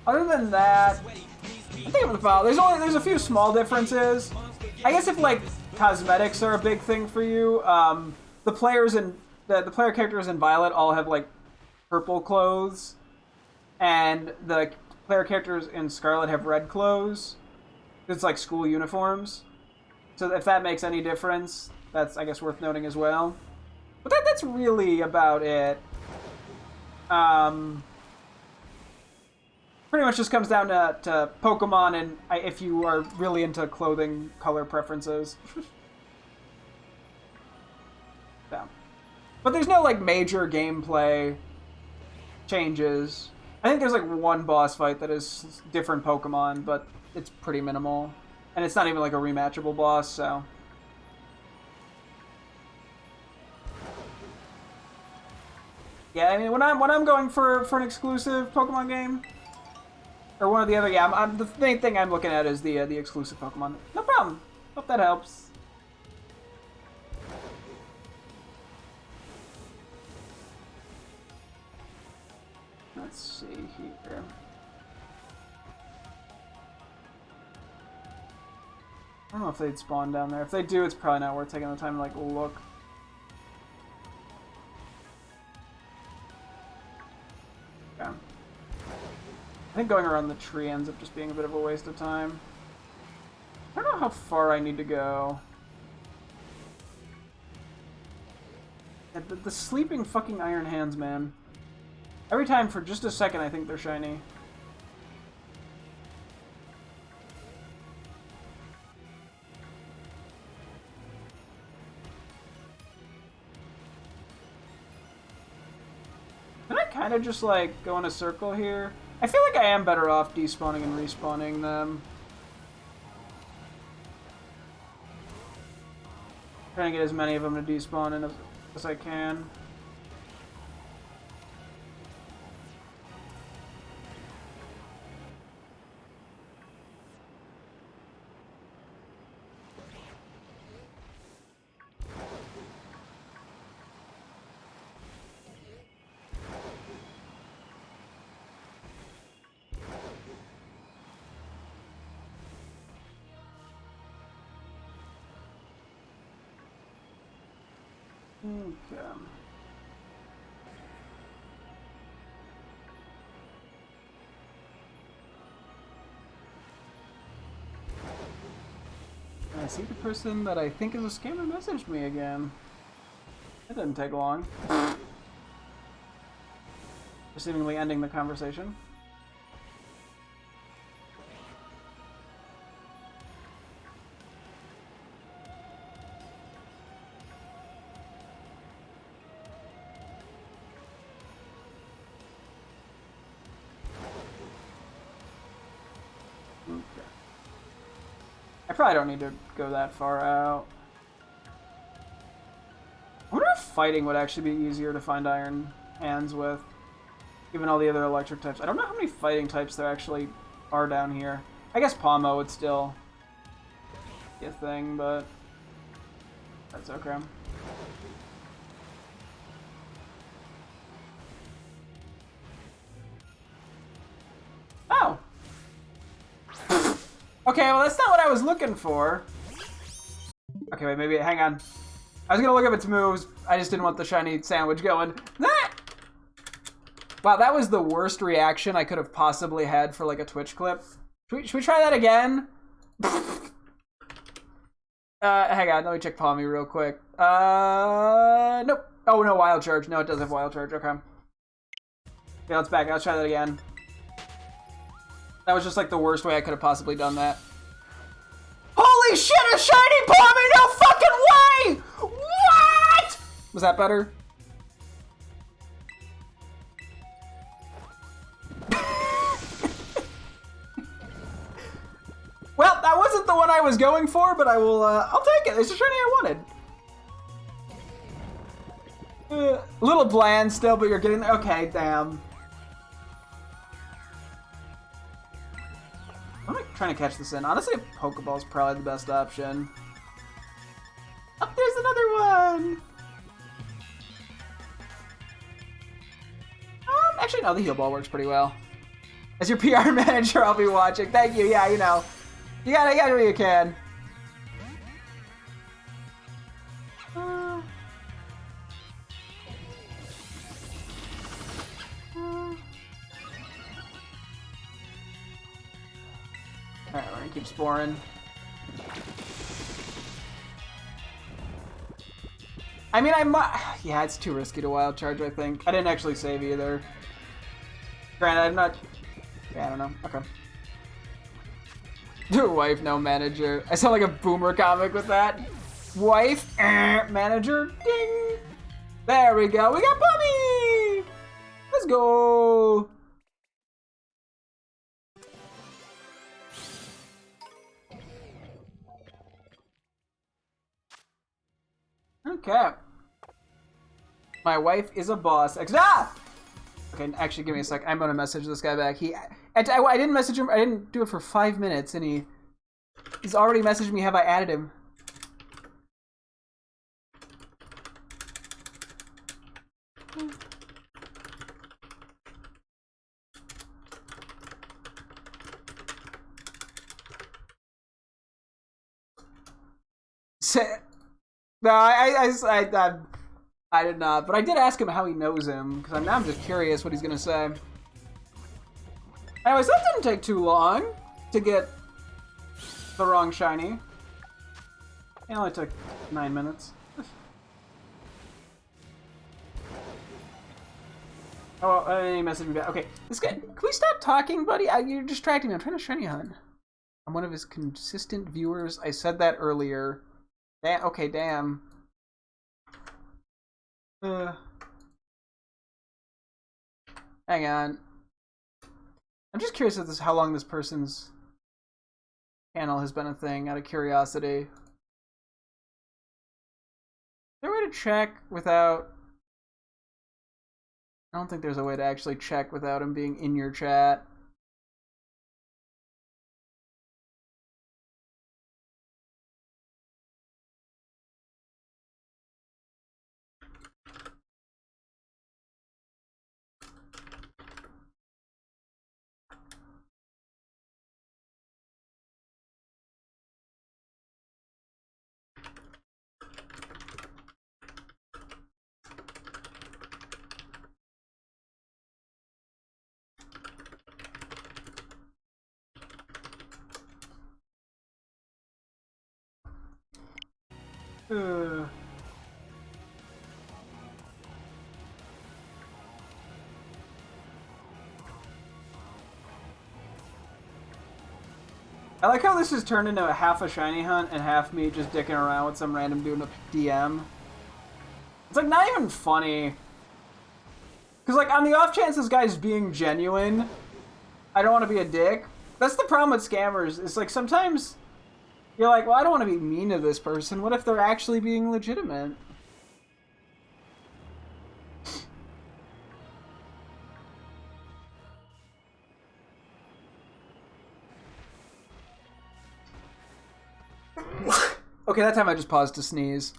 than that, I think I'm gonna follow. There's a few small differences. I guess if like cosmetics are a big thing for you, the player characters in Violet all have like purple clothes, and the player characters in Scarlet have red clothes. It's like school uniforms. So if that makes any difference, that's I guess worth noting as well. But that's really about it. Pretty much just comes down to Pokemon and if you are really into clothing color preferences. Yeah. But there's no like major gameplay changes. I think there's like one boss fight that is different Pokemon, but it's pretty minimal. And it's not even like a rematchable boss, so... Yeah, I mean, when I'm going for an exclusive Pokemon game, or one or the other, yeah, the main thing I'm looking at is the exclusive Pokemon. No problem. Hope that helps. Let's see here. I don't know if they'd spawn down there. If they do, it's probably not worth taking the time to like look. Okay. I think going around the tree ends up just being a bit of a waste of time. I don't know how far I need to go. The sleeping fucking Iron Hands, man. Every time for just a second I think they're shiny. Can I kind of just like go in a circle here? I feel like I am better off despawning and respawning them. Trying to get as many of them to despawn in as I can. Okay. I see the person that I think is a scammer messaged me again. It didn't take long. Seemingly ending the conversation. Okay. I probably don't need to go that far out. I wonder if fighting would actually be easier to find Iron Hands with, given all the other electric types. I don't know how many fighting types there actually are down here. I guess Pomo would still be a thing, but that's okay. Oh! Okay, well that's not what I was looking for. Okay, wait, maybe, hang on. I was gonna look up its moves, I just didn't want the shiny sandwich going. Ah! Wow, that was the worst reaction I could have possibly had for like a Twitch clip. Should we try that again? Hang on, let me check Palmy real quick. Nope. Oh no, Wild Charge. No, it does have Wild Charge, okay. Okay, let's back. Let's try that again. That was just like the worst way I could have possibly done that. Holy shit, a shiny Palmy! No fucking way! What? Was that better? Well, that wasn't the one I was going for, but I will, I'll take it. It's the shiny I wanted. A little bland still, but you're getting there. Okay, damn. I'm trying to catch this in. Honestly, a Pokeball is probably the best option. Oh, there's another one! Actually, no, the Heal Ball works pretty well. As your PR manager, I'll be watching. Thank you, yeah, you know. You gotta do what you can. Alright, we're gonna keep sporing. I mean, I might... Yeah, it's too risky to Wild Charge, I think. I didn't actually save either. Granted, I'm not... Yeah, I don't know. Okay. Wife, no manager. I sound like a boomer comic with that. Wife, manager, ding! There we go, we got Bummy! Let's go! Okay. My wife is a boss. Ah! Okay, actually, give me a sec. I'm gonna message this guy back. I didn't message him. I didn't do it for 5 minutes, and he's already messaged me. Have I added him? No, I did not, but I did ask him how he knows him, because now I'm just curious what he's gonna say. Anyways, that didn't take too long to get the wrong shiny. It only took 9 minutes. Oh, he messaged me back. Okay, this guy, can we stop talking, buddy? You're distracting me. I'm trying to shiny hunt. I'm one of his consistent viewers. I said that earlier. Okay, damn. Hang on. I'm just curious if how long this person's channel has been a thing, out of curiosity. Is there a way to check without... I don't think there's a way to actually check without him being in your chat. I like how this has turned into a half a shiny hunt and half me just dicking around with some random dude in a DM. It's like not even funny. Because like on the off chance this guy's being genuine, I don't want to be a dick. That's the problem with scammers. It's like sometimes you're like, well, I don't want to be mean to this person. What if they're actually being legitimate? Okay, that time I just paused to sneeze.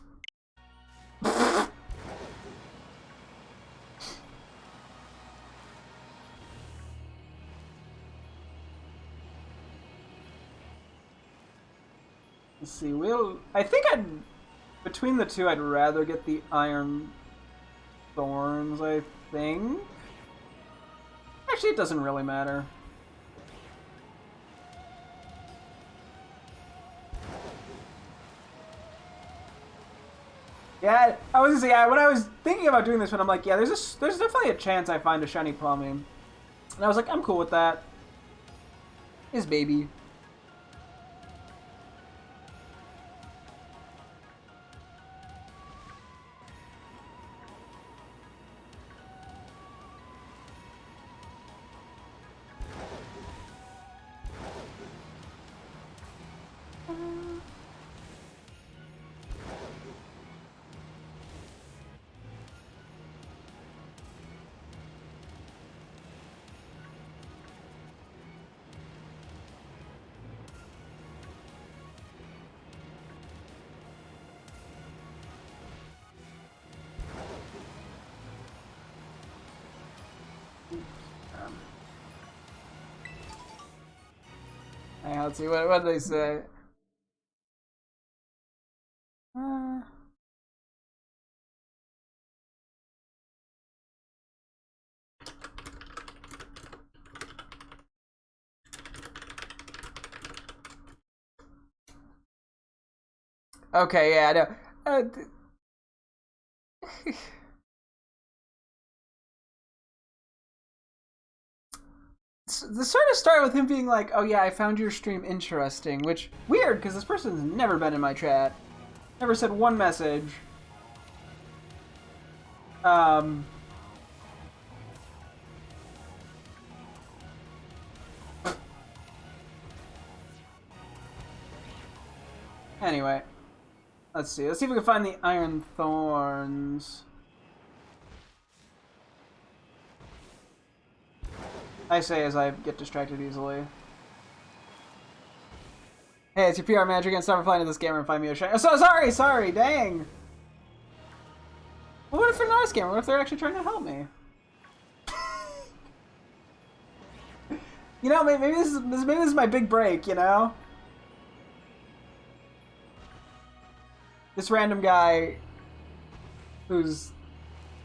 Let's see, I think between the two, I'd rather get the Iron Thorns, I think. Actually, it doesn't really matter. Yeah, I was gonna say, yeah, when I was thinking about doing this one, I'm like, yeah, there's definitely a chance I find a shiny plumbing. And I was like, I'm cool with that. His baby. Let's see, what did they say? Okay, yeah, no. The sort of start with him being like, oh yeah, I found your stream interesting, which, weird, because this person's never been in my chat. Never said one message. Anyway. Let's see. Let's see if we can find the Iron Thorns. I say as I get distracted easily. Hey, it's your PR manager again. Stop replying to this scammer and find me a shiny. So sorry, dang. Well, what if they're not a scammer? What if they're actually trying to help me? You know, maybe this is my big break. You know, this random guy who's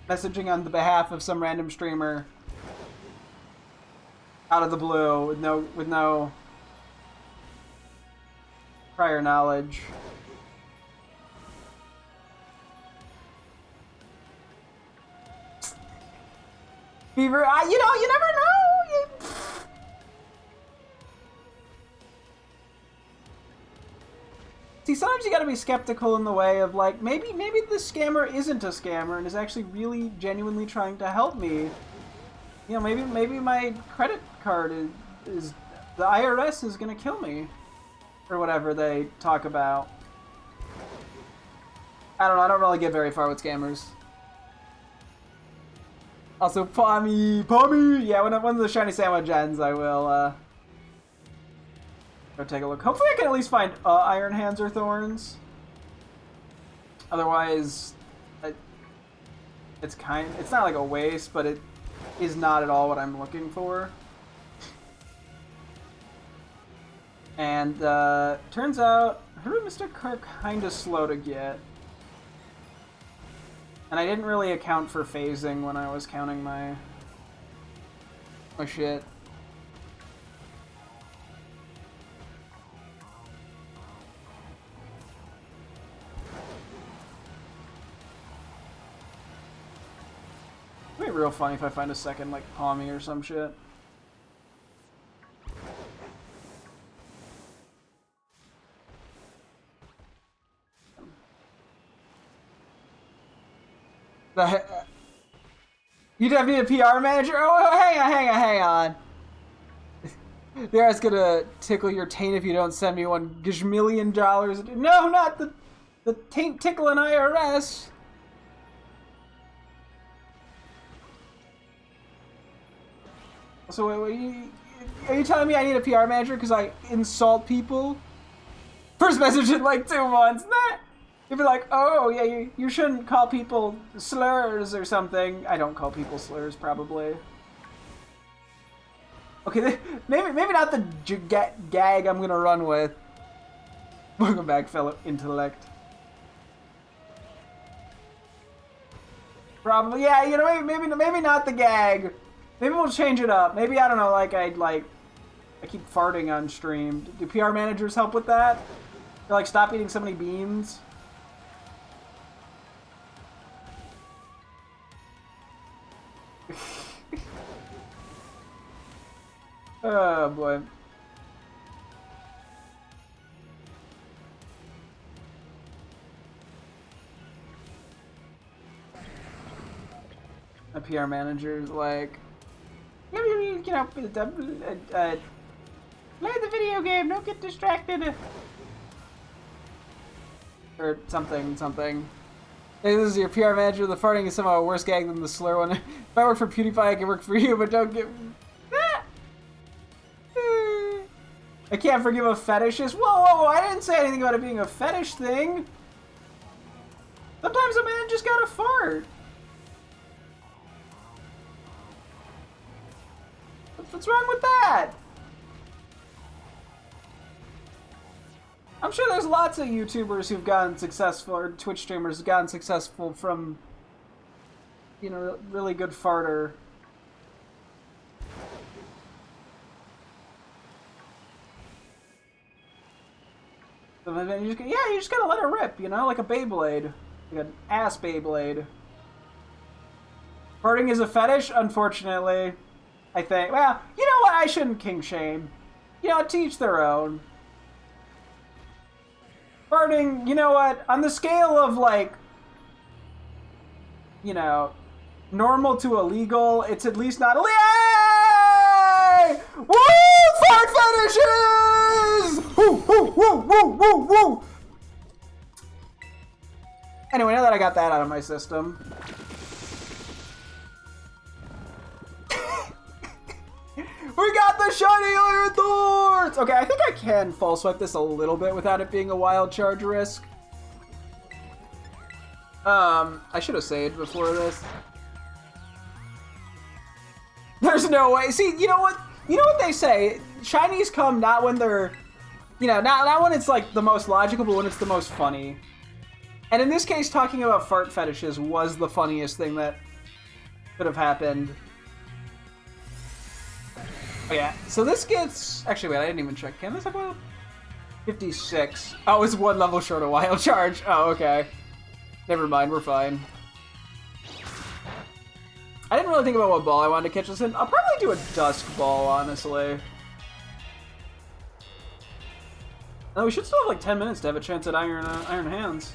messaging on the behalf of some random streamer out of the blue with no prior knowledge. Beaver, you know, you never know. See, sometimes you gotta be skeptical in the way of like, maybe this scammer isn't a scammer and is actually really genuinely trying to help me. You know, maybe my credit card is the IRS is gonna kill me, or whatever they talk about. I don't know. I don't really get very far with scammers. Also, Pommy! Yeah, when the shiny sandwich ends, I will go take a look. Hopefully, I can at least find Iron Hands or Thorns. Otherwise, it's not like a waste, but it is not at all what I'm looking for. And turns out Herba Mystica are kind of slow to get. And I didn't really account for phasing when I was counting my shit. It'd be real funny if I find a second, like, Pommy or some shit. You definitely need a PR manager? Oh, hang on. The IRS gonna tickle your taint if you don't send me $1 gazillion. No, not the taint tickling IRS. So wait, are you telling me I need a PR manager because I insult people? First message in like 2 months. You'd be like, oh yeah, you shouldn't call people slurs or something. I don't call people slurs, probably. Okay, maybe not the gag I'm gonna run with. Welcome back, fellow intellect. Probably, yeah. You know, maybe not the gag. Maybe we'll change it up. Maybe, I don't know. Like I keep farting on stream. Do PR managers help with that? They're like, stop eating so many beans. Oh boy. A PR manager's like, you know, play the video game, don't get distracted. Or something. Hey, this is your PR manager. The farting is somehow a worse gag than the slur one. If I work for PewDiePie, I can work for you, but don't get... I can't forgive a fetishist. Whoa, I didn't say anything about it being a fetish thing. Sometimes a man just gotta fart. What's wrong with that? I'm sure there's lots of YouTubers who've gotten successful, or Twitch streamers who've gotten successful from, you know, really good farter. You just gotta let it rip, you know, like a Beyblade. Like an ass Beyblade. Farting is a fetish, unfortunately. I think. Well, you know what? I shouldn't king shame. You know, to each their own. Farting, you know what? On the scale of, like, you know, normal to illegal, it's at least not illegal. Yay! Woo! Fart fetishes! Woo, woo, woo, woo, woo, woo! Anyway, now that I got that out of my system. We got the shiny iron thorns! Okay, I think I can false swipe this a little bit without it being a wild charge risk. I should have saved before this. There's no way. See, you know what? You know what they say? Shinies come not when they're, you know, not when it's like the most logical, but when it's the most funny. And in this case, talking about fart fetishes was the funniest thing that could have happened. Oh yeah, so this gets... Actually, wait, I didn't even check. Can this have wild? 56. Oh, it's 1 level short of wild charge. Oh, okay. Never mind, we're fine. I didn't really think about what ball I wanted to catch this in. I'll probably do a dusk ball, honestly. Oh, we should still have like 10 minutes to have a chance at iron hands.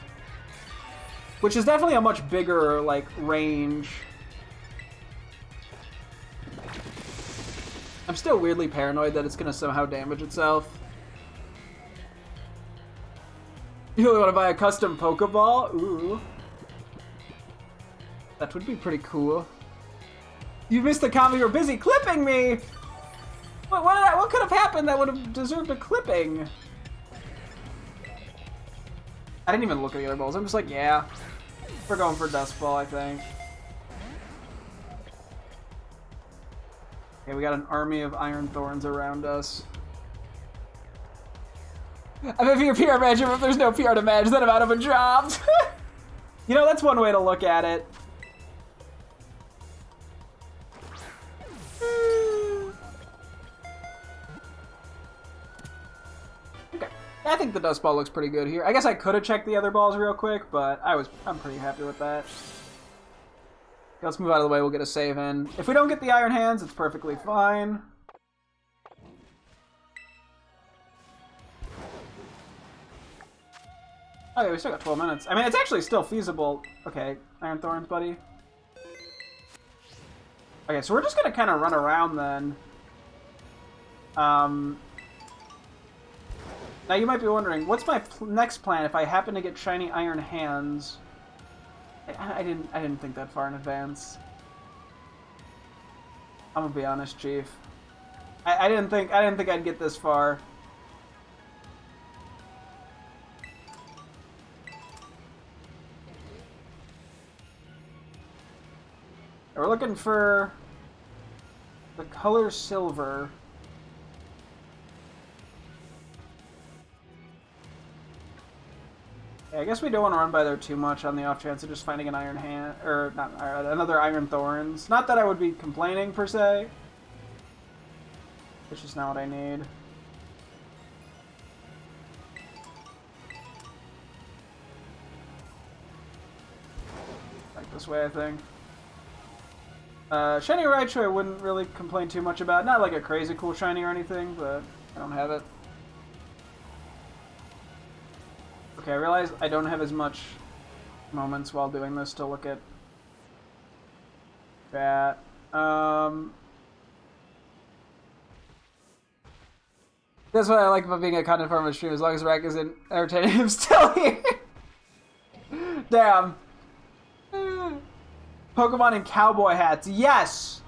Which is definitely a much bigger, like, range. I'm still weirdly paranoid that it's gonna somehow damage itself. You really want to buy a custom Pokeball? Ooh. That would be pretty cool. You missed the comment, you were busy clipping me! What could have happened that would have deserved a clipping? I didn't even look at the other balls. I'm just like, yeah. We're going for Dust Ball, I think. Okay, we got an army of Iron Thorns around us. I'm if you're PR manager, but if there's no PR to manage, then I'm out of a job. You know, that's one way to look at it. Okay, I think the Dust Ball looks pretty good here. I guess I could have checked the other balls real quick, but I'm pretty happy with that. Let's move out of the way, we'll get a save in. If we don't get the Iron Hands, it's perfectly fine. Okay, we still got 12 minutes. I mean, it's actually still feasible. Okay, Iron Thorns, buddy. Okay, so we're just gonna kind of run around then. Now you might be wondering, what's my next plan if I happen to get shiny iron hands? I didn't think that far in advance. I'm gonna be honest, Chief. I didn't think I'd get this far. We're looking for the color silver. Yeah, I guess we don't want to run by there too much on the off chance of just finding an iron hand, or not another iron thorns. Not that I would be complaining per se. It's just not what I need. Like this way, I think. Shiny Raichu I wouldn't really complain too much about. Not like a crazy cool shiny or anything, but I don't have it. Okay, I realize I don't have as much moments while doing this to look at that. That's what I like about being a content farmer stream. As long as Rack isn't entertaining, I'm still here. Damn. Pokemon and cowboy hats. Yes!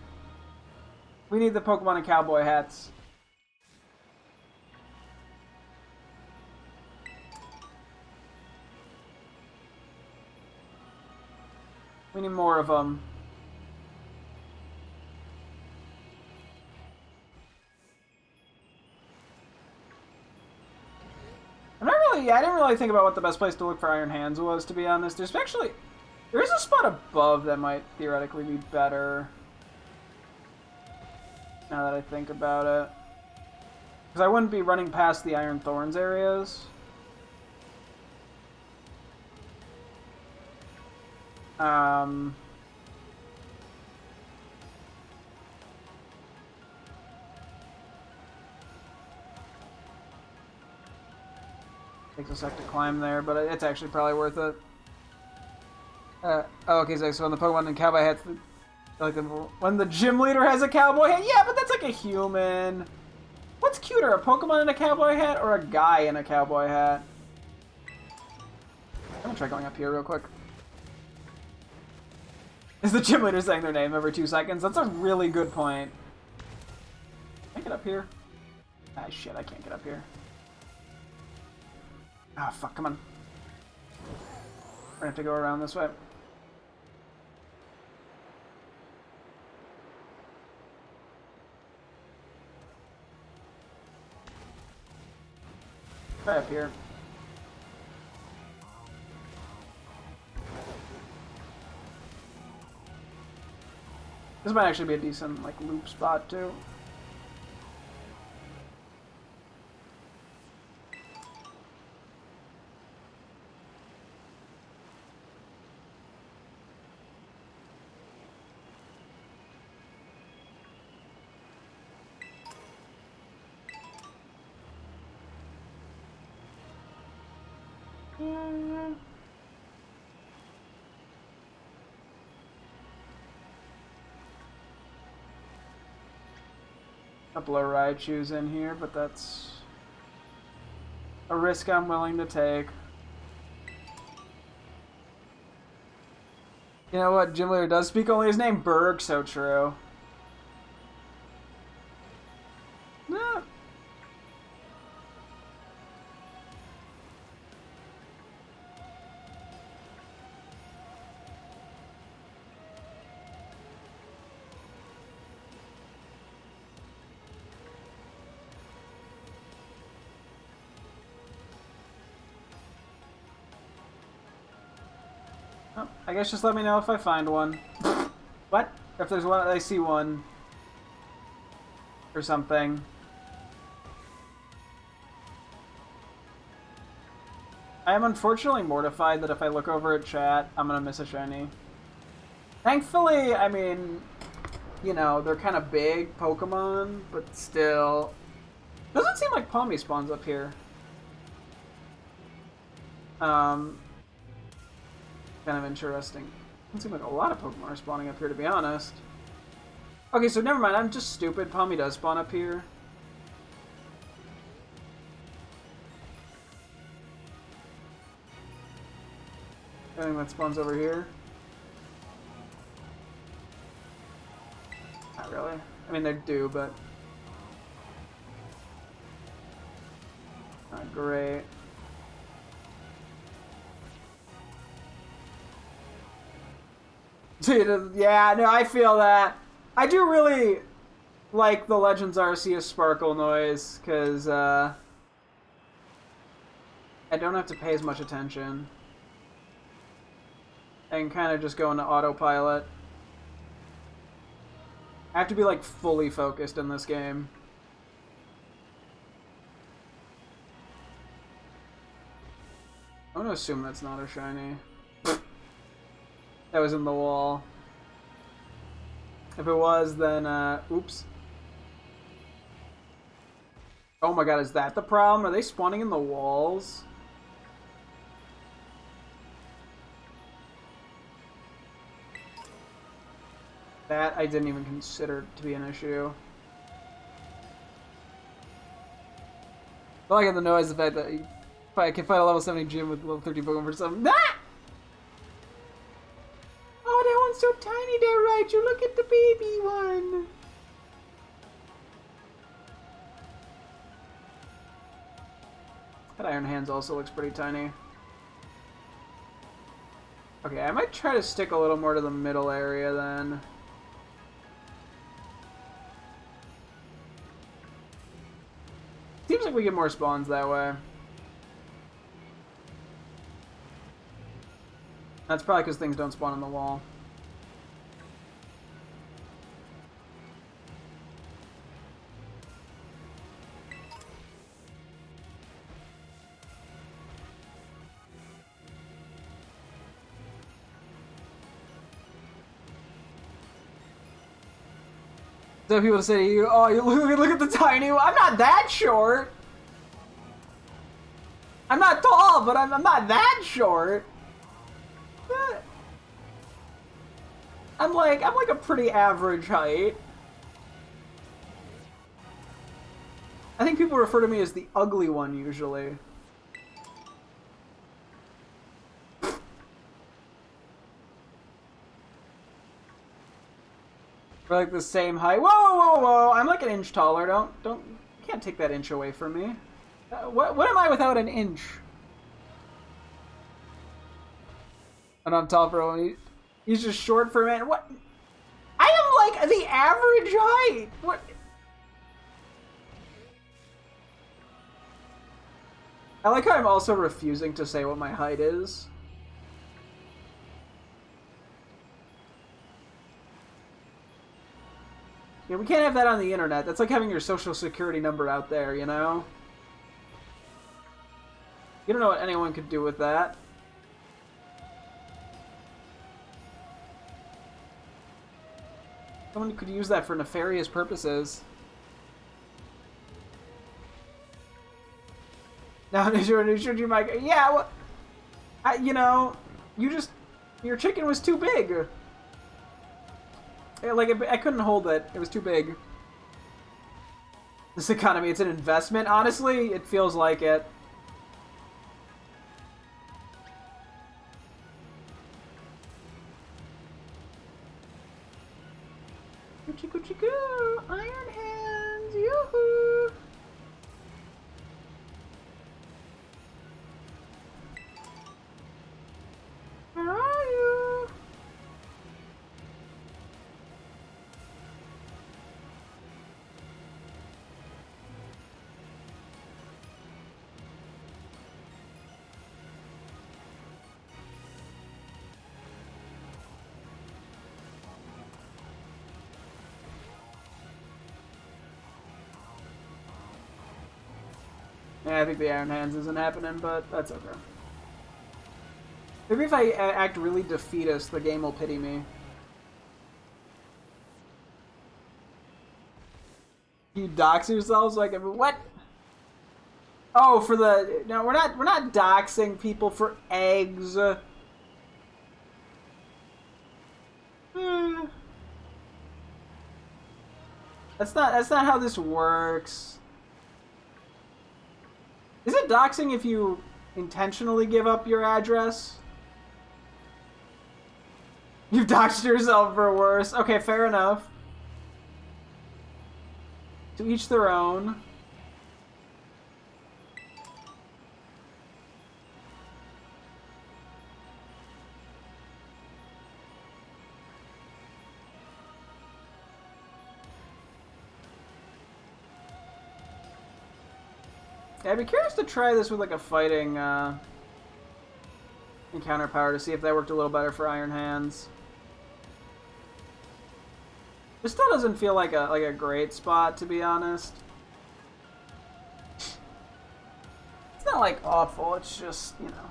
We need the Pokemon and cowboy hats. We need more of them. I didn't really think about what the best place to look for Iron Hands was, to be honest. There is a spot above that might theoretically be better. Now that I think about it. Because I wouldn't be running past the Iron Thorns areas. Takes a sec to climb there, but it's actually probably worth it. Okay, so when the Pokemon and cowboy hats, like when the gym leader has a cowboy hat, yeah, but that's like a human. What's cuter, a Pokemon in a cowboy hat or a guy in a cowboy hat? I'm gonna try going up here real quick. Is the gym leader saying their name every 2 seconds? That's a really good point. Can I get up here? Ah, shit, I can't get up here. Ah, fuck, come on. We're gonna have to go around this way. Try up here. This might actually be a decent, like, loop spot, too. Couple of Raichus in here, but that's a risk I'm willing to take. You know what? Gym leader does speak only his name. Berg, so true. Nah. Oh, I guess just let me know if I find one. What? If there's one, I see one. Or something. I am unfortunately mortified that if I look over at chat, I'm gonna miss a shiny. Thankfully, I mean, you know, they're kind of big Pokemon, but still. Doesn't seem like Palmy spawns up here. Kind of interesting. Doesn't seem like a lot of Pokemon are spawning up here, to be honest. Okay, so never mind. I'm just stupid. Palmy does spawn up here. I think that spawns over here. Not really. I mean, they do, but... not great. Yeah, no, I feel that. I do really like the Legends Arceus sparkle noise, because I don't have to pay as much attention. I can kind of just go into autopilot. I have to be, like, fully focused in this game. I'm gonna assume that's not a shiny. That was in the wall. If it was, then, oops. Oh my god, is that the problem? Are they spawning in the walls? That I didn't even consider to be an issue. All I get the noise the fact that I can fight a level 70 gym with level 30 Pokemon for some. Ah! Oh, that one's so tiny there, right? You look at the baby one. That Iron Hands also looks pretty tiny. Okay, I might try to stick a little more to the middle area then. Seems like we get more spawns that way. That's probably because things don't spawn on the wall. So people say to you, oh, you look at the tiny one. I'm not that short. I'm not tall, but I'm not that short. I'm like a pretty average height. I think people refer to me as the ugly one usually. We're like the same height. Whoa, whoa, whoa, whoa! I'm like an inch taller. You can't take that inch away from me. What am I without an inch? And I'm tall for one. He's just short for a man. What? I am like the average height. What? I like how I'm also refusing to say what my height is. Yeah, we can't have that on the internet. That's like having your social security number out there, you know? You don't know what anyone could do with that. Someone could use that for nefarious purposes. Now, should you, Mike? Yeah, well, you know, your chicken was too big. Like, I couldn't hold it. It was too big. This economy, it's an investment. Honestly, it feels like it. Coochie coochie coo! Iron Hands! Yoo-hoo! Where are you? Yeah, I think the Iron Hands isn't happening, but that's okay. Maybe if I act really defeatist, the game will pity me. You dox yourselves like what? Oh, for the no, we're not doxing people for eggs. That's not how this works. Is it doxing if you intentionally give up your address? You've doxed yourself for worse. Okay, fair enough. To each their own. Yeah, I'd be curious to try this with like a fighting encounter power to see if that worked a little better for Iron Hands. This still doesn't feel like a great spot, to be honest. It's not like awful, it's just, you know.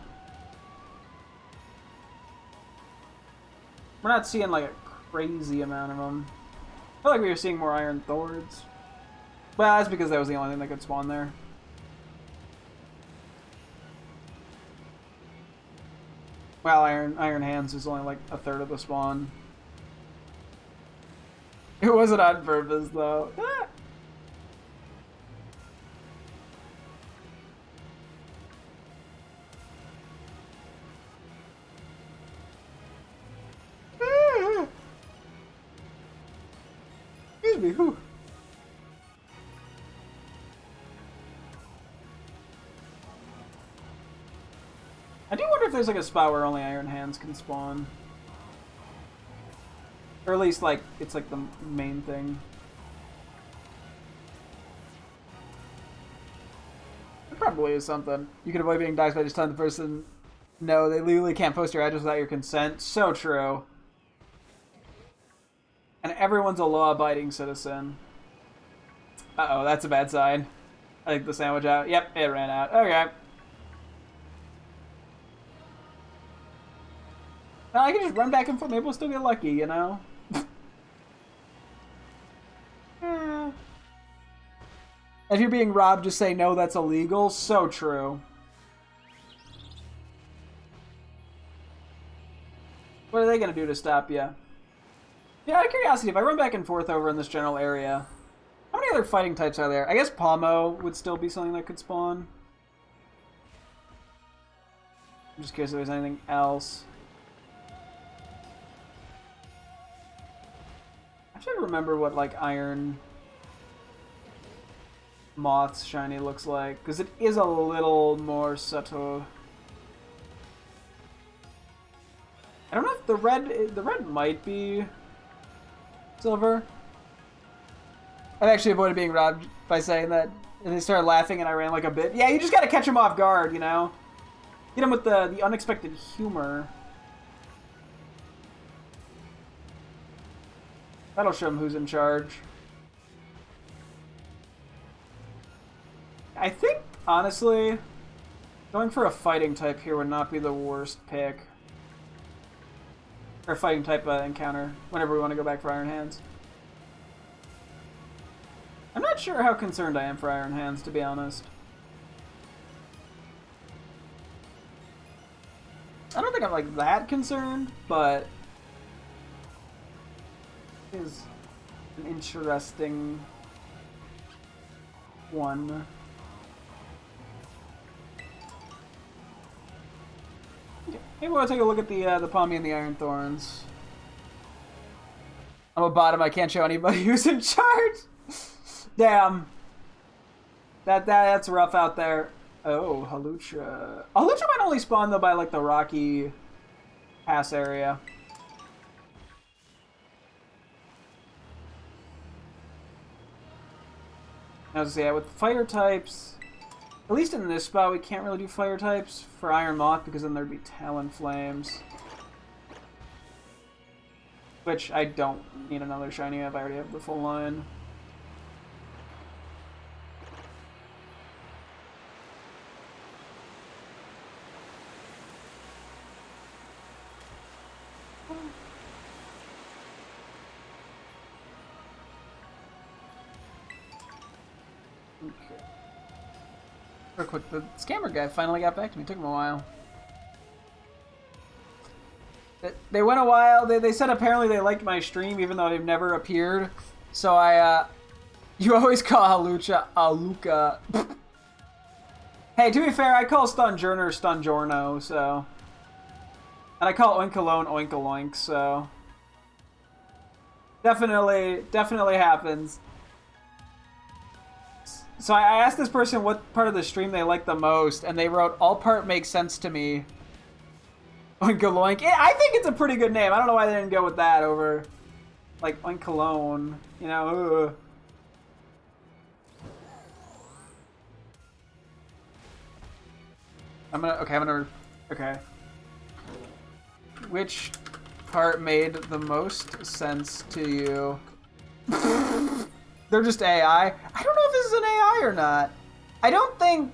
We're not seeing like a crazy amount of them. I feel like we were seeing more Iron Thorns. Well, that's because that was the only thing that could spawn there. Well, Iron Hands is only like a third of the spawn. It wasn't on purpose, though. Excuse me. Whew. I do wonder if there's like a spot where only Iron Hands can spawn. Or at least, like, it's like the main thing. There probably is something. You can avoid being doxxed by just telling the person, no, they legally can't post your address without your consent. So true. And everyone's a law-abiding citizen. Uh-oh, that's a bad sign. I think the sandwich out. Yep, it ran out. Okay. Well, I can just run back and forth. Maybe we'll still get lucky, you know? If you're being robbed, just say, no, that's illegal. So true. What are they going to do to stop you? Yeah, out of curiosity, if I run back and forth over in this general area, how many other fighting types are there? I guess Palmo would still be something that could spawn. I'm just curious if there's anything else. I should remember what, like, Iron Moth's shiny looks like, because it is a little more subtle. I don't know if the red might be silver. I actually avoided being robbed by saying that, and they started laughing and I ran like a bit. Yeah, you just gotta catch them off guard, you know? Get them with the unexpected humor. That'll show them who's in charge. I think, honestly, going for a fighting type here would not be the worst pick. Or fighting type encounter, whenever we want to go back for Iron Hands. I'm not sure how concerned I am for Iron Hands, to be honest. I don't think I'm like that concerned, but it is an interesting one. Maybe we'll take a look at the Palmy and the Iron Thorns. I'm a bottom. I can't show anybody who's in charge. Damn. That's rough out there. Oh, Halucha. Halucha might only spawn though by like the rocky pass area. I was gonna say, with fire types, at least in this spot, we can't really do fire types for Iron Moth because then there'd be Talon Flames. Which I don't need another shiny if I already have the full line. Okay. Real quick, the scammer guy finally got back to me. It took him a while. They went a while. They said apparently they liked my stream even though they've never appeared. So I You always call Halucha Aluka. Hey, to be fair, I call Stunjourner Stunjorno, so... And I call Oinkalone Oinkaloink, so... Definitely happens. So I asked this person what part of the stream they like the most, and they wrote, all part makes sense to me. Oinkaloink. I think it's a pretty good name. I don't know why they didn't go with that over, like, Oinkalone. You know, ugh. Okay. Which part made the most sense to you? They're just AI. I don't know if this is an AI or not. I don't think...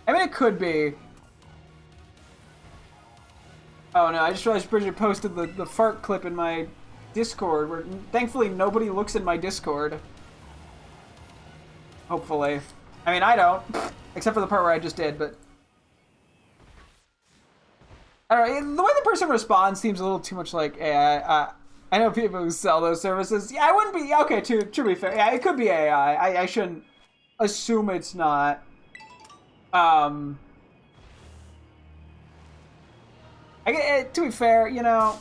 I mean, it could be. Oh no, I just realized Bridget posted the fart clip in my Discord, where thankfully nobody looks in my Discord. Hopefully. I mean, I don't. Except for the part where I just did, but... I don't know, the way the person responds seems a little too much like AI. I know people who sell those services. Yeah, I wouldn't be... Okay, to be fair, yeah, it could be AI. I shouldn't assume it's not. To be fair, you know...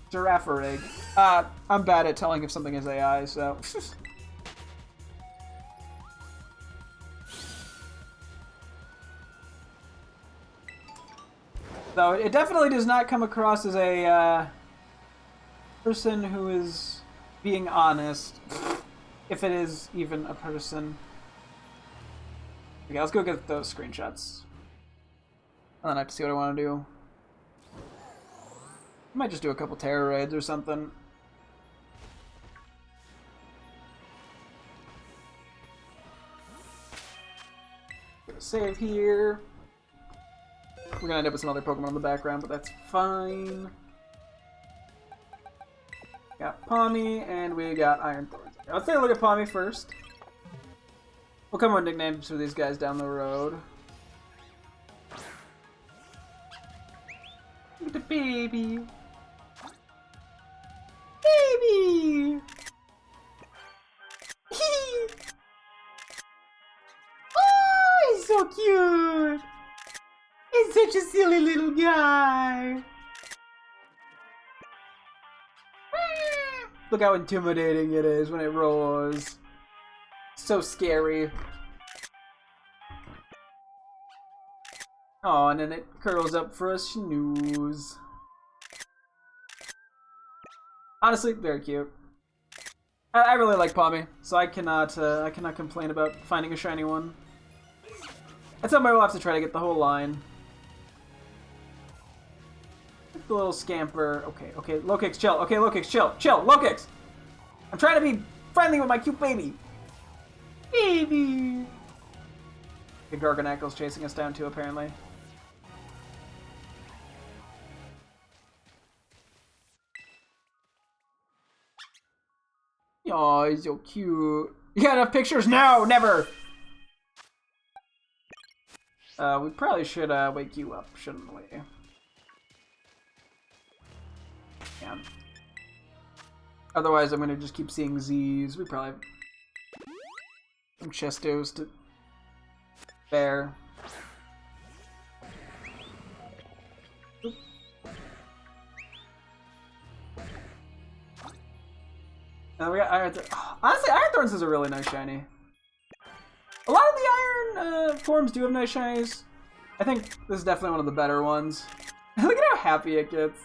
Giraffe-rig. I'm bad at telling if something is AI, so... So it definitely does not come across as a person who is being honest, if it is even a person. Okay, let's go get those screenshots. And then I have to see what I want to do. I might just do a couple terror raids or something. Gonna save here. We're gonna end up with some other Pokemon in the background, but that's fine. Got Pawmi, and we got Iron Thorns. Let's take a look at Pawmi first. We'll come up with nicknames for these guys down the road. Look at the baby. Baby! Oh, he's so cute! He's such a silly little guy. Look how intimidating it is when it roars. So scary. Oh, and then it curls up for a snooze. Honestly, very cute. I really like Pawmi, so I cannot complain about finding a shiny one. At some point we'll have to try to get the whole line. The little scamper. Okay, Lokix, chill. Okay, Lokix, chill. Lokix! I'm trying to be friendly with my cute baby. Baby! The Garganacle's chasing us down too, apparently. Aw, he's so cute. You got enough pictures? No, never! We probably should wake you up, shouldn't we? Yeah. Otherwise, I'm gonna just keep seeing Z's. We probably have some Chestos to bear. Oop. We got Iron Thorns. Honestly, Iron Thorns is a really nice shiny. A lot of the Iron forms do have nice shinies. I think this is definitely one of the better ones. Look at how happy it gets.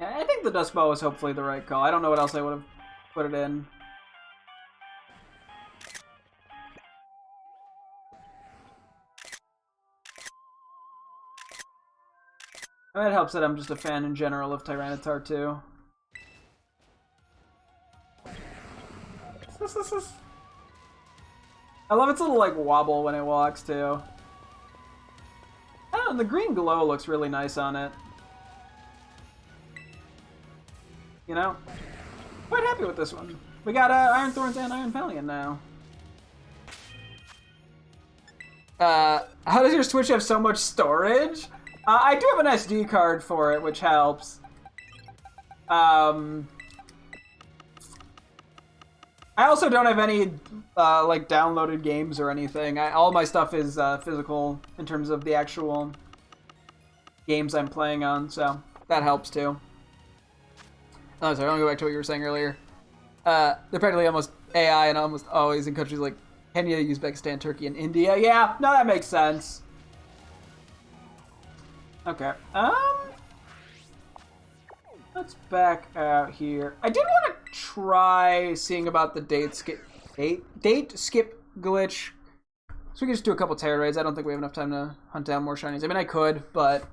Yeah, I think the Dust Bow was hopefully the right call. I don't know what else I would have put it in. And it helps that I'm just a fan in general of Tyranitar too. I love its little like wobble when it walks too. I don't know, the green glow looks really nice on it. You know? Quite happy with this one. We got Iron Thorns and Iron Valiant now. How does your Switch have so much storage? I do have an SD card for it, which helps. I also don't have any like downloaded games or anything. All my stuff is physical in terms of the actual games I'm playing on, so that helps too. Oh, sorry, I want to go back to what you were saying earlier. They're practically almost AI and almost always in countries like Kenya, Uzbekistan, Turkey, and India. Yeah, no, that makes sense. Okay. Let's back out here. I did want to try seeing about the date skip glitch. So we can just do a couple terror raids. I don't think we have enough time to hunt down more shinies. I mean, I could, but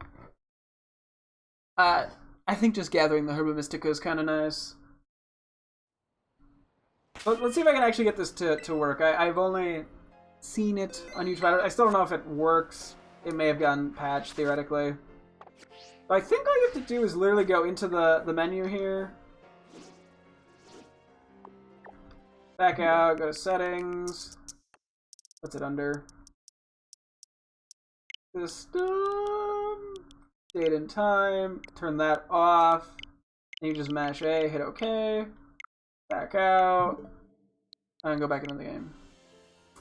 I think just gathering the Herba Mystica is kind of nice. Let's see if I can actually get this to work. I've only seen it on YouTube. I still don't know if it works. It may have gotten patched, theoretically. But I think all you have to do is literally go into the menu here. Back out, go to settings. What's it under? System. Date and time. Turn that off. And you just mash A, hit OK. Back out. And go back into the game.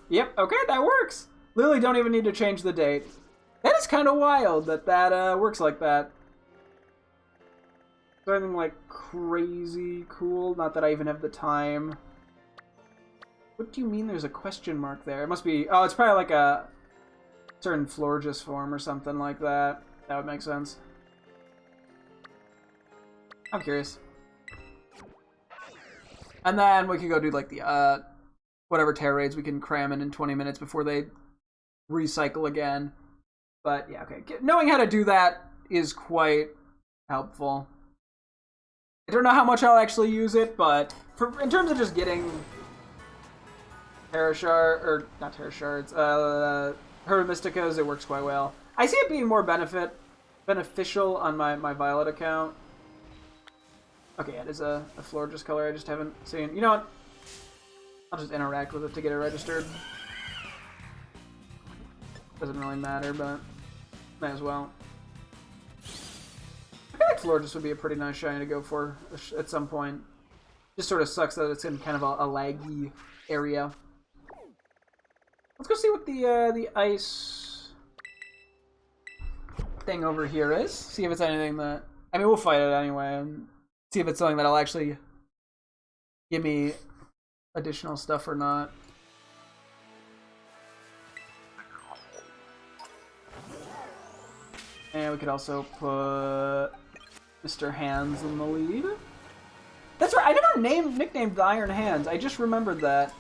Yep, okay, that works. Literally don't even need to change the date. That is kind of wild that works like that. Is there anything like crazy cool? Not that I even have the time. What do you mean there's a question mark there? It must be... Oh, it's probably like a certain Florges form or something like that. That would make sense. I'm curious. And then we could go do like the whatever terror raids we can cram in 20 minutes before they recycle again. But yeah, okay. Knowing how to do that is quite helpful. I don't know how much I'll actually use it, but in terms of just getting Terra Shard, or not Terra Shards, Herba Mysticas, it works quite well. I see it being more beneficial on my Violet account. Okay, it is a Florges color I just haven't seen. You know what? I'll just interact with it to get it registered. Doesn't really matter, but might as well. I feel like Florges would be a pretty nice shiny to go for at some point. Just sort of sucks that it's in kind of a laggy area. Let's go see what the ice thing over here is. See if it's anything that... I mean, we'll fight it anyway, and see if it's something that'll actually give me additional stuff or not. And we could also put Mr. Hands in the lead. That's right, I never nicknamed the Iron Hands. I just remembered that.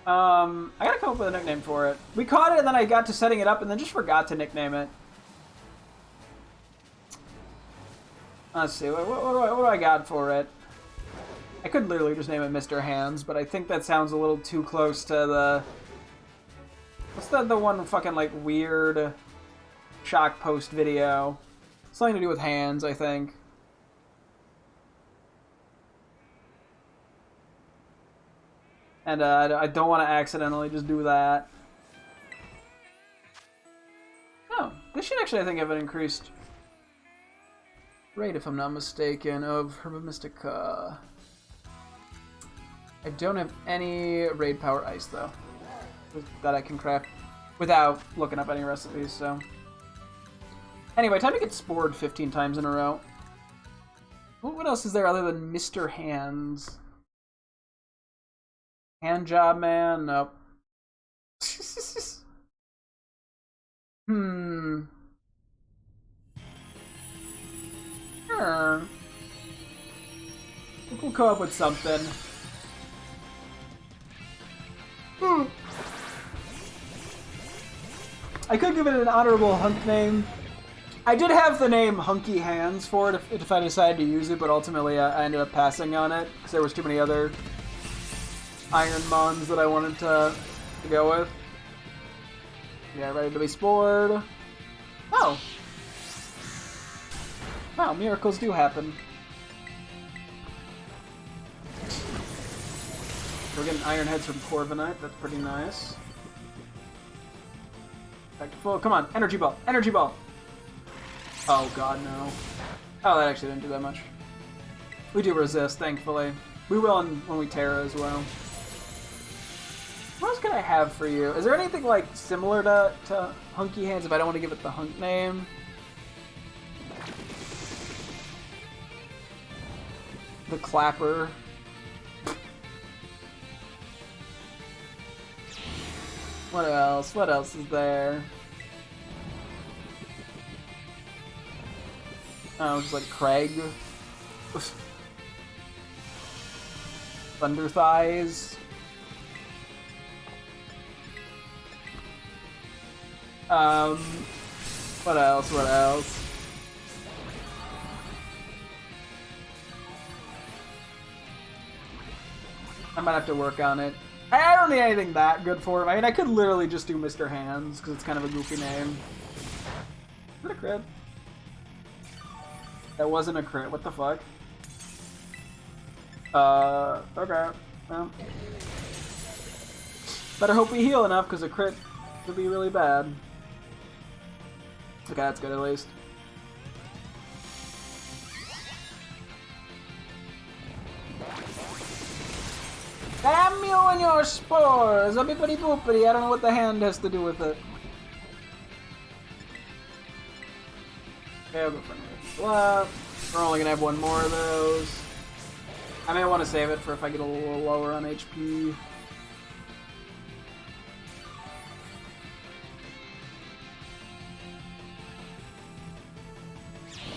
I gotta come up with a nickname for it. We caught it and then I got to setting it up and then just forgot to nickname it. Let's see, what do I got for it? I could literally just name it Mr. Hands, but I think that sounds a little too close to the... What's the one fucking, like, weird shock post video? Something to do with hands, I think. And I don't want to accidentally just do that. Oh, this should actually, I think, have an increased rate, if I'm not mistaken, of Herba Mystica. I don't have any raid power ice, though, that I can craft without looking up any recipes, so... Anyway, time to get spored 15 times in a row. What else is there other than Mr. Hands? Hand job man? Nope. Sure. We'll come up with something. I could give it an honorable hunk name. I did have the name Hunky Hands for it if I decided to use it, but ultimately I ended up passing on it because there was too many other Iron Mons that I wanted to go with. Yeah, ready to be spored. Oh! Wow, miracles do happen. We're getting Iron Heads from Corviknight, that's pretty nice. Back to full, come on, Energy Ball, Energy Ball! Oh god, no. Oh, that actually didn't do that much. We do resist, thankfully. We will when we Terra as well. What else can I have for you? Is there anything like similar to Hunky Hands if I don't want to give it the Hunk name? The Clapper. What else? What else is there? Oh, just like Craig. Thunder Thighs. What else? What else? I might have to work on it. I don't need anything that good for him. I mean, I could literally just do Mr. Hands, because it's kind of a goofy name. Is that a crit? That wasn't a crit. What the fuck? Okay. Well. Better hope we heal enough, because a crit could be really bad. Okay, that's good at least. Damn you and your spores! Bippity boopity. I don't know what the hand has to do with it. Okay, I'll go for another. We're only gonna have one more of those. I may want to save it for if I get a little lower on HP.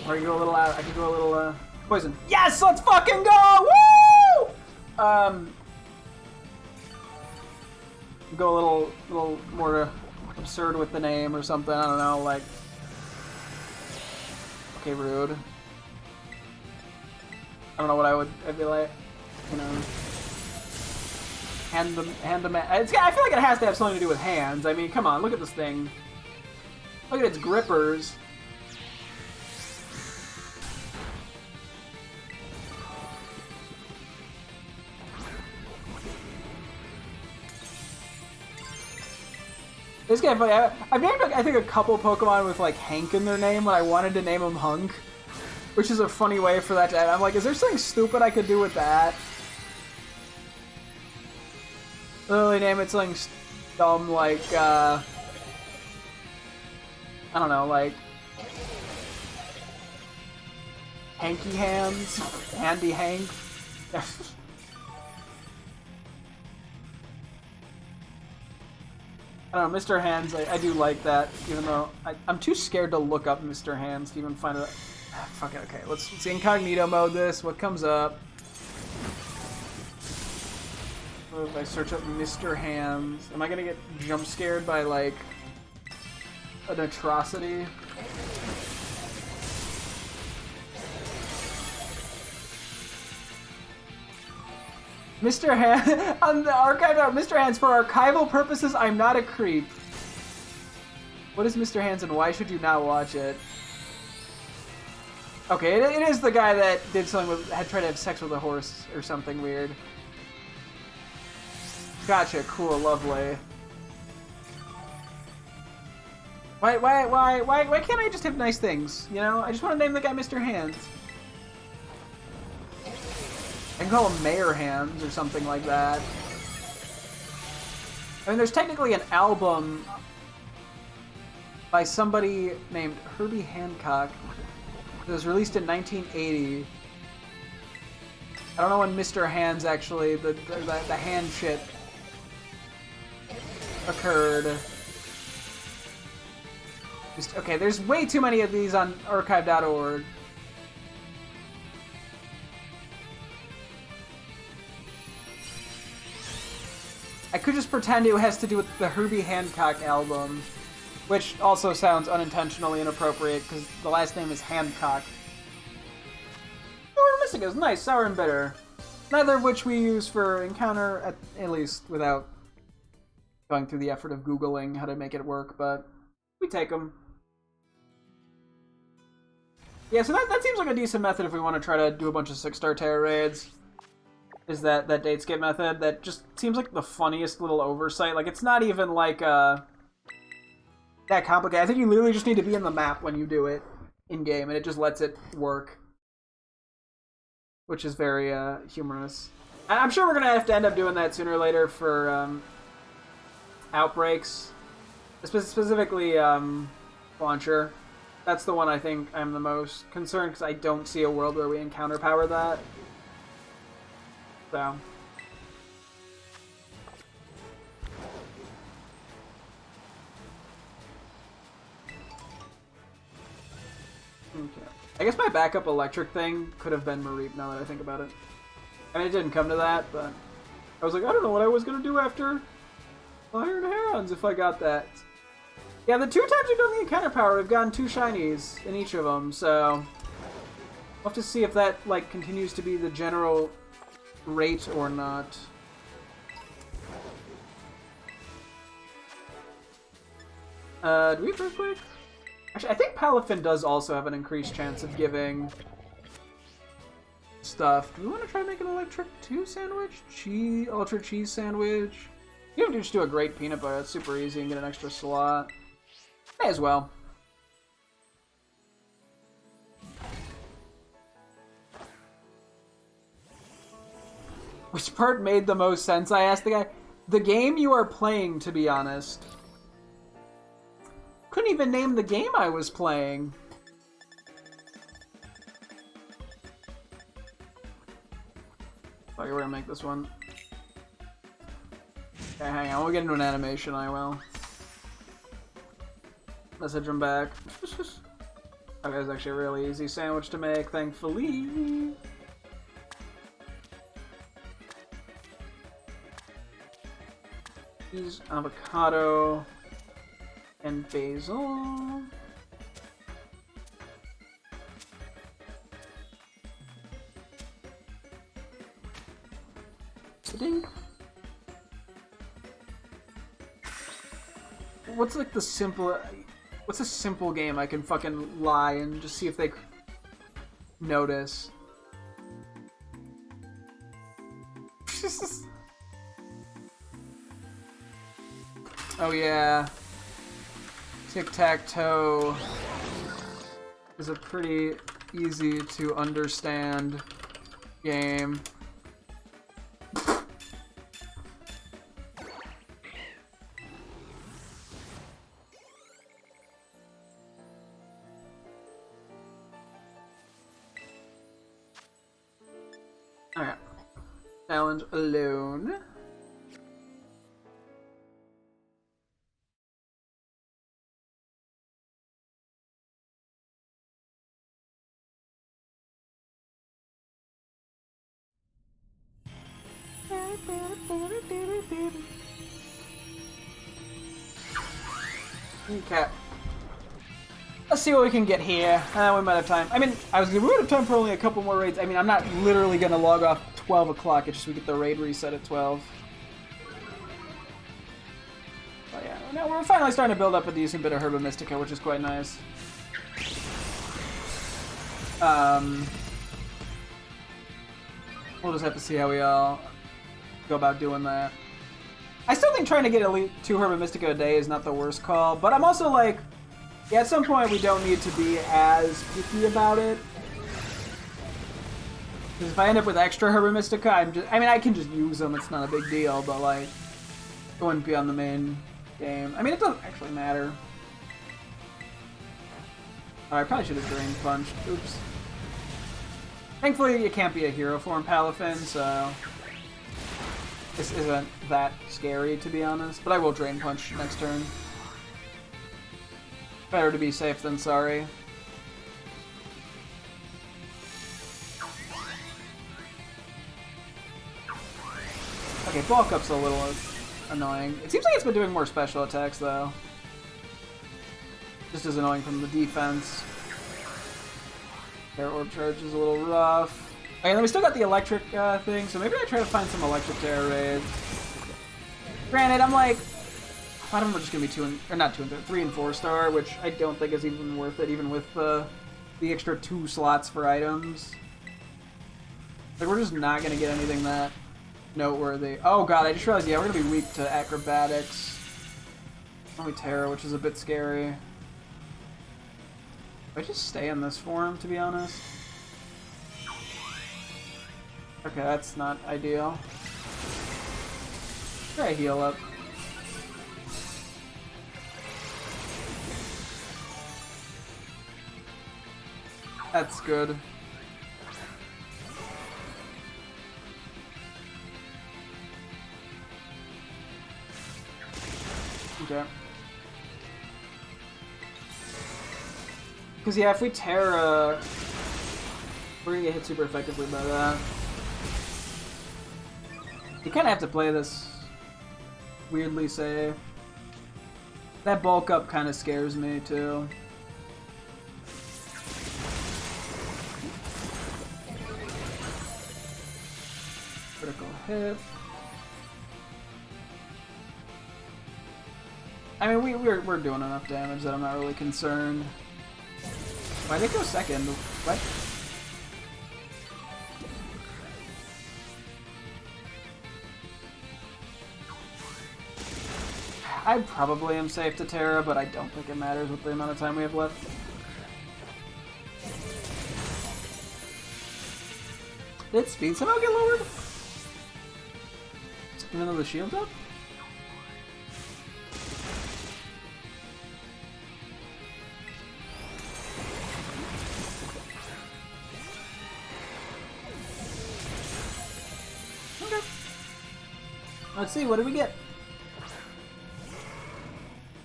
Or I can go a little out. I can go a little poison. Yes, let's fucking go! Woo! Go a little more absurd with the name or something. I don't know, like. Okay, rude. I don't know what I'd be like. You know. Hand them. I feel like it has to have something to do with hands. I mean, come on, look at this thing. Look at its grippers. This guy, I've named, I think, a couple Pokemon with, like, Hank in their name when I wanted to name them Hunk. Which is a funny way for that to end. I'm like, is there something stupid I could do with that? Literally name it something dumb like, I don't know, like... Hanky Hands? Handy Hank? I don't know, Mr. Hands, I do like that, even though I'm too scared to look up Mr. Hands to even find it. Fuck it, okay, let's incognito mode this. What comes up? What if I search up Mr. Hands? Am I gonna get jump scared by, like, an atrocity? Mr. Hands, on the archive, Mr. Hands, for archival purposes, I'm not a creep. What is Mr. Hands and why should you not watch it? Okay, it is the guy that did something with, had tried to have sex with a horse or something weird. Gotcha, cool, lovely. Why can't I just have nice things, you know? I just want to name the guy Mr. Hands. I can call him Mayor Hands or something like that. I mean, there's technically an album by somebody named Herbie Hancock that was released in 1980. I don't know when Mr. Hands actually, the hand shit occurred. Okay, there's way too many of these on archive.org. I could just pretend it has to do with the Herbie Hancock album, which also sounds unintentionally inappropriate because the last name is Hancock. Herba Mystica is nice, sour and bitter. Neither of which we use for encounter, at least without going through the effort of Googling how to make it work, but we take them. Yeah, so that seems like a decent method if we want to try to do a bunch of 6-star Terra raids. Is that date skip method that just seems like the funniest little oversight. Like, it's not even like that complicated. I think you literally just need to be in the map when you do it in game, and it just lets it work. which is very humorous. I'm sure we're gonna have to end up doing that sooner or later for outbreaks, specifically launcher. That's the one I think I'm the most concerned because I don't see a world where we encounter power that. So. Okay. I guess my backup electric thing could have been Mareep now that I think about it. I mean, it didn't come to that, but I was like, I don't know what I was going to do after Iron Herons if I got that. Yeah, the 2 times we've done the encounter power, we've gotten 2 shinies in each of them, so we'll have to see if that like continues to be the general rate or not. Do we have Earthquake? Actually, I think Palafin does also have an increased chance of giving stuff. Do we want to try to make an electric 2 sandwich? Ultra cheese sandwich? You can just do a great peanut butter. It's super easy and get an extra slot. May as well. Which part made the most sense? I asked the guy. The game you are playing, to be honest. Couldn't even name the game I was playing. Okay, we're gonna make this one. Okay, hang on. We'll get into an animation, I will. Message him back. Okay, it's actually a really easy sandwich to make, thankfully. Cheese, avocado, and basil. Ding. What's like the simple? What's a simple game I can fucking lie and just see if they notice? Oh yeah, tic-tac-toe is a pretty easy to understand game. Alright. Challenge alone. Okay. Let's see what we can get here. We might have time. I mean, we would have time for only a couple more raids. I mean, I'm not literally going to log off 12 o'clock. It's just we get the raid reset at 12. But yeah, now we're finally starting to build up a decent bit of Herba Mystica, which is quite nice. We'll just have to see how we all go about doing that. I still think trying to get at least 2 Herba Mystica a day is not the worst call, but I'm also like, yeah, at some point we don't need to be as picky about it. Because if I end up with extra Herba Mystica, I mean, I can just use them, it's not a big deal, but like, it wouldn't be on the main game. I mean, it doesn't actually matter. Oh, I probably should have Drain Punched. Oops. Thankfully, it can't be a hero form Palafin, so this isn't that scary, to be honest. But I will Drain Punch next turn. Better to be safe than sorry. Okay, Bulk Up's a little annoying. It seems like it's been doing more special attacks, though. Just as annoying from the defense. Air Orb Charge is a little rough. Okay, then we still got the electric thing, so maybe I try to find some electric to air raids. Granted, I'm like, a lot of them are just gonna be 2 and, or not 2 and 3 and 4 star, which I don't think is even worth it, even with the extra 2 slots for items. Like, we're just not gonna get anything that noteworthy. Oh god, I just realized, yeah, we're gonna be weak to acrobatics. Only Terra, which is a bit scary. I just stay in this form, to be honest. Okay, that's not ideal. Try to heal up. That's good. Okay. Because, yeah, if we Terra, we're gonna get hit super effectively by that. You kind of have to play this weirdly safe. That bulk up kind of scares me, too. Critical hit. I mean, we're doing enough damage that I'm not really concerned. Why'd they go second? What? I probably am safe to Terra, but I don't think it matters with the amount of time we have left. Did speed somehow get lowered? Even though the shield's up? Okay. Let's see, what did we get?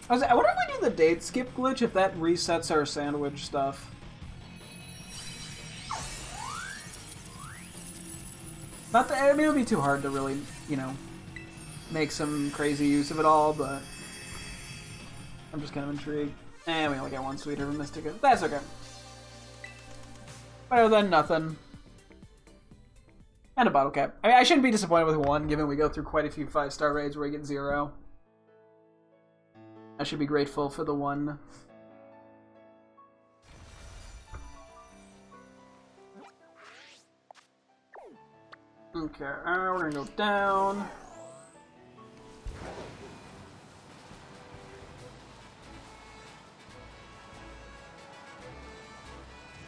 I wonder if we do the date skip glitch, if that resets our sandwich stuff. Not that, I mean, it would be too hard to really, you know, make some crazy use of it all, but I'm just kind of intrigued. And we only got one sweet Herba Mystica. That's okay. Better than nothing. And a bottle cap. I mean, I shouldn't be disappointed with one, given we go through quite a few 5-star raids where we get 0. I should be grateful for the one. Okay, we're gonna go down.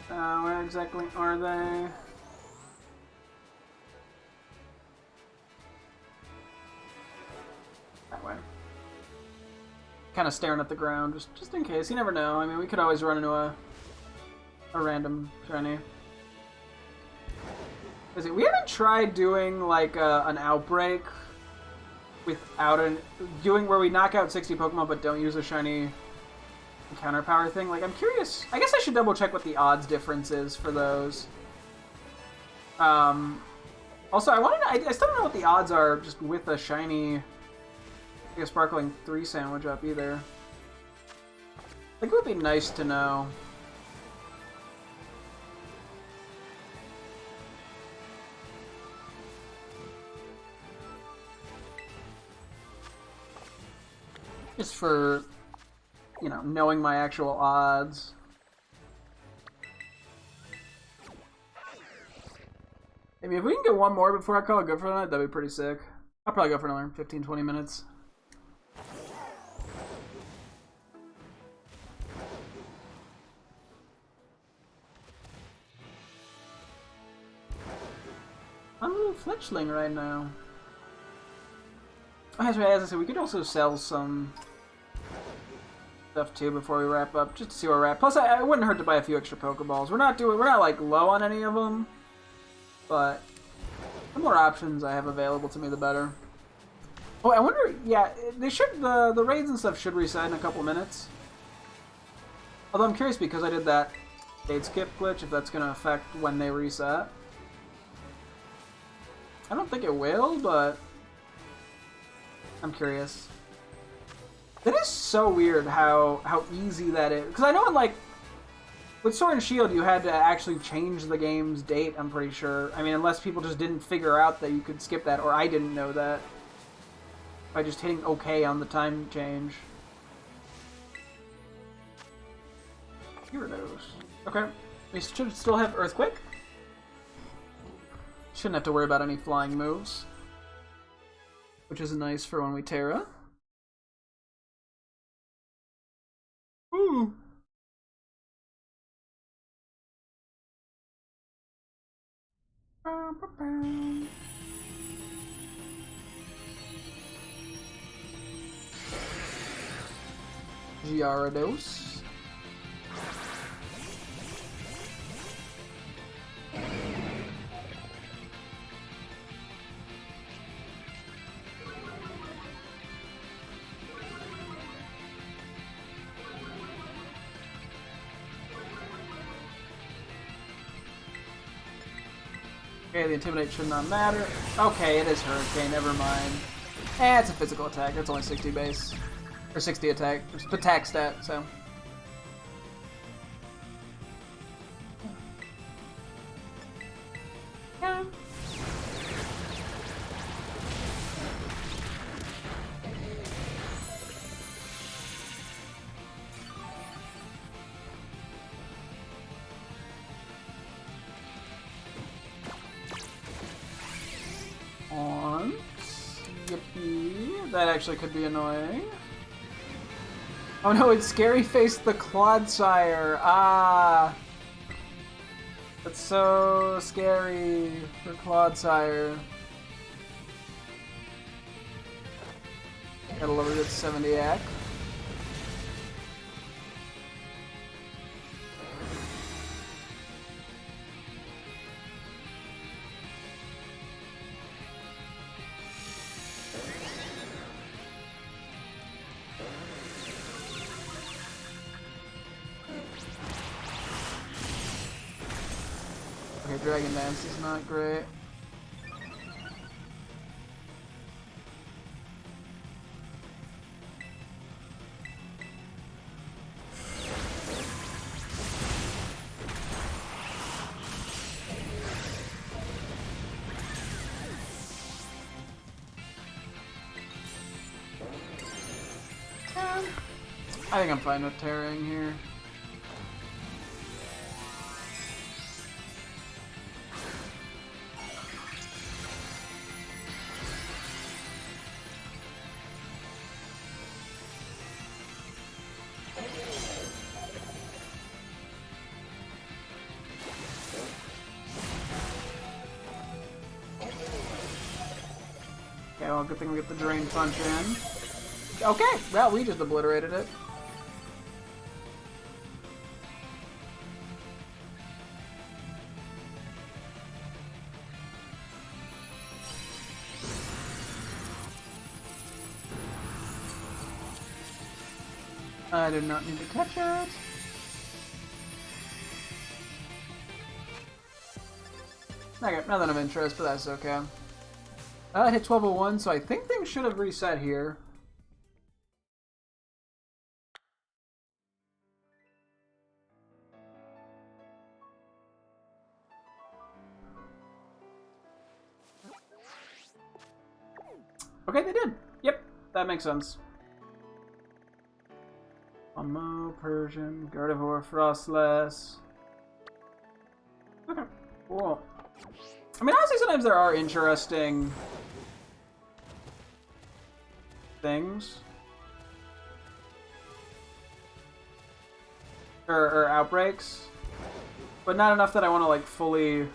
Where exactly are they? That way. Kind of staring at the ground, just in case. You never know. I mean, we could always run into a random shiny. We haven't tried doing like an outbreak without doing where we knock out 60 Pokemon but don't use a shiny encounter power thing. Like, I'm curious. I guess I should double check what the odds difference is for those. Also, I still don't know what the odds are just with a shiny, like a sparkling 3 sandwich up either. I think it would be nice to know. Just for, you know, knowing my actual odds. Maybe if we can get one more before I call it good for the night, that'd be pretty sick. I'll probably go for another 15-20 minutes. I'm a little fletchling right now. As I said, we could also sell some stuff too before we wrap up, just to see where we're at. Plus, it wouldn't hurt to buy a few extra Pokeballs. We're not like low on any of them, but the more options I have available to me, the better. Oh, I wonder. Yeah, they should. The raids and stuff should reset in a couple minutes. Although I'm curious because I did that date skip glitch, if that's going to affect when they reset. I don't think it will, but I'm curious. That is so weird how easy that is. Because I know in, like, with Sword and Shield, you had to actually change the game's date, I'm pretty sure. I mean, unless people just didn't figure out that you could skip that, or I didn't know that. By just hitting OK on the time change. Gyarados. Okay. We should still have Earthquake. Shouldn't have to worry about any flying moves. Which is nice for when we Terra. Ooh. Gyarados. Okay, the Intimidate should not matter. Okay, it is Hurricane, never mind. Eh, it's a physical attack. It's only 60 base. Or 60 attack. It's attack stat, so. Yeah. On. Yippee. That actually could be annoying. Oh no, it's Scary Face the Clodsire. Ah. That's so scary for Clodsire. Gotta lower it to 70 AC. Okay, Dragon Dance is not great. I think I'm fine with tearing here. Okay, well, good thing we get the Drain Punch in. Okay, well, we just obliterated it. I did not need to catch it. Okay, nothing of interest, but that's okay. I hit 1201, so I think things should have reset here. Okay, they did. Yep, that makes sense. Amo, Persian, Gardevoir, Frostless. Okay, cool. I mean, honestly, sometimes there are interesting things. Or outbreaks. But not enough that I want to, like, fully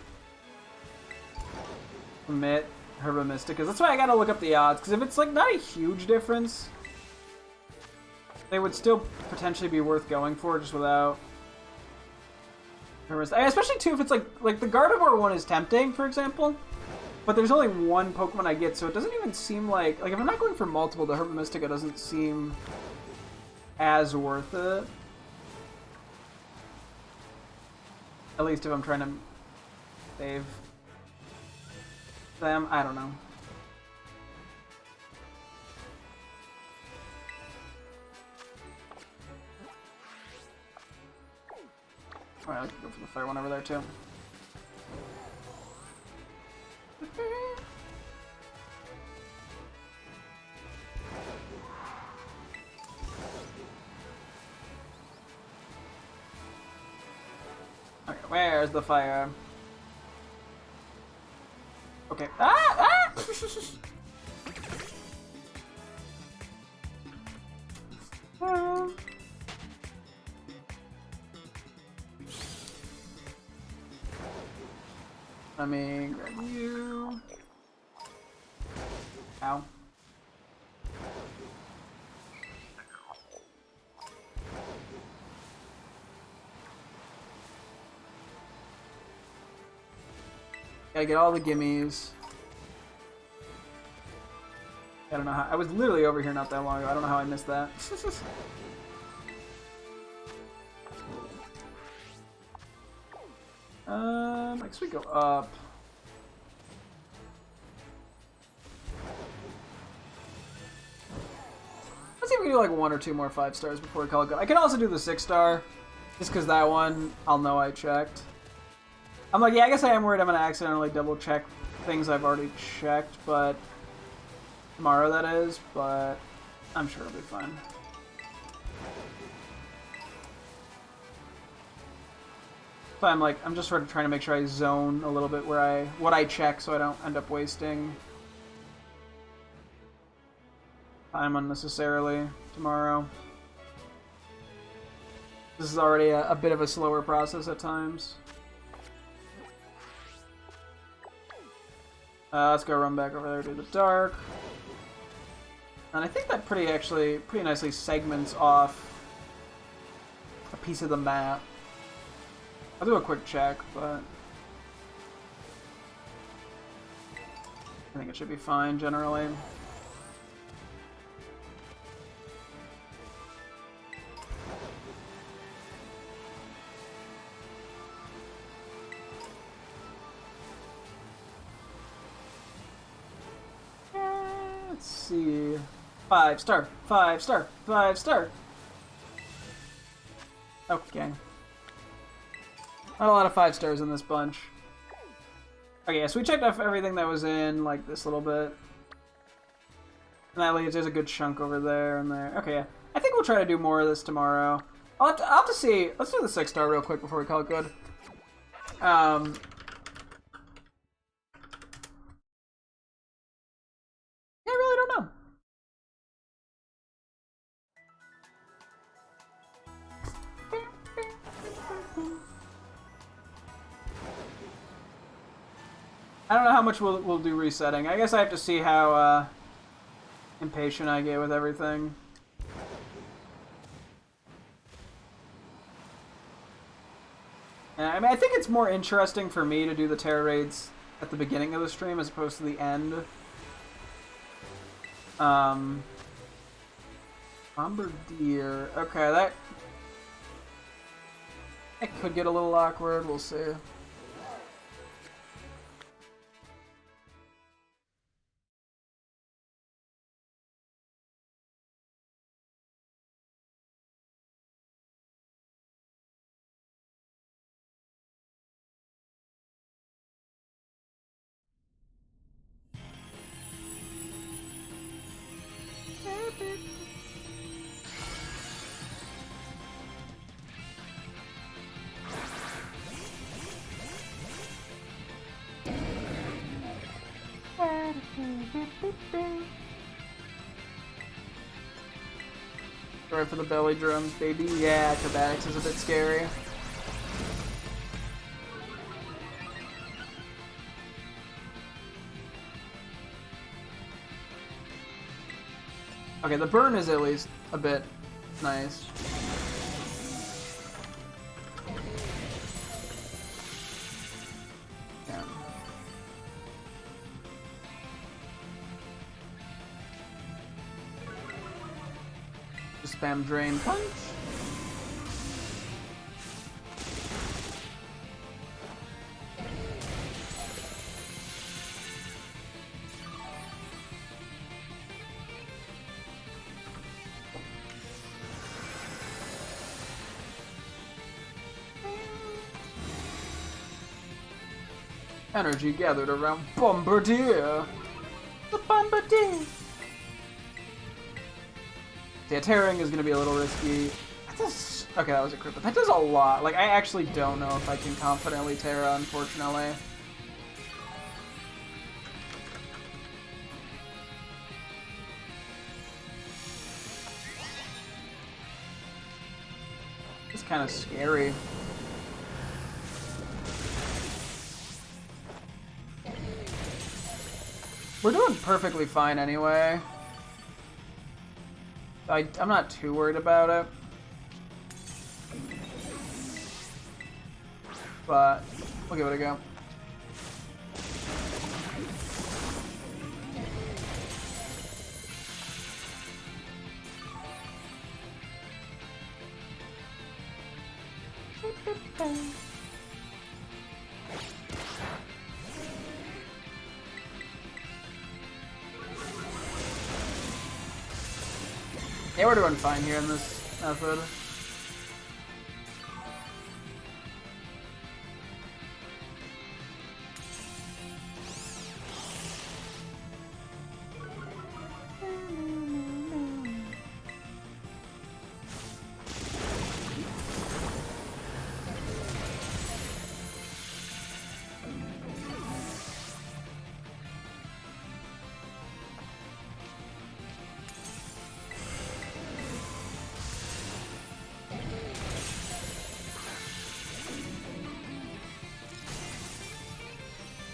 commit Herba Mystica. That's why I gotta look up the odds. Because if it's, like, not a huge difference, they would still potentially be worth going for just without Herba Mystica. Especially, too, if it's, like the Gardevoir one is tempting, for example. But there's only one Pokemon I get, so it doesn't even seem like... Like, if I'm not going for multiple, the Herba Mystica doesn't seem as worth it. At least if I'm trying to save them. I don't know. Alright, let's go for the fire one over there, too. Okay, where's the fire? Okay. Ah! Ah! Let me grab you. Ow. Gotta get all the gimmies. I don't know how. I was literally over here not that long ago. I don't know how I missed that. I guess we go up. Let's see if we can do like 1 or 2 more 5 stars before we call it good. I can also do the 6-star, just because that one I'll know I checked. I'm like, yeah, I guess I am worried I'm gonna accidentally double check things I've already checked, but tomorrow that is. But I'm sure it'll be fine. So I'm just sort of trying to make sure I zone a little bit where what I check, so I don't end up wasting time unnecessarily tomorrow. This is already a bit of a slower process at times. Let's go run back over there to the dark. And I think that pretty nicely segments off a piece of the map. I'll do a quick check, but I think it should be fine generally. Let's see. 5 star, 5 star, 5 star. Okay. Not a lot of 5 stars in this bunch. Okay, so we checked off everything that was in, like, this little bit. And that leaves, there's a good chunk over there and there. Okay, yeah. I think we'll try to do more of this tomorrow. I'll have to see. Let's do the 6-star real quick before we call it good. I really don't know. I don't know how much we'll do resetting. I guess I have to see how impatient I get with everything. I mean, I think it's more interesting for me to do the Terra raids at the beginning of the stream as opposed to the end. Bombardier. Okay, that could get a little awkward. We'll see. Sorry for the belly drums, baby. Yeah, acrobatics is a bit scary. Okay, the burn is at least a bit nice. Yeah. Just spam drain punch. Energy gathered around Bombardier. The Bombardier. Yeah, tearing is going to be a little risky. Okay, that was a crit, but that does a lot. Like, I actually don't know if I can confidently Terra, unfortunately. It's kind of scary. We're doing perfectly fine anyway. I'm not too worried about it. But we'll give it a go. Yeah, we're doing fine here in this method.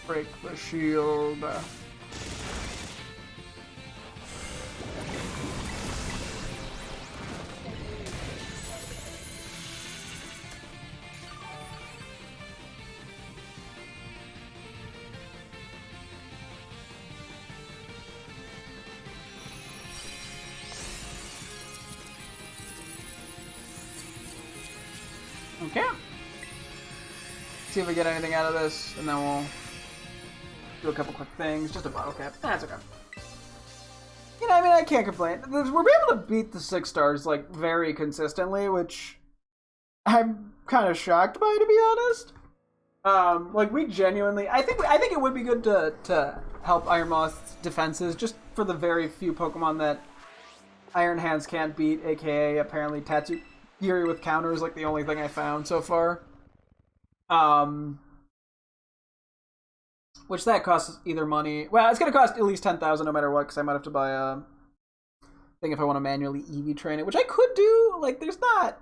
Break the shield. Okay. See if we get anything out of this, and then we'll do a couple quick things. Just a bottle cap. That's okay. You know, I mean, I can't complain. We're able to beat the 6 stars, like, very consistently, which I'm kind of shocked by, to be honest. Like, we genuinely... I think it would be good to help Iron Moth's defenses, just for the very few Pokemon that Iron Hands can't beat, aka apparently Tatsugiri with counters, like, the only thing I found so far. Which that costs either money... Well, it's going to cost at least 10,000 no matter what, because I might have to buy a thing if I want to manually EV train it, which I could do. Like, there's not...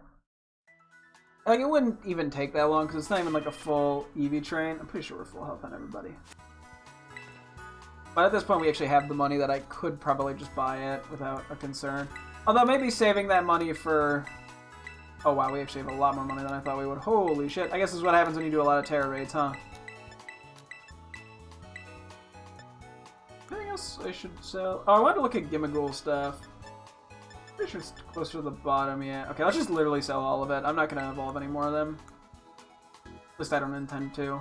Like, it wouldn't even take that long, because it's not even, like, a full EV train. I'm pretty sure we're full health on everybody. But at this point, we actually have the money that I could probably just buy it without a concern. Although, maybe saving that money for... Oh, wow, we actually have a lot more money than I thought we would. Holy shit. I guess this is what happens when you do a lot of Terra raids, huh? Anything else I should sell? Oh, I wanted to look at Gimmighoul stuff. Pretty sure it's closer to the bottom, yeah. Okay, let's just literally sell all of it. I'm not going to evolve any more of them. At least I don't intend to.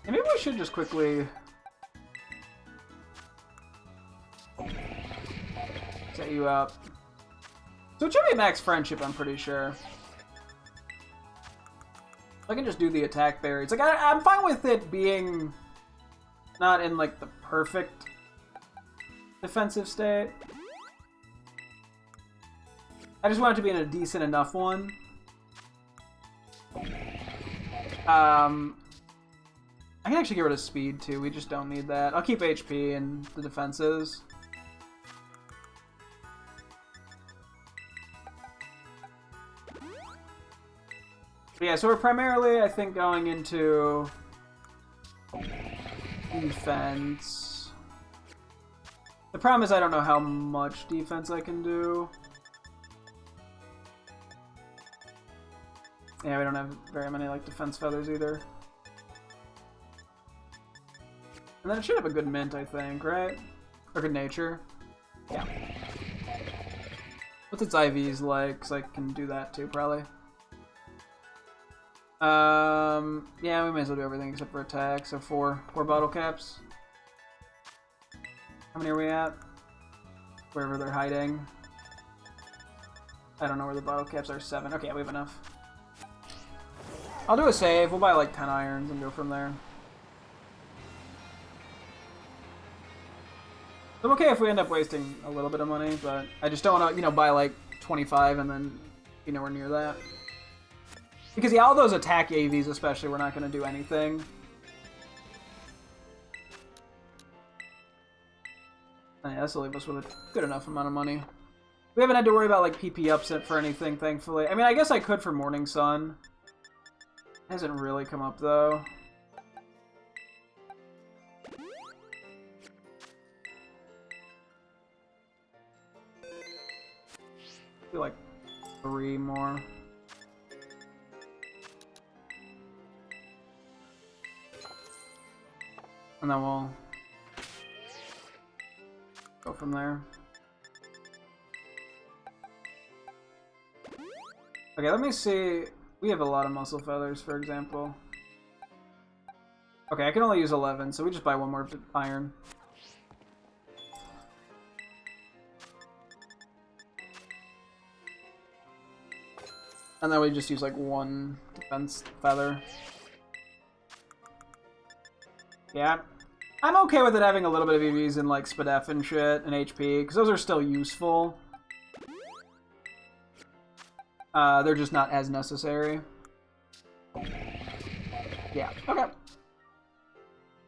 And maybe we should just quickly set you up. So it should be max friendship, I'm pretty sure. I can just do the attack berries. Like, I'm fine with it being not in, like, the perfect defensive state. I just want it to be in a decent enough one. I can actually get rid of speed, too. We just don't need that. I'll keep HP and the defenses. But yeah, so we're primarily, I think, going into defense. The problem is I don't know how much defense I can do. Yeah, we don't have very many, like, defense feathers either. And then it should have a good mint, I think, right? Or good nature. Yeah. What's its IVs like? Because I can do that too, probably. Yeah, we may as well do everything except for attack. So four bottle caps. How many are we at? Wherever they're hiding. I don't know where the bottle caps are. 7. Okay, we have enough. I'll do a save. We'll buy like 10 irons and go from there. I'm okay if we end up wasting a little bit of money, but I just don't want to, you know, buy like 25 and then be nowhere near that. Because yeah, all those attack AVs especially, we're not going to do anything. And yeah, this will leave us with a good enough amount of money. We haven't had to worry about like PP ups for anything, thankfully. I mean, I guess I could for Morning Sun. Hasn't really come up though. I feel like 3 more. And then we'll go from there. Okay, let me see. We have a lot of muscle feathers, for example. Okay, I can only use 11, so we just buy 1 more iron. And then we just use like 1 defense feather. Yeah, I'm okay with it having a little bit of EVs in like SPDF and shit and HP, because those are still useful. They're just not as necessary. Yeah, okay.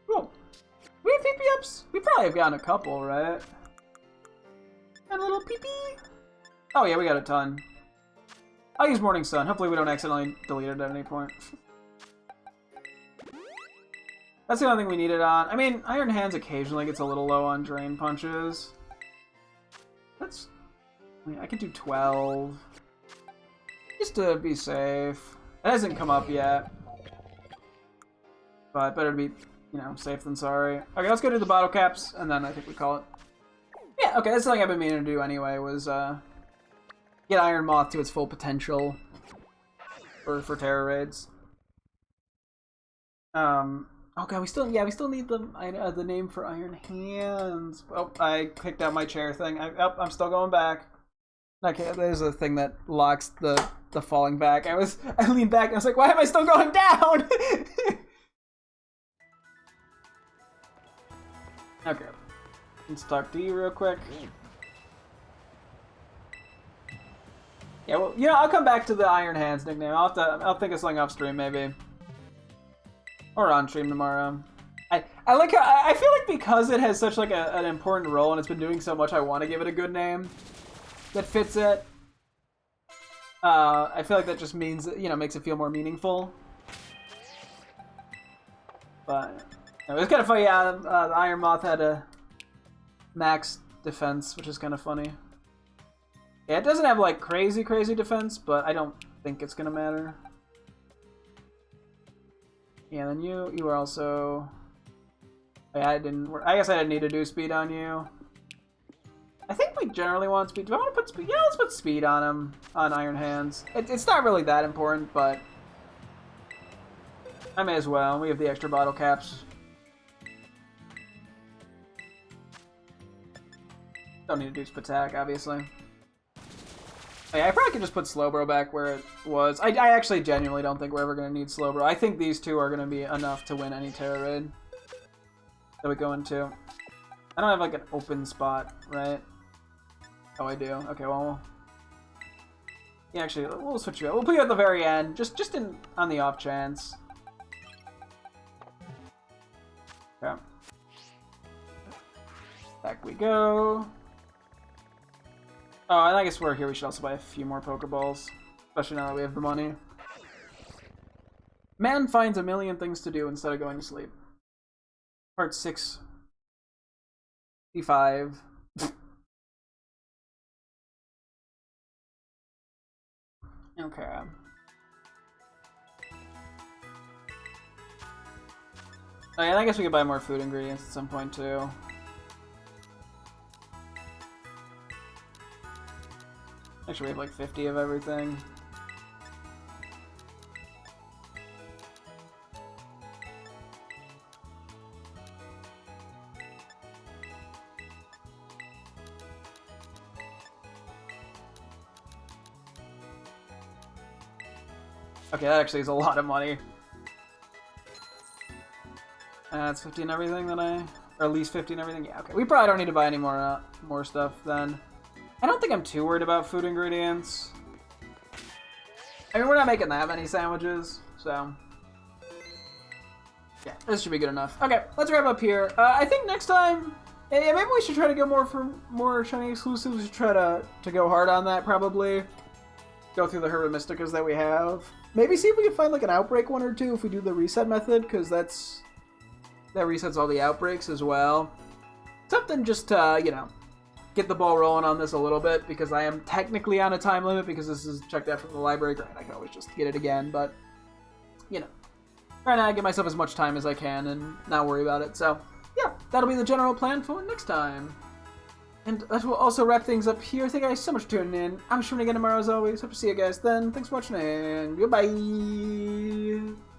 Cool. We have PP ups? We probably have gotten a couple, right? And a little PP? Oh yeah, we got a ton. I'll use Morning Sun. Hopefully we don't accidentally delete it at any point. That's the only thing we need it on. I mean, Iron Hands occasionally gets a little low on Drain Punches. That's... I mean, I could do 12. Just to be safe. It hasn't come up yet. But better to be, you know, safe than sorry. Okay, let's go to the bottle caps, and then I think we call it. Yeah, okay, that's something I've been meaning to do anyway, was get Iron Moth to its full potential for Terror Raids. Oh god, we still need the name for Iron Hands. Oh, I kicked out my chair thing. I'm still going back. Okay, there's a thing that locks the falling back. I leaned back and I was like, why am I still going down? Okay, let's talk to you real quick. Yeah, well, you know, I'll come back to the Iron Hands nickname. I'll think of something off stream maybe. Or on stream tomorrow. I like how, I feel like because it has such like an important role and it's been doing so much, I want to give it a good name that fits it. I feel like that just means, you know, makes it feel more meaningful. But it was kind of funny. Yeah, the Iron Moth had a max defense, which is kind of funny. Yeah, it doesn't have like crazy defense, but I don't think it's gonna matter. Yeah, then you were also... Yeah, I guess I didn't need to do speed on you. I think we generally want speed. Do I want to put speed? Yeah, let's put speed on him, on Iron Hands. It's not really that important, but I may as well. We have the extra bottle caps. Don't need to do attack, obviously. Oh, yeah, I probably could just put Slowbro back where it was. I actually genuinely don't think we're ever going to need Slowbro. I think these two are going to be enough to win any Terror Raid that we go into. I don't have like an open spot, right? Oh, I do. Okay, well, yeah, actually, we'll switch you out. We'll put you at the very end, just on the off chance. Okay. Back we go. Oh, and I guess we're here. We should also buy a few more Pokeballs, especially now that we have the money. Man finds a million things to do instead of going to sleep. Part 65. Okay. Oh, yeah, I guess we could buy more food ingredients at some point too. Actually, we have like 50 of everything. Okay, that actually is a lot of money. That's 50 and everything that or at least 50 and everything. Yeah, okay. We probably don't need to buy any more stuff then. I don't think I'm too worried about food ingredients. I mean, we're not making that many sandwiches, so yeah, this should be good enough. Okay, let's wrap up here. I think next time Yeah, maybe we should try to go more for more shiny exclusives. We should try to go hard on that, probably. Go through the Herba Mysticas that we have. Maybe see if we can find like an outbreak one or two if we do the reset method, because that resets all the outbreaks as well. Something just to, you know, get the ball rolling on this a little bit, because I am technically on a time limit because this is checked out from the library. Granted, I can always just get it again, but, you know. Right now I give myself as much time as I can and not worry about it, so... yeah, that'll be the general plan for next time. And that will also wrap things up here. Thank you guys so much for tuning in. I'm streaming again tomorrow as always. Hope to see you guys then. Thanks for watching and goodbye.